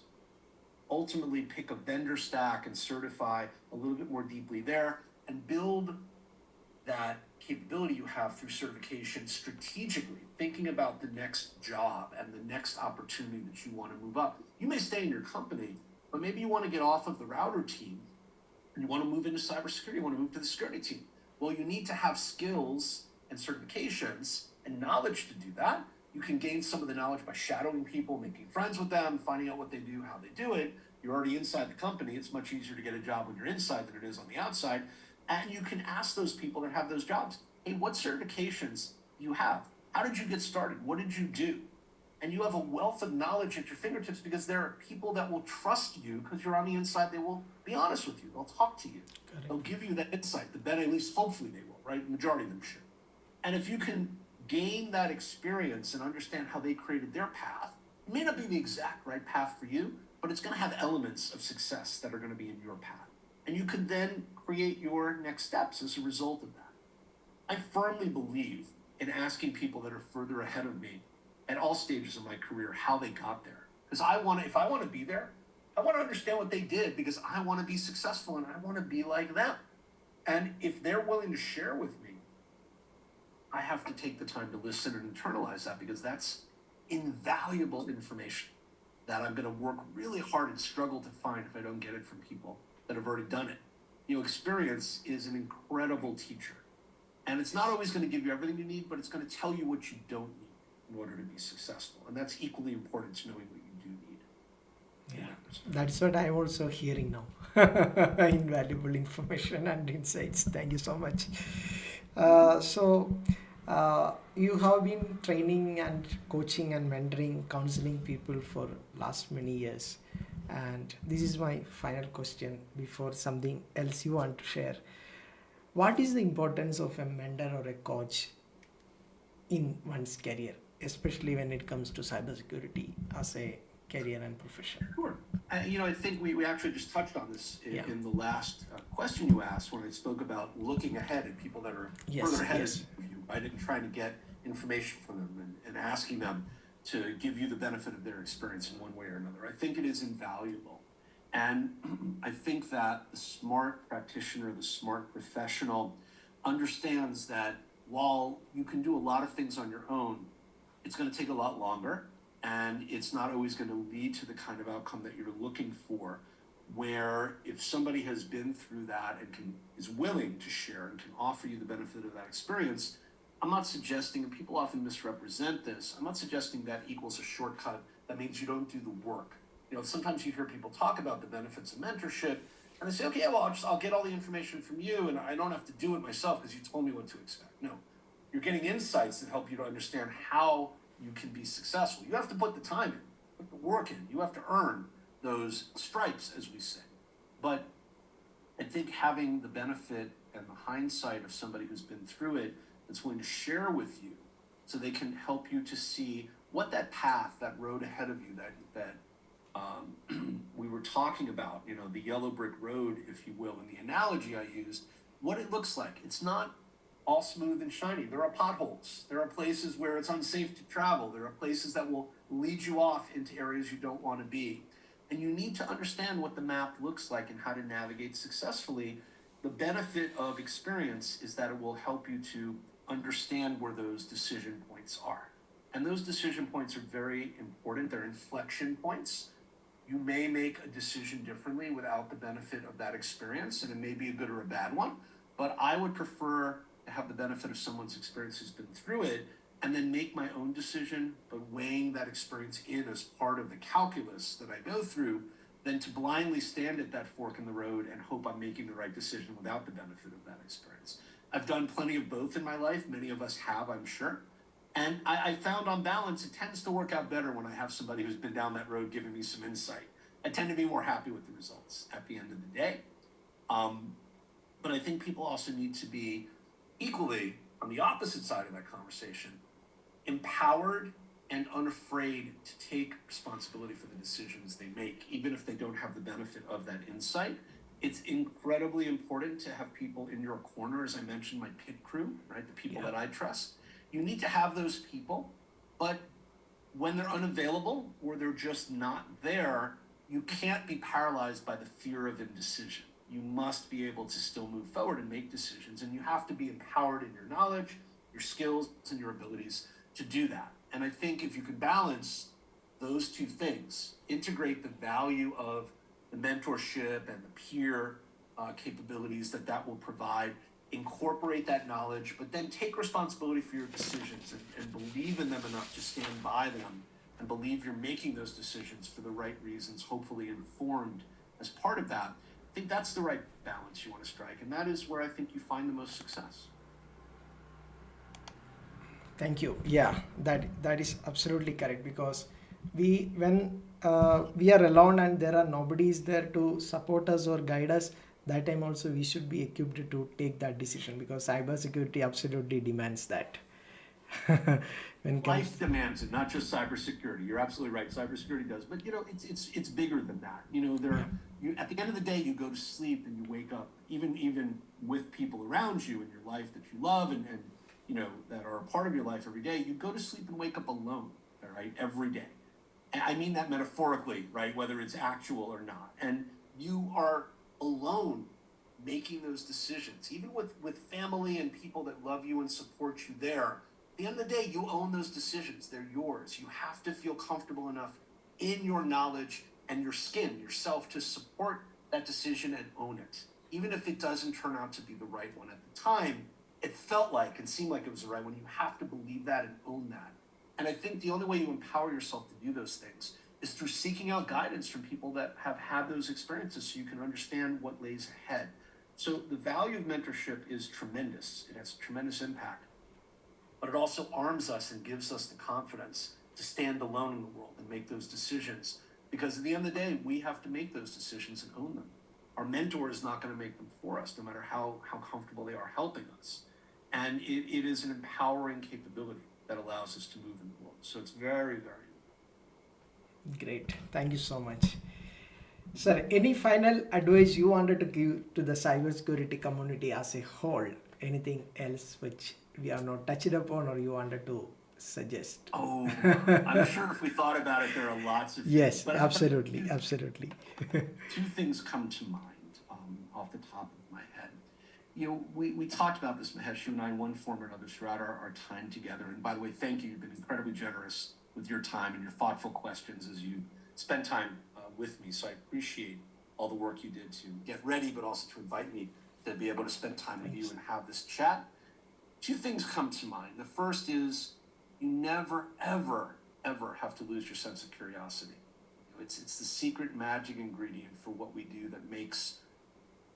ultimately pick a vendor stack and certify a little bit more deeply there and build that capability you have through certification strategically, thinking about the next job and the next opportunity that you want to move up. You may stay in your company, but maybe you want to get off of the router team and you want to move into cybersecurity, you want to move to the security team. Well, you need to have skills and certifications and knowledge to do that. You can gain some of the knowledge by shadowing people, making friends with them, finding out what they do, how they do it. You're already inside the company. It's much easier to get a job when you're inside than it is on the outside. And you can ask those people that have those jobs, hey, what certifications do you have? How did you get started? What did you do? And you have a wealth of knowledge at your fingertips because there are people that will trust you because you're on the inside. They will be honest with you. They'll talk to you. They'll give you that insight. The bet, at least hopefully they will, right? The majority of them should. And if you can gain that experience and understand how they created their path, it may not be the exact right path for you, but it's going to have elements of success that are going to be in your path. And you can then create your next steps as a result of that. I firmly believe in asking people that are further ahead of me at all stages of my career how they got there. Because if I want to be there, I want to understand what they did because I want to be successful and I want to be like them. And if they're willing to share with me, I have to take the time to listen and internalize that because that's invaluable information that I'm going to work really hard and struggle to find if I don't get it from people that have already done it. Experience is an incredible teacher. And it's not always going to give you everything you need, but it's going to tell you what you don't need in order to be successful. And that's equally important to knowing what you do need. Yeah, that's what I'm also hearing now. Invaluable information and insights. Thank you so much. You have been training and coaching and mentoring, counseling people for last many years. And this is my final question before something else you want to share. What is the importance of a mentor or a coach in one's career, especially when it comes to cybersecurity as a career and profession? Sure. I think we actually just touched on this in the last question you asked when I spoke about looking ahead at people that are further ahead of you, right? And trying to get information from them and asking them to give you the benefit of their experience in one way or another. I think it is invaluable. And I think that the smart practitioner, the smart professional understands that while you can do a lot of things on your own, it's going to take a lot longer. And it's not always going to lead to the kind of outcome that you're looking for, where if somebody has been through that and is willing to share and can offer you the benefit of that experience, I'm not suggesting, and people often misrepresent this, I'm not suggesting that equals a shortcut. That means you don't do the work. Sometimes you hear people talk about the benefits of mentorship, And they say, okay, well, I'll get all the information from you, and I don't have to do it myself because you told me what to expect. No, you're getting insights that help you to understand how you can be successful. You have to put the time in, put the work in. You have to earn those stripes, as we say. But I think having the benefit and the hindsight of somebody who's been through it that's willing to share with you, so they can help you to see what that path, that road ahead of you, that we were talking about, the yellow brick road, if you will, in the analogy I used, what it looks like. It's not all smooth and shiny. There are potholes. There are places where it's unsafe to travel. There are places that will lead you off into areas you don't want to be. And you need to understand what the map looks like and how to navigate successfully. The benefit of experience is that it will help you to understand where those decision points are. And those decision points are very important. They're inflection points. You may make a decision differently without the benefit of that experience, and it may be a good or a bad one. But I would prefer to have the benefit of someone's experience who's been through it and then make my own decision, but weighing that experience in as part of the calculus that I go through, than to blindly stand at that fork in the road and hope I'm making the right decision without the benefit of that experience. I've done plenty of both in my life. Many of us have, I'm sure. And I found on balance, it tends to work out better when I have somebody who's been down that road giving me some insight. I tend to be more happy with the results at the end of the day. But I think people also need to be equally on the opposite side of that conversation, empowered and unafraid to take responsibility for the decisions they make, even if they don't have the benefit of that insight. It's incredibly important to have people in your corner, as I mentioned, my pit crew, right? The people that I trust. You need to have those people, but when they're unavailable or they're just not there, you can't be paralyzed by the fear of indecision. You must be able to still move forward and make decisions, and you have to be empowered in your knowledge, your skills, and your abilities to do that. And I think if you can balance those two things, integrate the value of the mentorship and the peer capabilities that will provide, incorporate that knowledge, but then take responsibility for your decisions and believe in them enough to stand by them and believe you're making those decisions for the right reasons, hopefully informed as part of that. I think that's the right balance you want to strike, and that is where I think you find the most success. Thank you. Yeah, that is absolutely correct, because when we are alone and there are nobody is there to support us or guide us, that time also we should be equipped to take that decision, because cybersecurity absolutely demands that. when comes Life demands it, not just cybersecurity. You're absolutely right. Cybersecurity does, but it's bigger than that. Yeah. You at the end of the day, you go to sleep and you wake up, even with people around you in your life that you love and that are a part of your life every day. You go to sleep and wake up alone, all right, every day. And I mean that metaphorically, right? Whether it's actual or not, and you are alone making those decisions, even with family and people that love you and support you there. At the end of the day, you own those decisions. They're yours. You have to feel comfortable enough in your knowledge and your skin, yourself, to support that decision and own it. Even if it doesn't turn out to be the right one at the time, it felt like and seemed like it was the right one. You have to believe that and own that. And I think the only way you empower yourself to do those things is through seeking out guidance from people that have had those experiences so you can understand what lays ahead. So the value of mentorship is tremendous. It has tremendous impact, but it also arms us and gives us the confidence to stand alone in the world and make those decisions. Because at the end of the day, we have to make those decisions and own them. Our mentor is not going to make them for us, no matter how comfortable they are helping us. And it is an empowering capability that allows us to move in the world. So it's very, very Great. Thank you so much. Sir, any final advice you wanted to give to the cybersecurity community as a whole? Anything else which we are not touched upon or you wanted to suggest? Oh, I'm sure if we thought about it, there are lots of things. Yes, But absolutely, absolutely. two things come to mind off the top of my head. We talked about this, Mahesh, you and I, in one form or another throughout our time together. And by the way, thank you. You've been incredibly generous with your time and your thoughtful questions as you spend time with me. So I appreciate all the work you did to get ready, but also to invite me to be able to spend time with you and have this chat. Two things come to mind. The first is you never, ever, ever have to lose your sense of curiosity. It's the secret magic ingredient for what we do that makes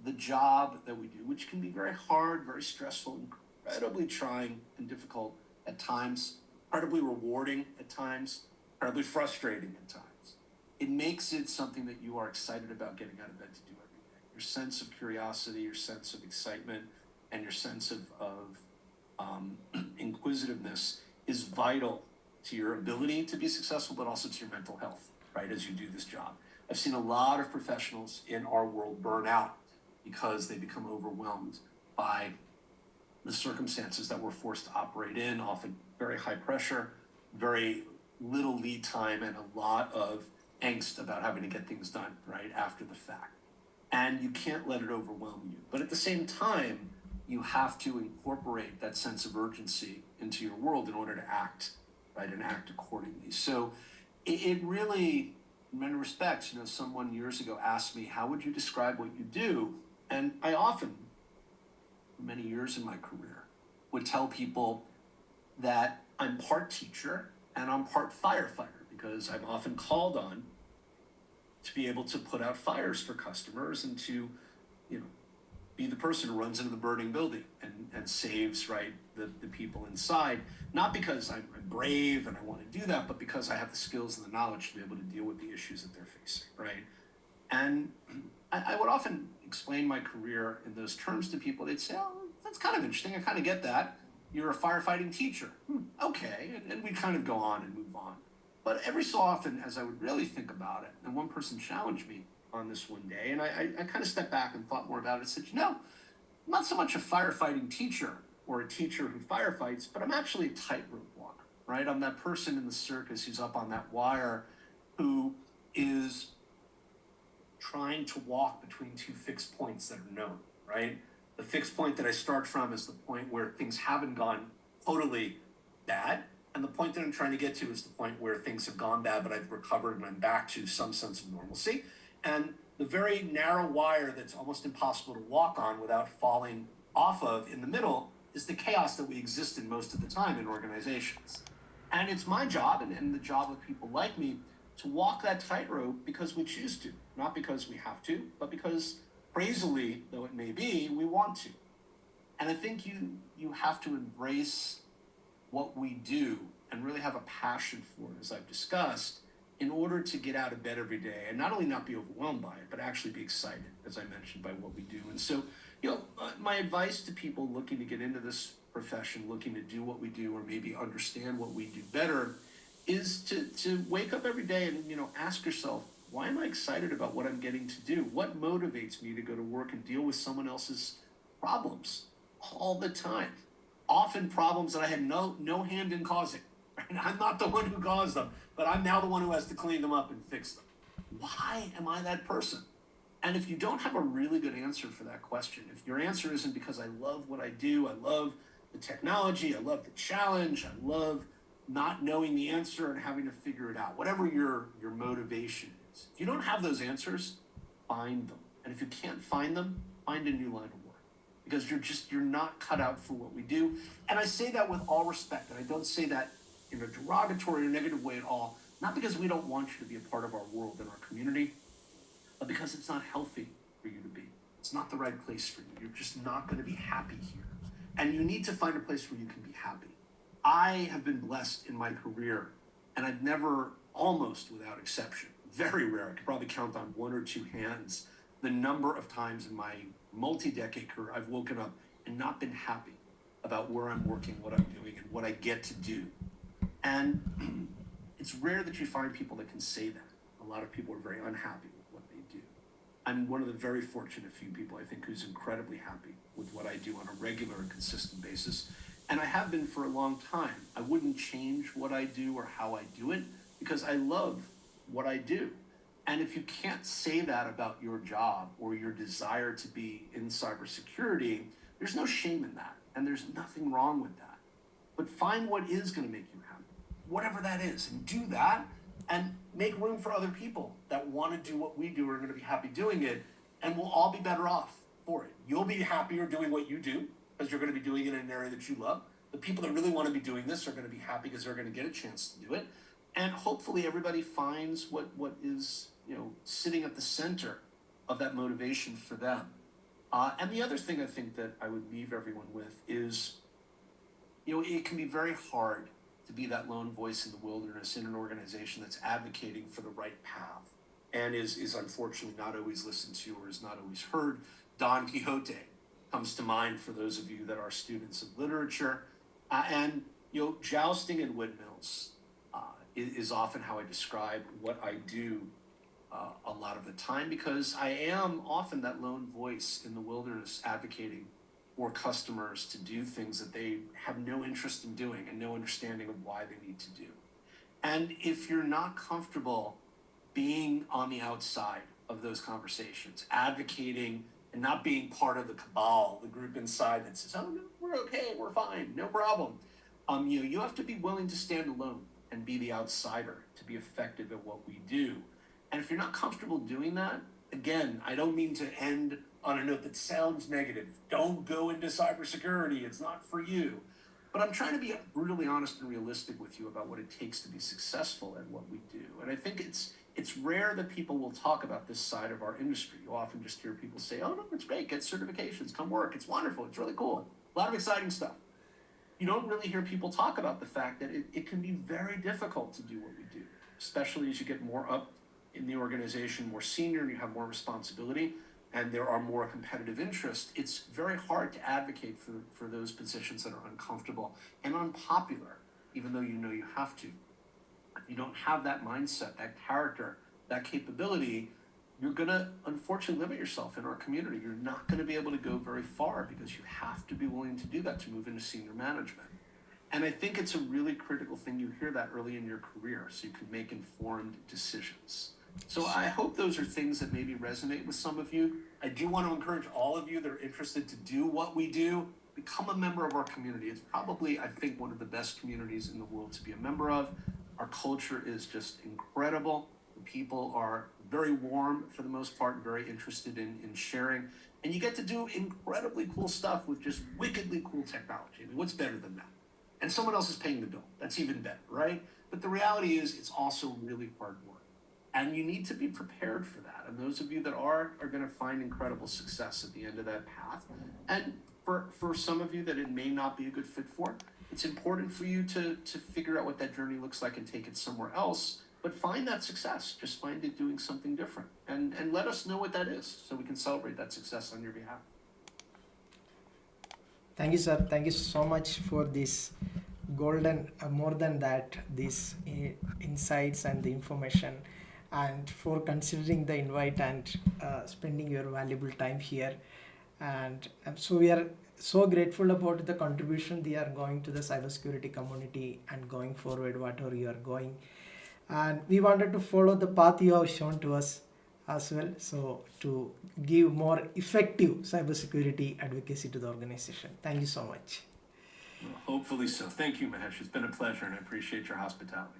the job that we do, which can be very hard, very stressful, incredibly trying and difficult at times, incredibly rewarding at times, incredibly frustrating at times. It makes it something that you are excited about getting out of bed to do every day. Your sense of curiosity, your sense of excitement, and your sense of inquisitiveness is vital to your ability to be successful, but also to your mental health, right, as you do this job. I've seen a lot of professionals in our world burn out because they become overwhelmed by the circumstances that we're forced to operate in, often very high pressure, very little lead time, and a lot of angst about having to get things done right after the fact. And you can't let it overwhelm you. But at the same time, you have to incorporate that sense of urgency into your world in order to act, right, and act accordingly. So it really, in many respects, someone years ago asked me, how would you describe what you do? And I often, for many years in my career, would tell people that I'm part teacher and I'm part firefighter, because I'm often called on to be able to put out fires for customers and to, be the person who runs into the burning building and saves, right, the people inside. Not because I'm brave and I want to do that, but because I have the skills and the knowledge to be able to deal with the issues that they're facing, right? And I would often explain my career in those terms to people. They'd say, oh, that's kind of interesting. I kind of get that. You're a firefighting teacher. Okay. And we kind of go on and move on. But every so often, as I would really think about it, and one person challenged me on this one day, and I kind of stepped back and thought more about it. I said, I'm not so much a firefighting teacher or a teacher who firefights, but I'm actually a tightrope walker, right? I'm that person in the circus who's up on that wire who is trying to walk between two fixed points that are known, right? The fixed point that I start from is the point where things haven't gone totally bad. And the point that I'm trying to get to is the point where things have gone bad, but I've recovered and I'm back to some sense of normalcy. And the very narrow wire that's almost impossible to walk on without falling off of in the middle is the chaos that we exist in most of the time in organizations. And it's my job and the job of people like me to walk that tightrope because we choose to, not because we have to, but because, crazily though it may be, we want to. And I think you have to embrace what we do and really have a passion for it, as I've discussed, in order to get out of bed every day and not only not be overwhelmed by it, but actually be excited, as I mentioned, by what we do. And so, my advice to people looking to get into this profession, looking to do what we do, or maybe understand what we do better, is to wake up every day and, ask yourself, why am I excited about what I'm getting to do? What motivates me to go to work and deal with someone else's problems all the time? Often problems that I had no hand in causing. I'm not the one who caused them, but I'm now the one who has to clean them up and fix them. Why am I that person? And if you don't have a really good answer for that question, if your answer isn't because I love what I do, I love the technology, I love the challenge, I love not knowing the answer and having to figure it out, whatever your motivation is. If you don't have those answers, find them. And if you can't find them, find a new line of work, because you're not cut out for what we do. And I say that with all respect, and I don't say that in a derogatory or negative way at all, not because we don't want you to be a part of our world and our community, but because it's not healthy for you to be. It's not the right place for you. You're just not going to be happy here. And you need to find a place where you can be happy. I have been blessed in my career, and I've never, almost without exception, very rare, I could probably count on one or two hands, the number of times in my multi-decade career I've woken up and not been happy about where I'm working, what I'm doing, and what I get to do. And it's rare that you find people that can say that. A lot of people are very unhappy with what they do. I'm one of the very fortunate few people, I think, who's incredibly happy with what I do on a regular and consistent basis. And I have been for a long time. I wouldn't change what I do or how I do it because I love what I do. And if you can't say that about your job or your desire to be in cybersecurity, there's no shame in that. And there's nothing wrong with that. But find what is going to make you happy, whatever that is, and do that, and make room for other people that want to do what we do or are going to be happy doing it, and we'll all be better off for it. You'll be happier doing what you do because you're going to be doing it in an area that you love. The people that really want to be doing this are going to be happy because they're going to get a chance to do it. And hopefully everybody finds what is, sitting at the center of that motivation for them. And the other thing I think that I would leave everyone with is, it can be very hard to be that lone voice in the wilderness in an organization that's advocating for the right path and is unfortunately not always listened to or is not always heard. Don Quixote comes to mind for those of you that are students of literature. And, jousting in windmills is often how I describe what I do a lot of the time, because I am often that lone voice in the wilderness advocating for customers to do things that they have no interest in doing and no understanding of why they need to do. And if you're not comfortable being on the outside of those conversations, advocating and not being part of the cabal, the group inside that says, "Oh no, we're okay, we're fine, no problem," you have to be willing to stand alone and be the outsider to be effective at what we do. And if you're not comfortable doing that, again, I don't mean to end on a note that sounds negative. Don't go into cybersecurity, it's not for you. But I'm trying to be brutally honest and realistic with you about what it takes to be successful at what we do. And I think it's rare that people will talk about this side of our industry. You often just hear people say, "Oh no, it's great, get certifications, come work, it's wonderful, it's really cool. A lot of exciting stuff." You don't really hear people talk about the fact that it can be very difficult to do what we do, especially as you get more up in the organization, more senior, and you have more responsibility, and there are more competitive interests. It's very hard to advocate for those positions that are uncomfortable and unpopular, even though you know you have to. If you don't have that mindset, that character, that capability, you're going to unfortunately limit yourself in our community. You're not going to be able to go very far because you have to be willing to do that to move into senior management. And I think it's a really critical thing you hear that early in your career so you can make informed decisions. So I hope those are things that maybe resonate with some of you. I do want to encourage all of you that are interested to do what we do, become a member of our community. It's probably, I think, one of the best communities in the world to be a member of. Our culture is just incredible. The people are very warm for the most part, very interested in sharing. And you get to do incredibly cool stuff with just wickedly cool technology. I mean, what's better than that? And someone else is paying the bill. That's even better, right? But the reality is it's also really hard work. And you need to be prepared for that. And those of you that are going to find incredible success at the end of that path. And for some of you that it may not be a good fit for, it's important for you to figure out what that journey looks like and take it somewhere else. But find that success. Just find it doing something different. And let us know what that is so we can celebrate that success on your behalf. Thank you, sir. Thank you so much for this golden, more than that, these insights and the information, and for considering the invite and spending your valuable time here. And so we are so grateful about the contribution they are going to the cybersecurity community and going forward, whatever you are going. And we wanted to follow the path you have shown to us as well, so to give more effective cybersecurity advocacy to the organization. Thank you so much. Well, hopefully so. Thank you, Mahesh. It's been a pleasure, and I appreciate your hospitality.